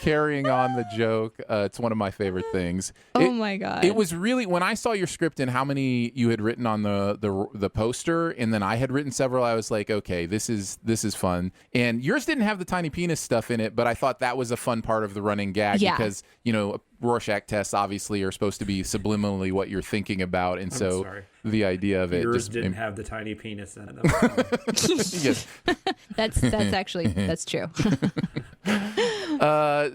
carrying on the joke. It's one of my favorite things. Oh my God. It was really, when I saw your script and how many you had written on the poster, and then I had written several, I was like, okay, this is fun. And yours didn't have the tiny penis stuff in it, but I thought that was a fun part of the running gag because, Rorschach tests obviously are supposed to be subliminally what you're thinking about. And so the idea of it yours didn't have the tiny penis in it. Yes. That's true.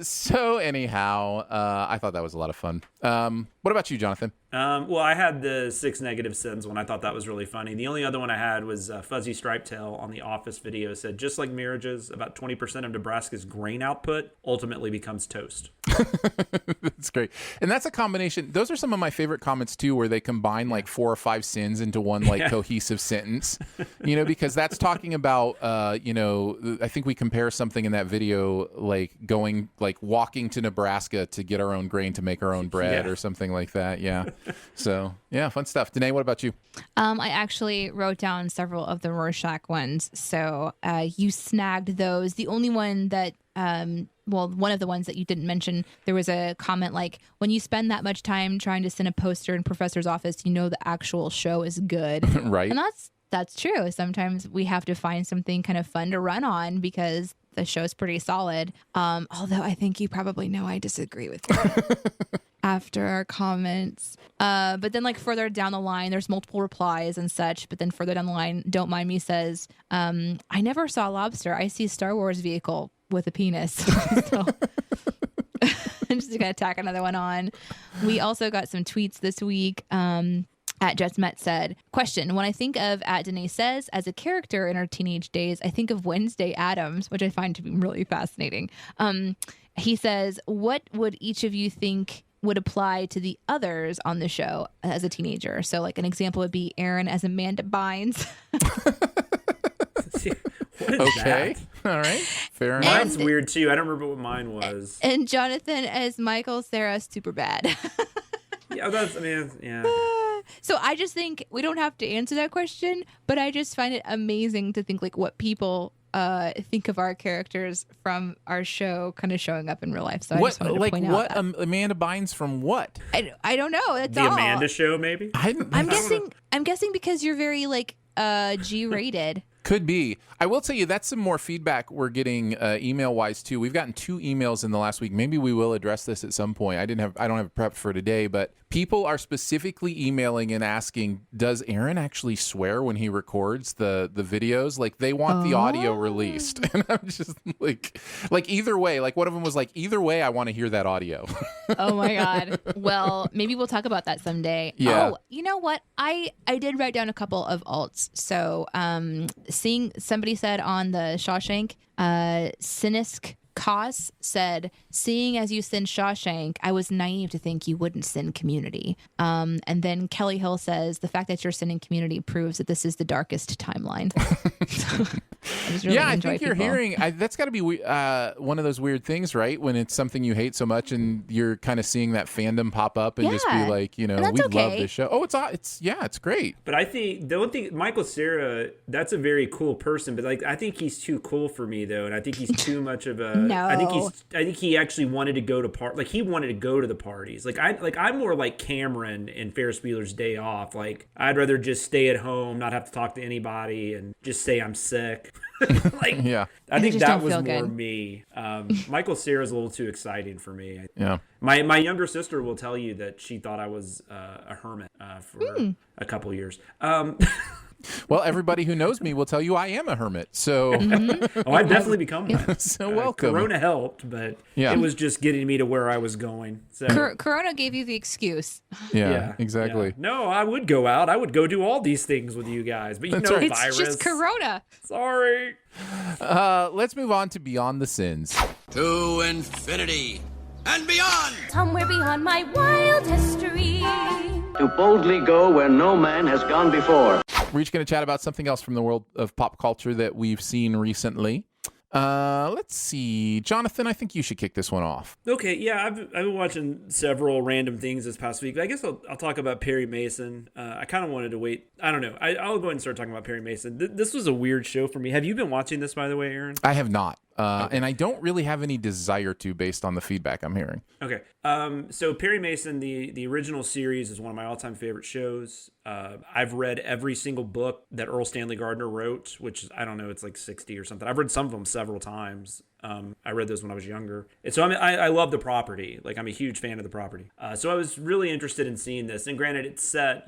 So anyhow, I thought that was a lot of fun. What about you, Jonathan? Well, I had the 6 negative sins one. I thought that was really funny. The only other one I had was Fuzzy Striped Tail on the Office video said, just like marriages, about 20% of Nebraska's grain output ultimately becomes toast. That's great. And that's a combination. Those are some of my favorite comments too, where they combine like 4 or 5 sins into one like cohesive sentence, because that's talking about, I think we compare something in that video, like walking to Nebraska to get our own grain to make our own bread or something like that. Yeah. So yeah, fun stuff. Danae, what about you? I actually wrote down several of the Rorschach ones. So you snagged those. The only one that, one of the ones that you didn't mention, there was a comment like, when you spend that much time trying to send a poster in professor's office, the actual show is good. Right. And that's true. Sometimes we have to find something kind of fun to run on because the show's pretty solid. Although I think you probably know I disagree with you. After our comments. But then further down the line, there's multiple replies and such. But then further down the line, Don't Mind Me says, I never saw lobster. I see Star Wars vehicle with a penis. So I'm just going to tack another one on. We also got some tweets this week. At JetsMet said, question, when I think of Danae Says as a character in her teenage days, I think of Wednesday Addams, which I find to be really fascinating. He says, what would each of you think would apply to the others on the show as a teenager? So an example would be Aaron as Amanda Bynes. Okay. That? All right. Fair enough. Mine's weird too. I don't remember what mine was. And Jonathan as Michael Sarah Superbad. Yeah. So I just think we don't have to answer that question, but I just find it amazing to think what people think of our characters from our show kind of showing up in real life. So I just wanted to point out that. Amanda Bynes from what? I don't know. That's the all. Amanda Show, maybe. I'm guessing because you're very G-rated. Could be. I will tell you that's some more feedback we're getting email wise too. We've gotten 2 emails in the last week. Maybe we will address this at some point. I don't have a prep for today, but people are specifically emailing and asking, does Aaron actually swear when he records the videos? They want the audio released. And I'm just either way, one of them was either way, I want to hear that audio. Oh my God. Well, maybe we'll talk about that someday. Yeah. Oh, you know what? I did write down a couple of alts. So seeing somebody said on the Shawshank, Sinisk Cos said, seeing as you send Shawshank, I was naive to think you wouldn't send Community. And then Kelly Hill says, the fact that you're sending Community proves that this is the darkest timeline. I think you're hearing, that's got to be one of those weird things, right? When it's something you hate so much and you're kind of seeing that fandom pop up and just be like, we love this show. Oh, it's great. But I think, the one thing, Michael Cera, that's a very cool person, but I think he's too cool for me though. And I think he's too much of a, No. I think he actually wanted to go to he wanted to go to the parties. I'm more like Cameron in Ferris Bueller's Day Off. I'd rather just stay at home, not have to talk to anybody, and just say I'm sick. Yeah. I think that was more me. Michael Cera's a little too exciting for me. Yeah. My younger sister will tell you that she thought I was a hermit for a couple years. Well, everybody who knows me will tell you I am a hermit. So, oh, I've definitely become one. So welcome. Corona helped, but it was just getting me to where I was going. So Corona gave you the excuse. Yeah, exactly. Yeah. No, I would go out. I would go do all these things with you guys, but That's right. virus. It's just Corona. Sorry. Let's move on to Beyond the Sins. To infinity and beyond. Somewhere beyond my wild history. To boldly go where no man has gone before. We're each going to chat about something else from the world of pop culture that we've seen recently. Let's see. Jonathan, I think you should kick this one off. Okay, yeah, I've been watching several random things this past week. I guess I'll talk about Perry Mason. I kind of wanted to wait. I don't know. I'll go ahead and start talking about Perry Mason. This was a weird show for me. Have you been watching this, by the way, Aaron? I have not. And I don't really have any desire to based on the feedback I'm hearing. Okay. So Perry Mason, the original series is one of my all-time favorite shows. I've read every single book that Earl Stanley Gardner wrote, which I don't know, it's 60 or something. I've read some of them several times. I read those when I was younger. And so I love the property. Like, I'm a huge fan of the property. So I was really interested in seeing this. And granted, it's set,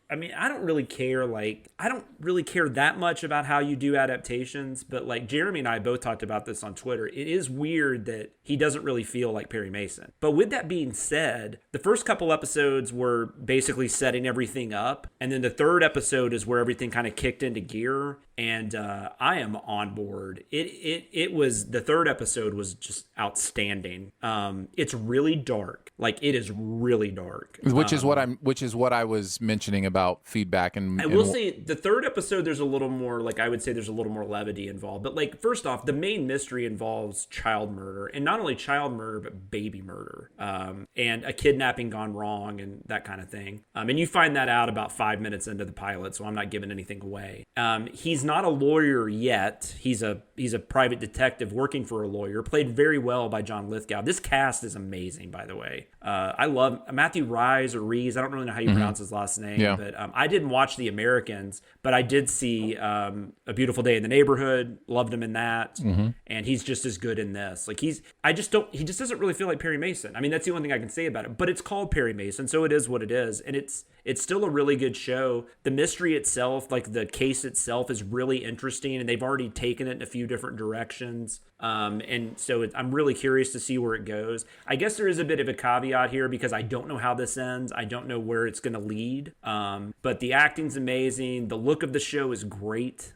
I mean, I don't really care that much about how you do adaptations, but like Jeremy and I both talked about this on Twitter. It is weird that he doesn't really feel like Perry Mason. But with that being said, the first couple episodes were basically setting everything up. And then the third episode is where everything kind of kicked into gear. And I am on board. The third episode was just outstanding. It's really dark. Like, it is really dark. Which is what I was mentioning about feedback. And I will say the third episode, there's a little more, like, I would say there's a little more levity involved. But like, first off, the main mystery involves child murder, and not only child murder, but baby murder, and a kidnapping gone wrong and that kind of thing. And you find that out about 5 minutes into the pilot, so I'm not giving anything away. He's not a lawyer yet. He's a private detective working for a lawyer, played very well by John Lithgow. This cast is amazing, by the way. I love Matthew Rhys or Rees. I don't really know how you pronounce his last name, but I didn't watch The Americans, but I did see A Beautiful Day in the Neighborhood. Loved him in that, and he's just as good in this. Like, he just doesn't really feel like Perry Mason. I mean, that's the only thing I can say about it. But it's called Perry Mason, so it is what it is, and it's still a really good show. The mystery itself, like the case itself, is really interesting, and they've already taken it in a few different directions. And so I'm really curious to see where it goes. I guess there is a bit of a caveat here because I don't know how this ends. I don't know where it's going to lead. But the acting's amazing. The look of the show is great.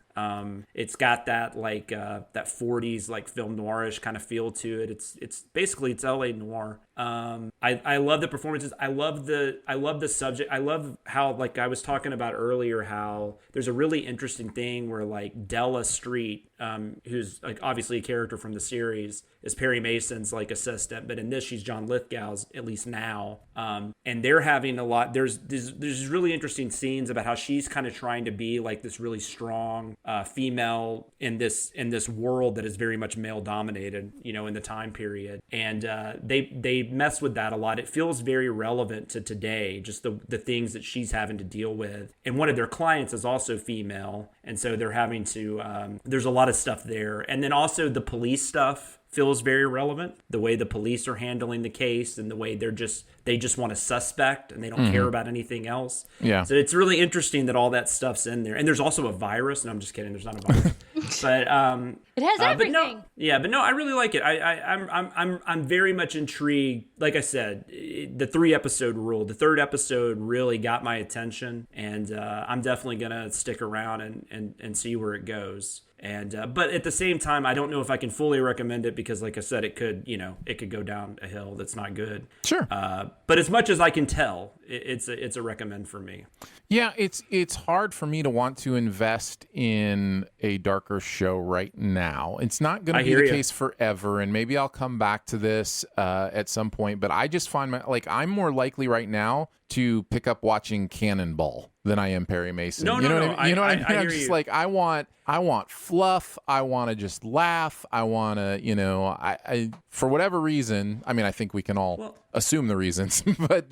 It's got that like that 40s like film noirish kind of feel to it. It's basically LA noir. I love the performances. I love the subject. I love how, like I was talking about earlier, how there's a really interesting thing where like Della Street, who's like obviously a character from the series, is Perry Mason's like assistant, but in this she's John Lithgow's, at least now. And they're having a lot. There's really interesting scenes about how she's kind of trying to be like this really strong female in this world that is very much male dominated, in the time period. And they mess with that a lot. It feels very relevant to today, just the things that she's having to deal with. And one of their clients is also female, and so they're having to. There's a lot of stuff there, and then also the police stuff feels very relevant. The way the police are handling the case and the way they just want a suspect and they don't care about anything else. Yeah. So it's really interesting that all that stuff's in there. And there's also a virus. No, I'm just kidding. There's not a virus. But it has everything. But no, I really like it. I'm very much intrigued. Like I said, the 3-episode rule. The third episode really got my attention, and I'm definitely gonna stick around and see where it goes. And but at the same time, I don't know if I can fully recommend it because, like I said, it could go down a hill that's not good. Sure. But as much as I can tell, it's a recommend for me. Yeah, it's hard for me to want to invest in a darker show right now. It's not going to be the case forever, and maybe I'll come back to this at some point. But I just find I'm more likely right now to pick up watching Cannonball than I am Perry Mason. No, you know what I mean? I I'm just like, I want fluff. I want to just laugh. I want to, I for whatever reason. I mean, I think we can all assume the reasons, but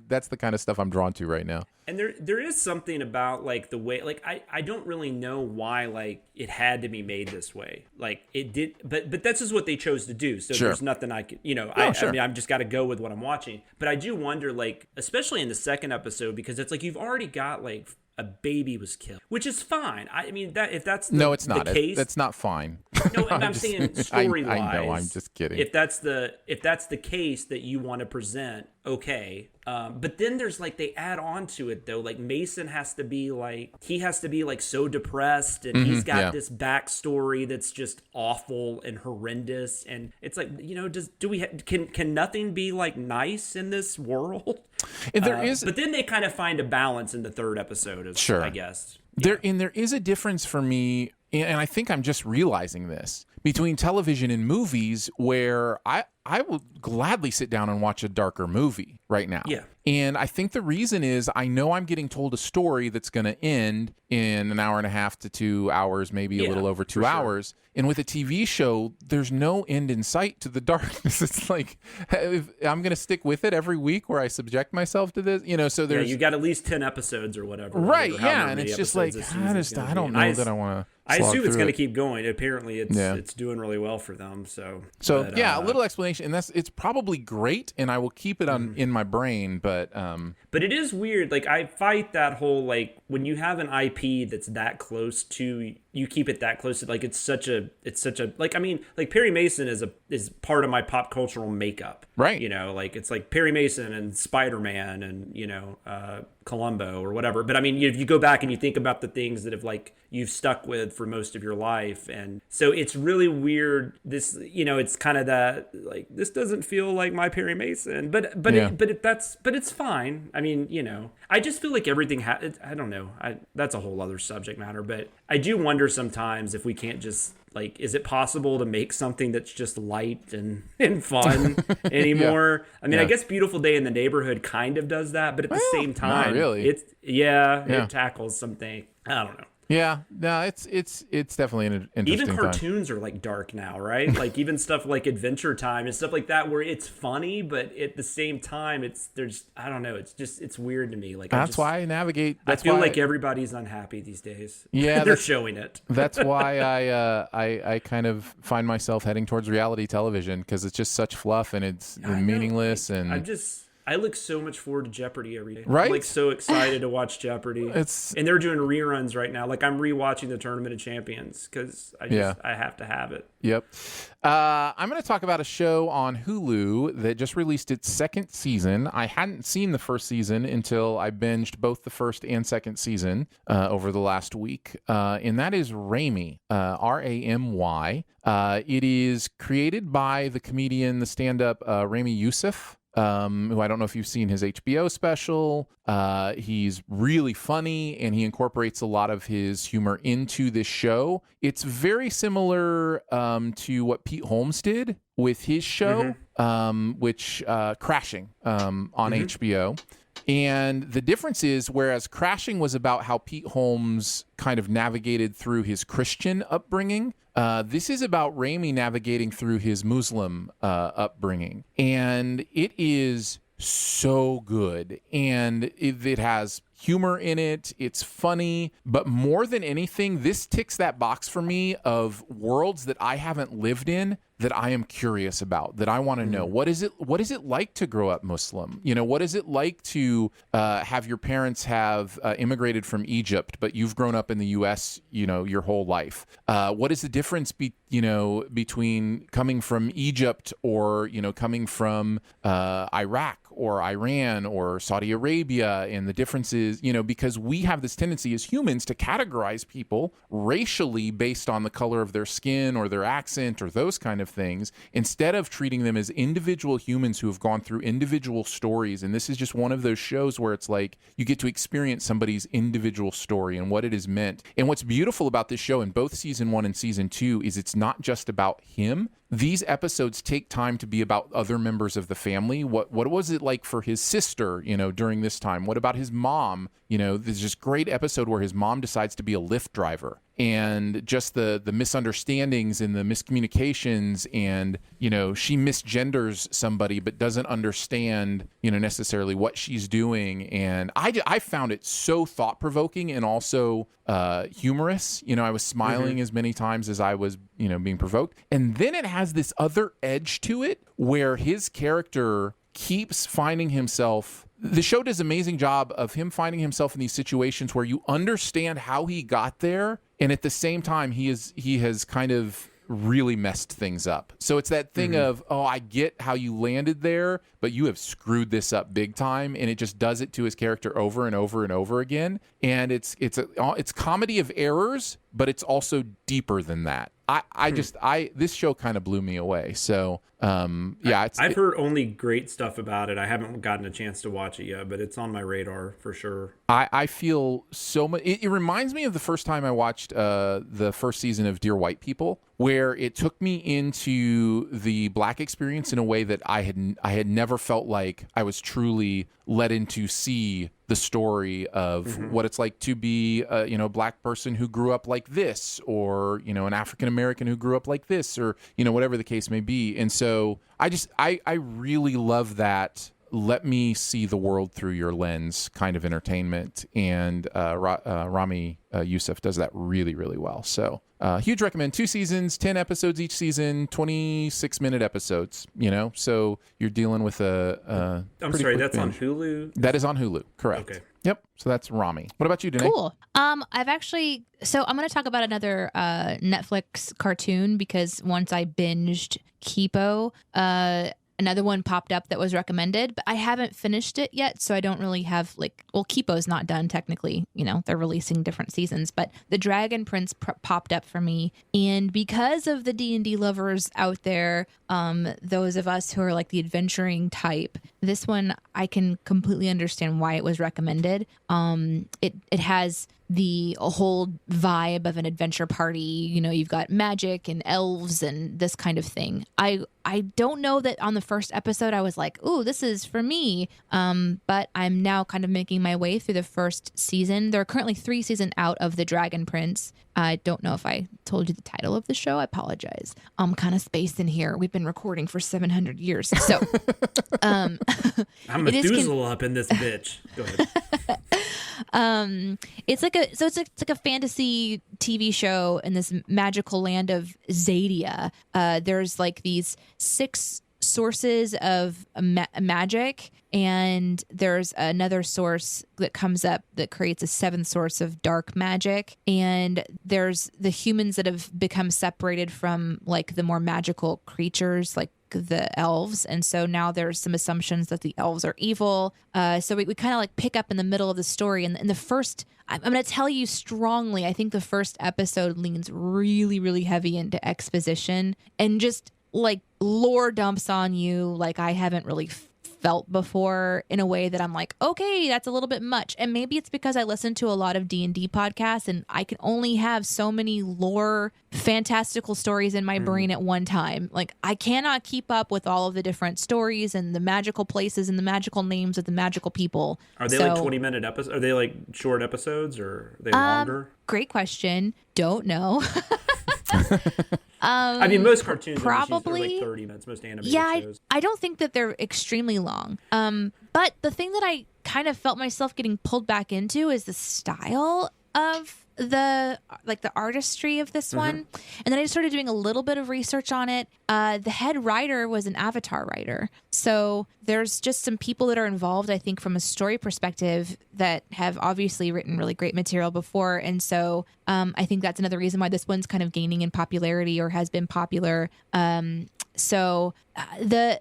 that's the kind of stuff I'm drawn to right now. And there is something about like the way, like I don't really know why like it had to be made this way. Like it did, but that's just what they chose to do. So there's nothing I could, I mean, I've just got to go with what I'm watching. But I do wonder, like, especially in the second episode, because it's like you've already got like a baby was killed, which is fine. I mean, that if that's it's not the case, that's not fine. No, I'm saying story wise. I know. I'm just kidding. If that's the case that you want to present, okay. But then there's like they add on to it though. Like Mason has to be like so depressed, and he's got this backstory that's just awful and horrendous. And it's like can nothing be like nice in this world? But then they kind of find a balance in the third episode. I guess there is a difference for me. And I think I'm just realizing this between television and movies, where I will gladly sit down and watch a darker movie right now. Yeah. And I think the reason is I know I'm getting told a story that's going to end in an hour and a half to 2 hours, maybe a little over 2 hours. And with a TV show, there's no end in sight to the darkness. It's like, if I'm going to stick with it every week where I subject myself to this, so there's... you got at least 10 episodes or whatever. Right, yeah, and it's just like, I don't know that I want to... I assume it's going to keep going. Apparently, it's doing really well for them. So a little explanation, and it's probably great, and I will keep it in my brain. But it is weird. Like I fight that whole when you have an IP that's that close to you, keep it that close to it's such a Perry Mason is part of my pop cultural makeup, right? It's like Perry Mason and Spider-Man and Columbo or whatever. But I mean, if you go back and you think about the things that have you've stuck with for most of your life, and so it's really weird. This it's kind of that this doesn't feel like my Perry Mason, but it's fine. I mean, I just feel like everything I don't know. That's a whole other subject matter, but I do wonder sometimes if we can't just is it possible to make something that's just light and fun anymore? I mean, I guess Beautiful Day in the Neighborhood kind of does that, but at the same time, not really. It tackles something. I don't know. Yeah, no, it's definitely an interesting Even cartoons are dark now, right? Even stuff like Adventure Time and stuff like that, where it's funny, but at the same time, I don't know, it's weird to me. That's why I navigate. I feel like everybody's unhappy these days. Yeah, they're showing it. That's why I kind of find myself heading towards reality television because it's just such fluff and it's meaningless and. I look so much forward to Jeopardy every day. Right? I'm so excited to watch Jeopardy. And they're doing reruns right now. I'm rewatching the Tournament of Champions because I have to have it. Yep. I'm going to talk about a show on Hulu that just released its second season. I hadn't seen the first season until I binged both the first and second season over the last week. And that is Ramy, Ramy. It is created by the comedian, the stand-up Ramy Youssef. Who I don't know if you've seen his HBO special. He's really funny, and he incorporates a lot of his humor into this show. It's very similar to what Pete Holmes did with his show, which Crashing on HBO. And the difference is, whereas Crashing was about how Pete Holmes kind of navigated through his Christian upbringing, this is about Ramy navigating through his Muslim upbringing. And it is so good. And it has humor in it. It's funny. But more than anything, this ticks that box for me of worlds that I haven't lived in that I am curious about, that I want to know. What is it like to grow up Muslim? What is it like to have your parents have immigrated from Egypt, but you've grown up in the U.S., your whole life? What is the difference between coming from Egypt or, coming from Iraq or Iran or Saudi Arabia, and the differences, because we have this tendency as humans to categorize people racially based on the color of their skin or their accent or those kind of things, instead of treating them as individual humans who have gone through individual stories. And this is just one of those shows where it's like you get to experience somebody's individual story and what it has meant. And what's beautiful about this show in both season 1 and season 2 is it's not just about him. These episodes take time to be about other members of the family. What was it like for his sister, during this time? What about his mom? There's this great episode where his mom decides to be a Lyft driver, and just the misunderstandings and the miscommunications, and she misgenders somebody but doesn't understand necessarily what she's doing. And I found it so thought-provoking and also humorous. I was smiling as many times as I was being provoked. And then it has this other edge to it where his character keeps finding himself. The show does an amazing job of him finding himself in these situations where you understand how he got there, and at the same time he has kind of really messed things up. So it's that thing of, I get how you landed there, but you have screwed this up big time, and it just does it to his character over and over and over again. And it's comedy of errors, but it's also deeper than that. This show kind of blew me away. So I've heard only great stuff about it. I haven't gotten a chance to watch it yet, but it's on my radar for sure. I feel so much. It reminds me of the first time I watched the first season of Dear White People, where it took me into the Black experience in a way that I had never felt like I was truly led in to see the story of what it's like to be a Black person who grew up like this, or an African American who grew up like this, or whatever the case may be. And so I really love that. Let me see the world through your lens kind of entertainment, and Ramy Youssef does that really, really well. So huge recommend. 2 seasons, 10 episodes each season, 26-minute episodes. So you're dealing with a I'm sorry, that's binge. On Hulu. That is on Hulu, correct? Okay. Yep. So that's Ramy. What about you, Danae? Cool. I'm going to talk about another Netflix cartoon, because once I binged Kipo, another one popped up that was recommended, but I haven't finished it yet, so I don't really have Kipo's not done technically. They're releasing different seasons, but The Dragon Prince popped up for me, and because of the D&D lovers out there, those of us who are like the adventuring type, this one I can completely understand why it was recommended. It has the whole vibe of an adventure party. You've got magic and elves and this kind of thing. I don't know that on the first episode I was like, ooh, this is for me. But I'm now kind of making my way through the first season. There are currently 3 seasons out of The Dragon Prince. I don't know if I told you the title of the show. I apologize. I'm kind of spaced in here. We've been recording for 700 years. So I'm Methuselah up in this bitch. Go ahead. It's like a fantasy TV show in this magical land of Zadia. There's like these 6 sources of magic, and there's another source that comes up that creates a 7th source of dark magic, and there's the humans that have become separated from like the more magical creatures like the elves, and so now there's some assumptions that the elves are evil. So we kind of like pick up in the middle of the story, and in the first, I'm going to tell you strongly, I think the first episode leans really, really heavy into exposition and just like lore dumps on you like I haven't really felt before, in a way that I'm like, okay, that's a little bit much. And maybe it's because I listen to a lot of D&D podcasts, and I can only have so many lore fantastical stories in my brain at one time. Like, I cannot keep up with all of the different stories and the magical places and the magical names of the magical people. Are they like 20-minute episodes? Are they like short episodes, or are they longer? Great question. Don't know. I mean, most cartoons probably are like 30 minutes. Most animated shows. I don't think that they're extremely long. But the thing that I kind of felt myself getting pulled back into is the style of the artistry of this one. And then I started doing a little bit of research on it. The head writer was an Avatar writer. So there's just some people that are involved, I think, from a story perspective, that have obviously written really great material before. And so I think that's another reason why this one's kind of gaining in popularity, or has been popular. So the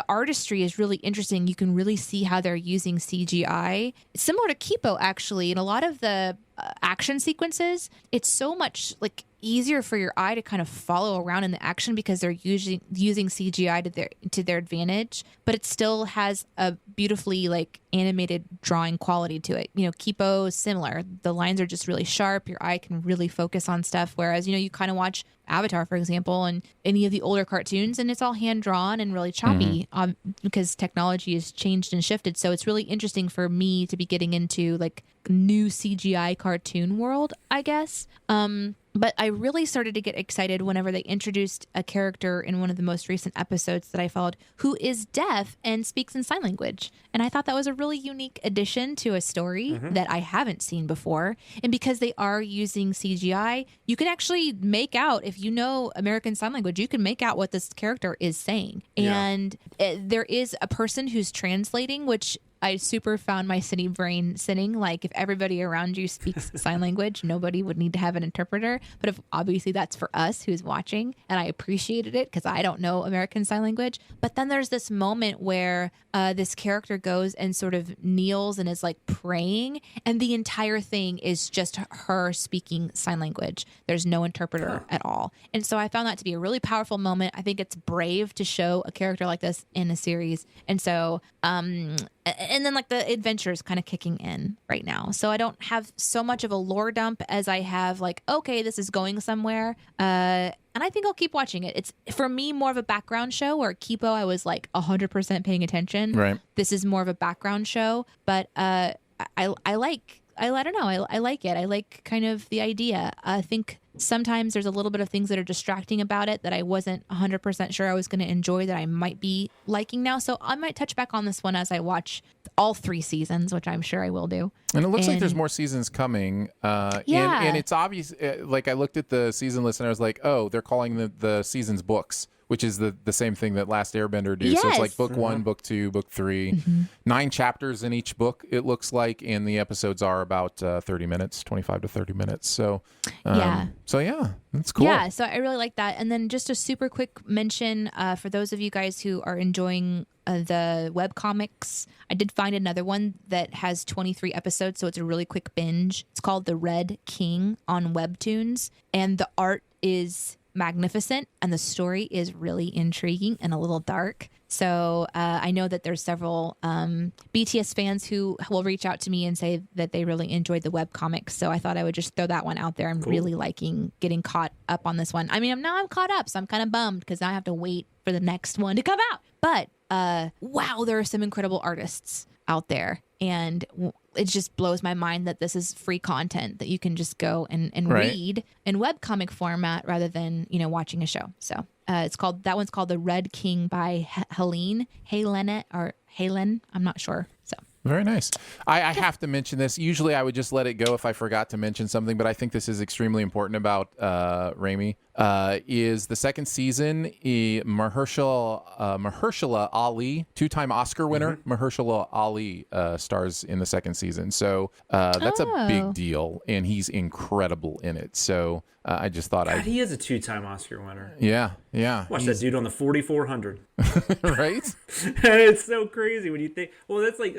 artistry is really interesting. You can really see how they're using CGI. It's similar to Kipo, actually. In a lot of the action sequences, it's so much like easier for your eye to kind of follow around in the action, because they're using CGI to their advantage, but it still has a beautifully like animated drawing quality to it. Kipo is similar. The lines are just really sharp. Your eye can really focus on stuff, whereas you kind of watch Avatar, for example, and any of the older cartoons, and it's all hand drawn and really choppy, because technology has changed and shifted. So it's really interesting for me to be getting into like new CGI cartoon world, I guess. But I really started to get excited whenever they introduced a character in one of the most recent episodes that I followed who is deaf and speaks in sign language. And I thought that was a really unique addition to a story that I haven't seen before. And because they are using CGI, you can actually make out, if you know American Sign Language, you can make out what this character is saying. Yeah. And there is a person who's translating, which I super found my city brain sitting. Like, if everybody around you speaks sign language, nobody would need to have an interpreter. But if obviously that's for us who's watching, and I appreciated it because I don't know American Sign Language. But then there's this moment where this character goes and sort of kneels and is like praying, and the entire thing is just her speaking sign language. There's no interpreter at all. And so I found that to be a really powerful moment. I think it's brave to show a character like this in a series. And so, and then like the adventure is kind of kicking in right now. So I don't have so much of a lore dump as I have like, okay, this is going somewhere. And I think I'll keep watching it. It's for me more of a background show, where Kipo I was like 100% paying attention. Right. This is more of a background show, but I don't know. I like it. I like kind of the idea. I think sometimes there's a little bit of things that are distracting about it that I wasn't 100% sure I was going to enjoy that I might be liking now. So I might touch back on this one as I watch all 3 seasons, which I'm sure I will do. And it looks like there's more seasons coming. Yeah. And it's obvious. Like I looked at the season list and I was like, oh, they're calling the seasons books, which is the same thing that Last Airbender do. Yes. So it's like book 1, book 2, book 3, 9 chapters in each book, it looks like. And the episodes are about 30 minutes, 25 to 30 minutes. So, So yeah, that's cool. Yeah, so I really like that. And then just a super quick mention for those of you guys who are enjoying the webcomics. I did find another one that has 23 episodes, so it's a really quick binge. It's called The Red King on Webtoons, and the art is magnificent and the story is really intriguing and a little dark. So I know that there's several BTS fans who will reach out to me and say that they really enjoyed the webcomics. So I thought I would just throw that one out there. I'm really liking getting caught up on this one. I mean, I'm caught up, so I'm kind of bummed because now I have to wait for the next one to come out. But wow, there are some incredible artists out there. And it just blows my mind that this is free content that you can just go and read in webcomic format rather than, watching a show. So that one's called The Red King by Helen. I'm not sure. So Very nice. I have to mention this. Usually I would just let it go if I forgot to mention something, but I think this is extremely important about Ramy. Is the second season, Mahershala Ali, 2-time Oscar winner, Mahershala Ali stars in the second season. So that's a big deal, and he's incredible in it. So I just thought he is a 2-time Oscar winner. Yeah. Watch that dude on the 4400. Right? It's so crazy when you think. Well, that's like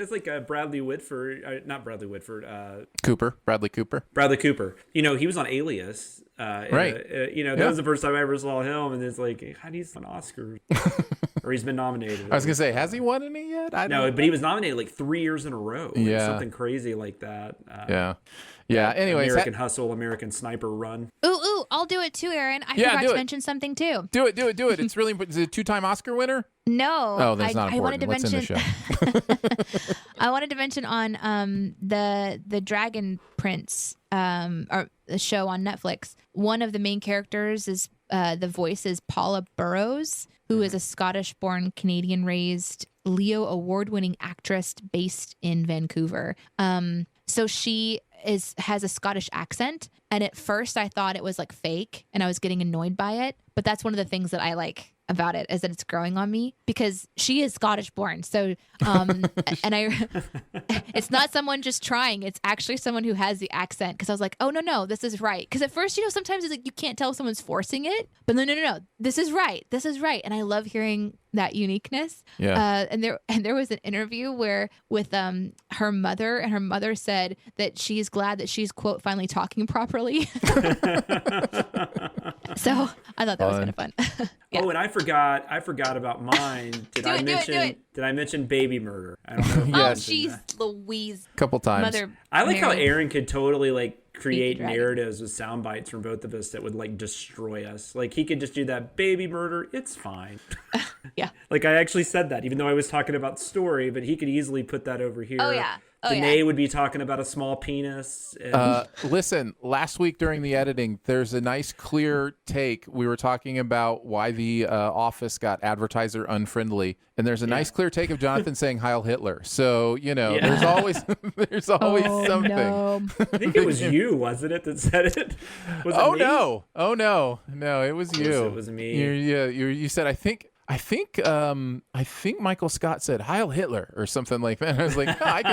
Bradley Whitford, not Bradley Whitford. Bradley Cooper. Bradley Cooper. He was on Alias. Right. That was the first time I ever saw him, and it's like, how do you win Oscars? Or he's been nominated. I was gonna say, has he won any yet? No, but he was nominated like 3 years in a row. Yeah, something crazy like that. Yeah. Anyways, American Hustle, American Sniper Run. Ooh, I'll do it too, Aaron. I forgot to mention something too. Do it. It's really important. Is it a 2-time Oscar winner? No. Oh, that's not important. What's in the show? I wanted to mention on the Dragon Prince or the show on Netflix. One of the main characters is the voice is Paula Burrows, who is a Scottish-born, Canadian-raised Leo award-winning actress based in Vancouver. So she has a Scottish accent, and at first I thought it was like fake, and I was getting annoyed by it. But that's one of the things that I like about it, is that it's growing on me, because she is Scottish born. So, and it's not someone just trying, it's actually someone who has the accent. Cause I was like, oh no, this is right. Cause at first, sometimes it's like, you can't tell if someone's forcing it, but no, this is right. And I love hearing that uniqueness. Yeah. And there was an interview with her mother, and her mother said that she's glad that she's, quote, finally talking properly. So I thought that was kind of fun. Yeah. Oh, and I forgot about mine. Did I mention baby murder? I don't know. Oh, jeez, Louise. A couple times. I like how Aaron could totally create narratives with sound bites from both of us that would destroy us. Like, he could just do that baby murder. It's fine. Yeah. Like, I actually said that, even though I was talking about story, but he could easily put that over here. Oh, yeah. Danae would be talking about a small penis. And... listen, last week during the editing, there's a nice clear take. We were talking about why the Office got advertiser unfriendly, and there's a nice clear take of Jonathan saying Heil Hitler. So there's always something. No. I think it was you, wasn't it, that said it? Was it me? No, it was you. It was me. You said, I think I think Michael Scott said Heil Hitler or something like that. And I was like, oh, I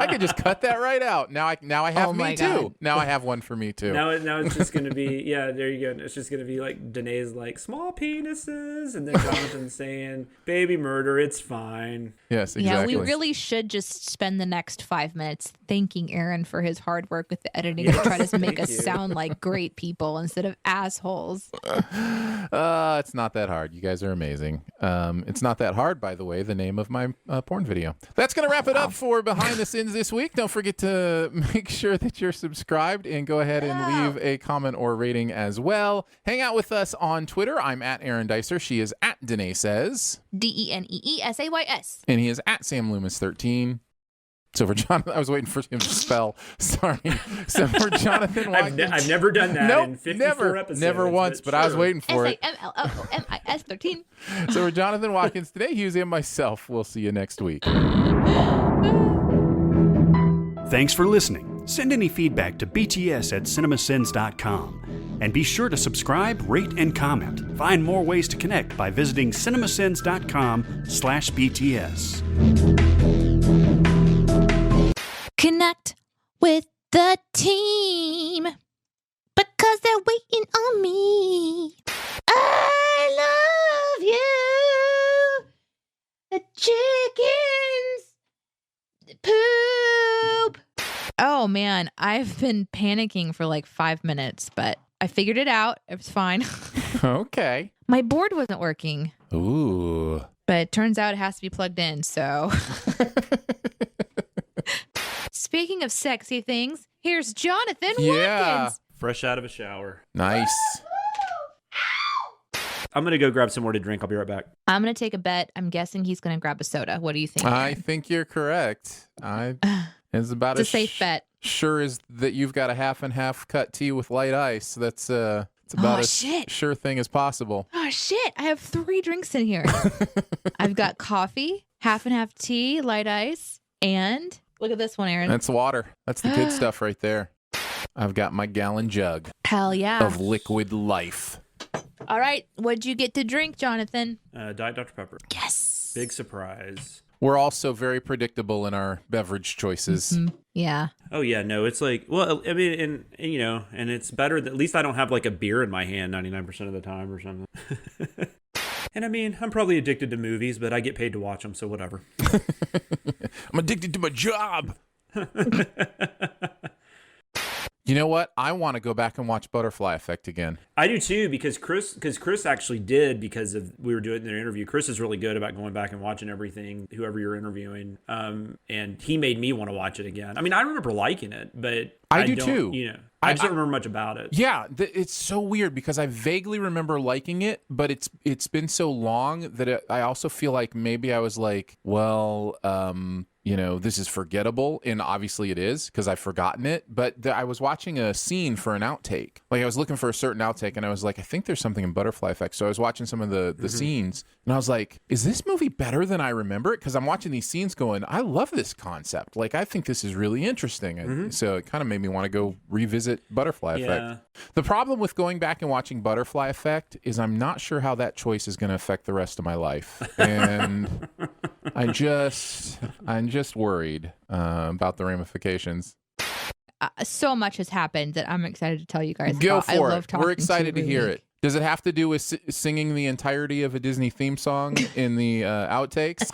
could just cut that right out. Now I have me too. Now I have one for me too. Now it's just gonna be there you go. It's just gonna be like Danae's like small penises, and then Jonathan saying baby murder. It's fine. Yes, exactly. Yeah, we really should just spend the next 5 minutes thanking Aaron for his hard work with the editing to try to make us sound like great people instead of assholes. It's not that hard. You guys are amazing. It's not that hard, by the way, the name of my porn video. That's going to wrap it up for Behind the Sins this week. Don't forget to make sure that you're subscribed and go ahead and leave a comment or rating as well. Hang out with us on Twitter. I'm at Aaron Dicer. She is at Danae Says. DENEESAYS. And he is at Sam Loomis 13. So for Jonathan, I was waiting for him to spell. Sorry. So for Jonathan Watkins. I've never done that in 54 episodes. Never once, but I was waiting for it. SAMLOOMIS 13. So for Jonathan Watkins today, Hughes and myself, we'll see you next week. Thanks for listening. Send any feedback to bts@cinemasins.com. And be sure to subscribe, rate, and comment. Find more ways to connect by visiting cinemasins.com/BTS. Connect with the team because they're waiting on me. I love you. The chickens poop. Oh man, I've been panicking for like 5 minutes, but I figured it out. It was fine. Okay. My board wasn't working. Ooh. But it turns out it has to be plugged in, so. Speaking of sexy things, here's Jonathan Watkins. Fresh out of a shower. Nice. I'm going to go grab some more to drink. I'll be right back. I'm going to take a bet. I'm guessing he's going to grab a soda. What do you think? I think you're correct. It's about it's a safe bet. Sure as that you've got a half and half cut tea with light ice. That's it's about as sure thing as possible. Oh shit! I have 3 drinks in here. I've got coffee, half and half tea, light ice, and look at this one, Aaron. That's water. That's the good stuff right there. I've got my gallon jug. Hell yeah. Of liquid life. All right, what'd you get to drink, Jonathan? Diet Dr. Pepper. Yes. Big surprise. We're also very predictable in our beverage choices. Mm-hmm. Yeah. Oh yeah, no, it's like, well, I mean, and it's better that at least I don't have like a beer in my hand 99% of the time or something. And I mean, I'm probably addicted to movies, but I get paid to watch them, so whatever. I'm addicted to my job. You know what? I want to go back and watch Butterfly Effect again. I do too, because Chris actually did, because we were doing their interview. Chris is really good about going back and watching everything, whoever you're interviewing. And he made me want to watch it again. I mean, I remember liking it, but I do too. I just don't remember much about it. Yeah, it's so weird because I vaguely remember liking it, but it's been so long that I also feel like maybe I was like, well, this is forgettable, and obviously it is because I've forgotten it. But I was watching a scene for an outtake. Like I was looking for a certain outtake, and I was like, I think there's something in Butterfly Effect. So I was watching some of the scenes, and I was like, is this movie better than I remember it? Because I'm watching these scenes going, I love this concept. Like I think this is really interesting. And so it kind of made me want to go revisit Butterfly Effect. The problem with going back and watching Butterfly Effect is I'm not sure how that choice is going to affect the rest of my life. And I'm just worried about the ramifications. So much has happened that I'm excited to tell you guys Go about. for I love it. We're excited to hear Ramy. it. Does it have to do with singing the entirety of a Disney theme song in the outtakes?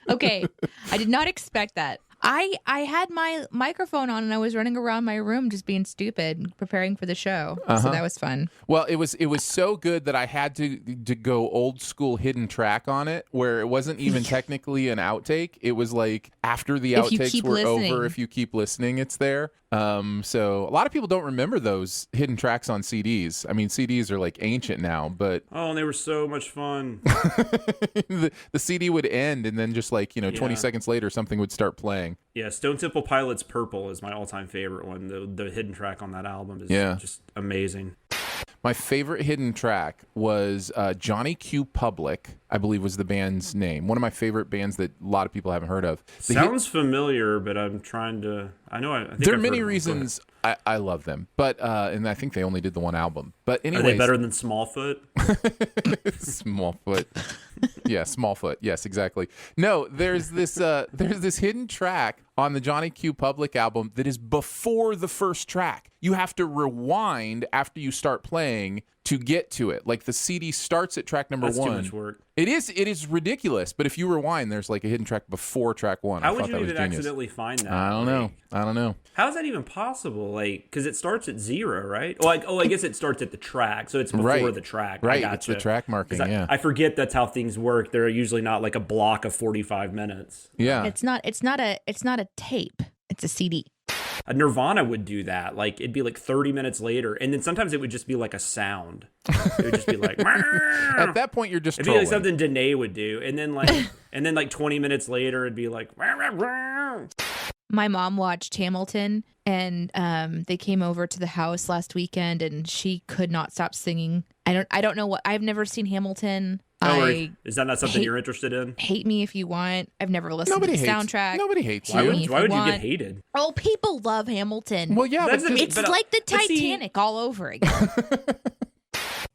Okay, I did not expect that. I had my microphone on and I was running around my room just being stupid, preparing for the show. So that was fun. Well, it was so good that I had to go old school hidden track on it, where it wasn't even technically an outtake. It was like after the outtakes were over, if you keep listening, it's there. So a lot of people don't remember those hidden tracks on CDs. I mean, CDs are like ancient now, but and they were so much fun. the CD would end, and then just like 20 seconds later, something would start playing. Yeah, Stone Temple Pilots' "Purple" is my all-time favorite one. The hidden track on that album is just amazing. My favorite hidden track was Johnny Q Public, I believe was the band's name. One of my favorite bands that a lot of people haven't heard of. Sounds familiar, but I'm trying to. I think there are I've many heard reasons I love them, but and I think they only did the one album. But anyways, are they better than Smallfoot? Smallfoot, yeah, Smallfoot, yes, exactly. No, there's this hidden track on the Johnny Q Public album that is before the first track. You have to rewind after you start playing to get to it. Like the CD starts at track number 1. That's too much work. It is ridiculous, but if you rewind, there's like a hidden track before track 1. How would you even accidentally find that? I don't know. How is that even possible? Like, because it starts at 0, right? I guess it starts at the track, so it's before the track. Right, I gotcha. It's the track marking. Yeah, I forget that's how things work. They're usually not like a block of 45 minutes. Yeah, it's not a tape. It's a CD. Nirvana would do that. Like, it'd be like 30 minutes later, and then sometimes it would just be like a sound. It would just be like at that point you're just it'd be like something Danae would do, and then like 20 minutes later it'd be like My mom watched Hamilton, and they came over to the house last weekend, and she could not stop singing. I don't know what. I've never seen Hamilton. Is that not something you're interested in? Hate me if you want. I've never listened to the soundtrack. Nobody hates you. Why would you get hated? Oh, people love Hamilton. Well, yeah, it's like the Titanic all over again.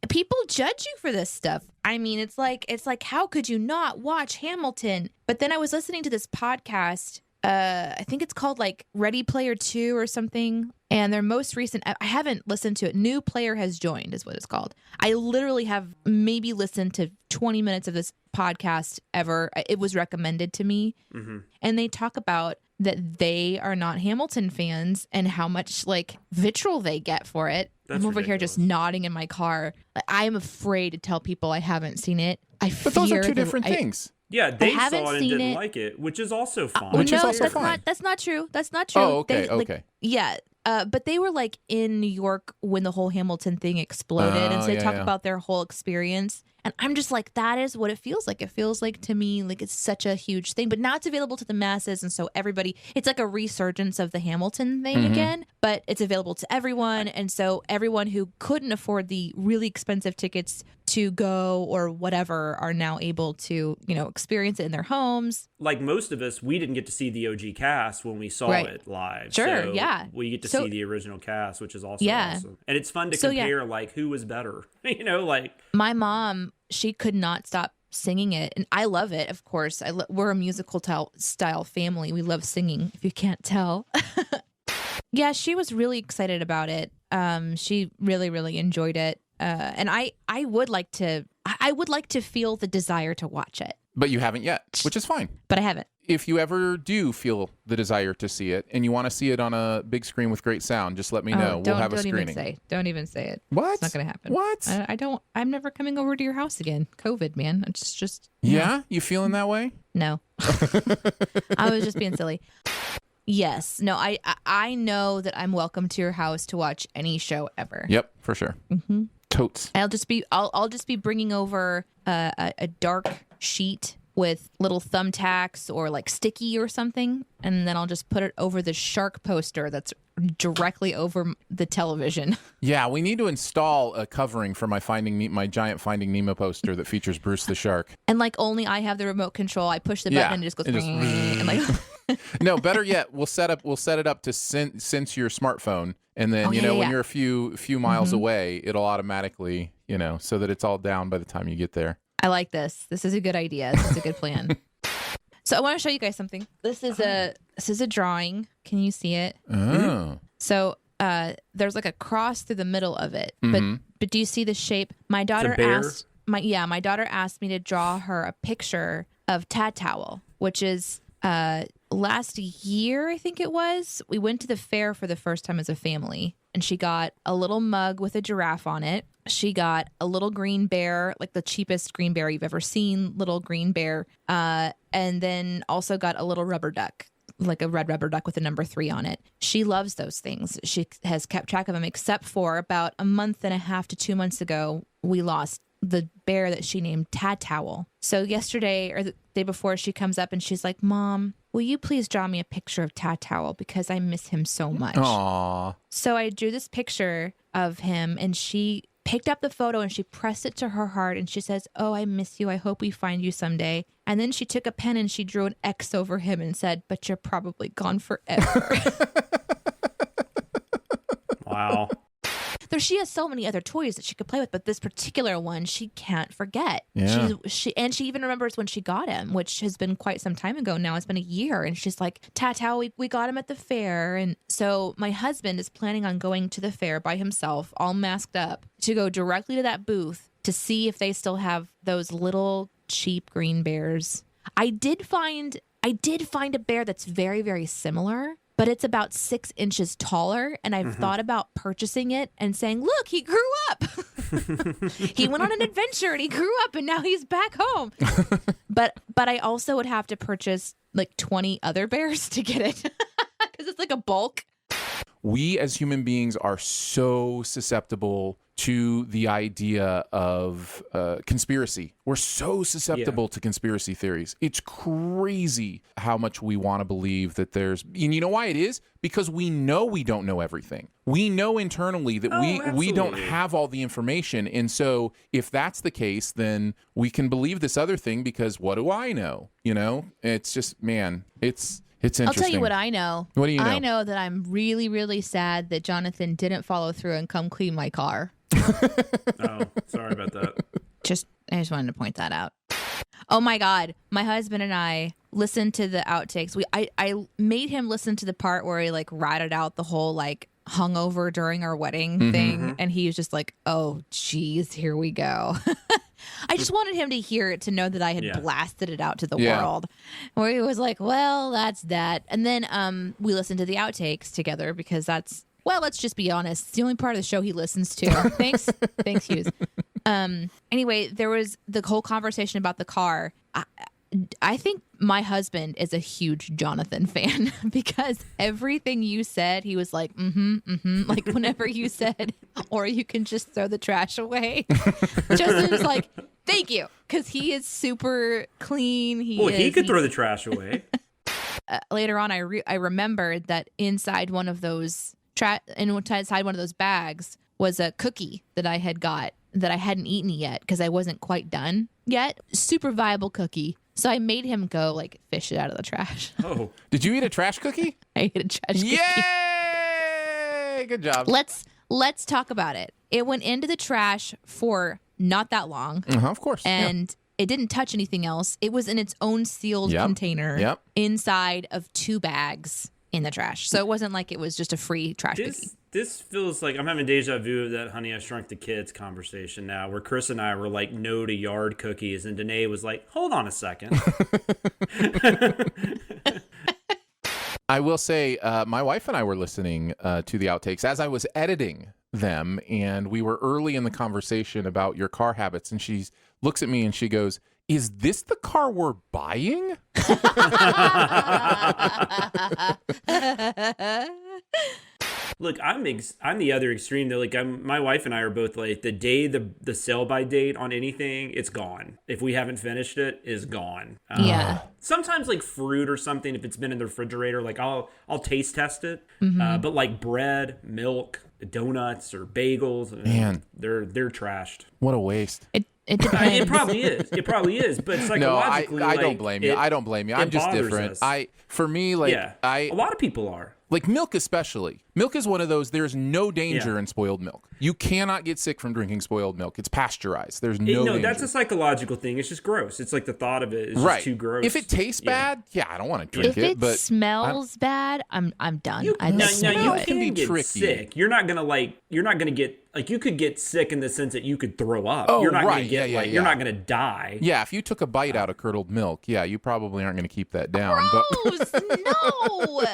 People judge you for this stuff. I mean, it's like how could you not watch Hamilton? But then I was listening to this podcast. I think it's called like Ready Player 2 or something. And their most recent, I haven't listened to it. New Player Has Joined is what it's called. I literally have maybe listened to 20 minutes of this podcast ever. It was recommended to me. Mm-hmm. And they talk about that they are not Hamilton fans and how much like vitriol they get for it. I'm over here just nodding in my car. I am afraid to tell people I haven't seen it. But those are two different things. Yeah, they saw it and didn't like it, which is also fine. That's not true. That's not true. Oh, okay, okay. Yeah, but they were like in New York when the whole Hamilton thing exploded, and so they talk about their whole experience. And I'm just like, that is what it feels like. It feels like to me like it's such a huge thing, but now it's available to the masses, and so everybody. It's like a resurgence of the Hamilton thing again, but it's available to everyone, and so everyone who couldn't afford the really expensive tickets to go or whatever are now able to, experience it in their homes. Like most of us, we didn't get to see the OG cast when we saw it live. Sure, so yeah. We get to see the original cast, which is also awesome. And it's fun to compare, like, who was better. Like... My mom, she could not stop singing it, and I love it, of course. We're a musical style family. We love singing, if you can't tell. Yeah, she was really excited about it. She really, really enjoyed it. And I would like to feel the desire to watch it. But you haven't yet, which is fine. But I haven't. If you ever do feel the desire to see it and you want to see it on a big screen with great sound, just let me know. We'll have a screening. Don't even say it. What? It's not going to happen. What? I'm never coming over to your house again. COVID, man. It's just. Yeah? You feeling that way? No. I was just being silly. Yes. No, I know that I'm welcome to your house to watch any show ever. Yep, for sure. Mm-hmm. Totes. I'll just be bringing over a dark sheet with little thumbtacks or like sticky or something, and then I'll just put it over the shark poster that's directly over the television. Yeah, we need to install a covering for my giant Finding Nemo poster that features Bruce the shark. And like only I have the remote control. I push the button and it just goes. And like. No, better yet, we'll set it up to sense your smartphone, and then when you're a few miles away, it'll automatically so that it's all down by the time you get there. I like this. This is a good idea. This is a good plan. So I want to show you guys something. This is a drawing. Can you see it? Oh. So there's like a cross through the middle of it. But do you see the shape? My daughter asked me to draw her a picture of Tat Towel, which is last year, I think it was. We went to the fair for the first time as a family, and she got a little mug with a giraffe on it. She got a little green bear, like the cheapest green bear you've ever seen, little green bear, and then also got a little rubber duck, like a red rubber duck with a number 3 on it. She loves those things. She has kept track of them, except for about a month and a half to 2 months ago, we lost the bear that she named Tat Towel. So yesterday or the day before, she comes up and she's like, "Mom, will you please draw me a picture of Tat Towel because I miss him so much?" Aww. So I drew this picture of him, and she picked up the photo and she pressed it to her heart and she says, "Oh, I miss you. I hope we find you someday." And then she took a pen and she drew an X over him and said, "But you're probably gone forever." Wow. She has so many other toys that she could play with, but this particular one she can't forget. Yeah. She even remembers when she got him, which has been quite some time ago now. It's been a year, and she's like, "Tata, we got him at the fair." And so my husband is planning on going to the fair by himself, all masked up, to go directly to that booth to see if they still have those little cheap green bears. I did find a bear that's very, very similar, but it's about 6 inches taller, and I've thought about purchasing it and saying, "Look, he grew up." He went on an adventure and he grew up, and now he's back home. But I also would have to purchase like 20 other bears to get it because it's like a bulk. We as human beings are so susceptible to the idea of conspiracy. We're so susceptible to conspiracy theories. It's crazy how much we want to believe that there's, and you know why it is? Because we know we don't know everything. We know internally that we don't have all the information. And so if that's the case, then we can believe this other thing because what do I know? You know, it's just, man, it's interesting. I'll tell you what I know. What do you know? I know that I'm really, really sad that Jonathan didn't follow through and come clean my car. Oh, sorry about that. I just wanted to point that out. Oh my God. My husband and I listened to the outtakes. I made him listen to the part where he like ratted out the whole like hungover during our wedding thing. And he was just like, "Oh, geez, here we go." I just wanted him to hear it, to know that I had blasted it out to the world. Where he was like, "Well, that's that." And then we listened to the outtakes together because that's, well, let's just be honest, it's the only part of the show he listens to. Thanks, Hughes. Anyway, there was the whole conversation about the car. I think my husband is a huge Jonathan fan because everything you said, he was like, like whenever you said, "Or you can just throw the trash away." Justin was like, "Thank you," because he is super clean. He could throw the trash away. Later on, I remembered that inside one of those bags was a cookie that I had got that I hadn't eaten yet because I wasn't quite done yet. Super viable cookie. So I made him go like fish it out of the trash. Oh, did you eat a trash cookie? I ate a trash cookie. Yay! Good job. Let's talk about it. It went into the trash for not that long. Of course. And it didn't touch anything else. It was in its own sealed container inside of 2 bags in the trash. So it wasn't like it was just a free trash cookie. This feels like I'm having deja vu of that Honey, I Shrunk the Kids conversation now, where Chris and I were like, no to yard cookies, and Danae was like, hold on a second. I will say, my wife and I were listening to the outtakes as I was editing them, and we were early in the conversation about your car habits, and she looks at me and she goes, "Is this the car we're buying?" Look, I'm the other extreme though. Like my wife and I are both like, the day the sell by date on anything, it's gone. If we haven't finished it, is gone. Sometimes like fruit or something, if it's been in the refrigerator, like I'll taste test it. But like bread, milk, donuts, or bagels, man, they're trashed. What a waste. It depends. It probably is. But psychologically, no, I don't blame you. I don't blame you. I'm just different. Us. For me, like a lot of people are. Like milk especially. Milk is one of those, there's no danger in spoiled milk. You cannot get sick from drinking spoiled milk. It's pasteurized. There's no danger. That's a psychological thing. It's just gross. It's like the thought of it is just too gross. If it tastes bad, I don't want to drink it. If it smells bad, I'm done. You can be get tricky. sick. You're not gonna get like, you could get sick in the sense that you could throw up. Oh, you're not right. gonna get you're not gonna die. Yeah, if you took a bite out of curdled milk, you probably aren't going to keep that down. Gross! No!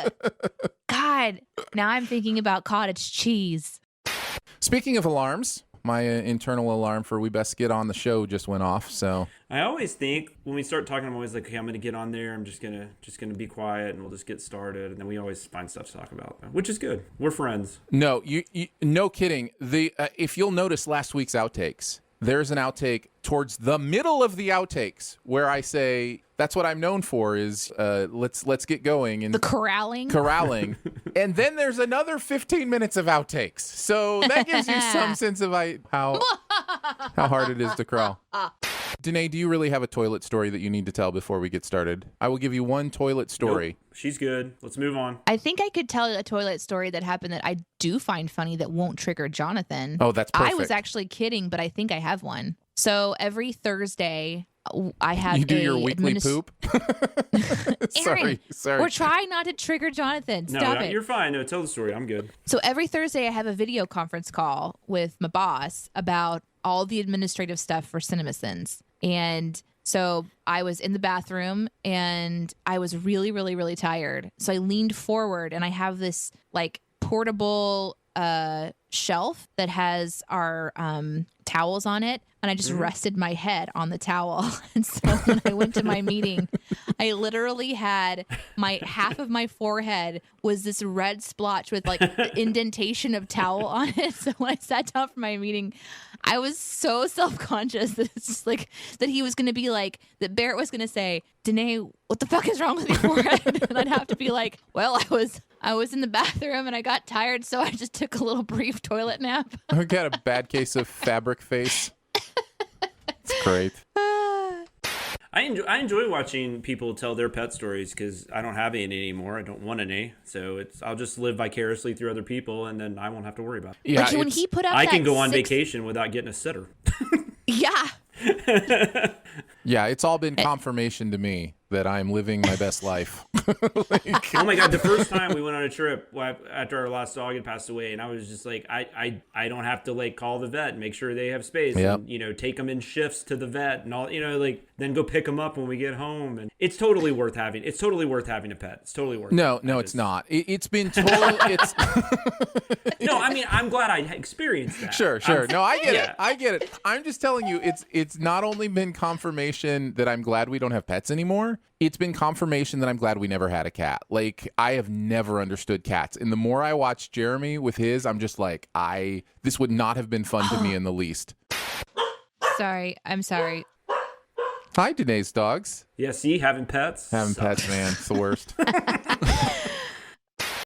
God, now I'm thinking about cottage cheese. Speaking of alarms, my internal alarm for We Best Get On the Show just went off. So I always think when we start talking, I'm always like, okay, I'm gonna get on there. I'm just gonna be quiet, and we'll just get started. And then we always find stuff to talk about, which is good. We're friends. No, you no kidding. If you'll notice last week's outtakes, there's an outtake towards the middle of the outtakes where I say, That's what I'm known for is let's get going. And The corralling. And then there's another 15 minutes of outtakes. So that gives you some sense of how hard it is to crawl. Danae, do you really have a toilet story that you need to tell before we get started? I will give you one toilet story. Nope. She's good. Let's move on. I think I could tell a toilet story that happened that I do find funny that won't trigger Jonathan. Oh, that's perfect. I was actually kidding, but I think I have one. So every Thursday, I have You do your weekly poop? Aaron, Sorry. We're trying not to trigger Jonathan. Stop it. You're fine. No, tell the story. I'm good. So every Thursday, I have a video conference call with my boss about all the administrative stuff for CinemaSins. And so I was in the bathroom and I was really, really, really tired. So I leaned forward and I have this like portable shelf that has our towels on it. And I just rested my head on the towel. And so when I went to my meeting, I literally had half of my forehead was this red splotch with like the indentation of towel on it. So when I sat down for my meeting, I was so self-conscious that it's just like that he was going to be like, that Barrett was going to say, Danae, what the fuck is wrong with your forehead? And I'd have to be like, well, I was in the bathroom and I got tired, so I just took a little brief toilet nap. I got a bad case of fabric face. It's great. I enjoy watching people tell their pet stories because I don't have any anymore. I don't want any, so I'll just live vicariously through other people, and then I won't have to worry about it. Yeah, like when he put up I can go on vacation without getting a sitter. Yeah. Yeah, it's all been confirmation to me that I'm living my best life. Oh my God, the first time we went on a trip after our last dog had passed away, and I was just like, I don't have to like call the vet and make sure they have space, and take them in shifts to the vet and all, like then go pick them up when we get home, and it's totally worth having. It's totally worth having a pet. It's totally worth. No, it's not. It's been totally. No, I mean, I'm glad I experienced that. Sure. No, I get it. I get it. I'm just telling you, it's not only been confirmation that I'm glad we don't have pets anymore. It's been confirmation that I'm glad we never had a cat. Like, I have never understood cats. And the more I watch Jeremy with his, I'm just like, this would not have been fun to me in the least. Sorry. I'm sorry. Hi, Danae's dogs. Yeah, see, having pets. Pets, man. It's the worst.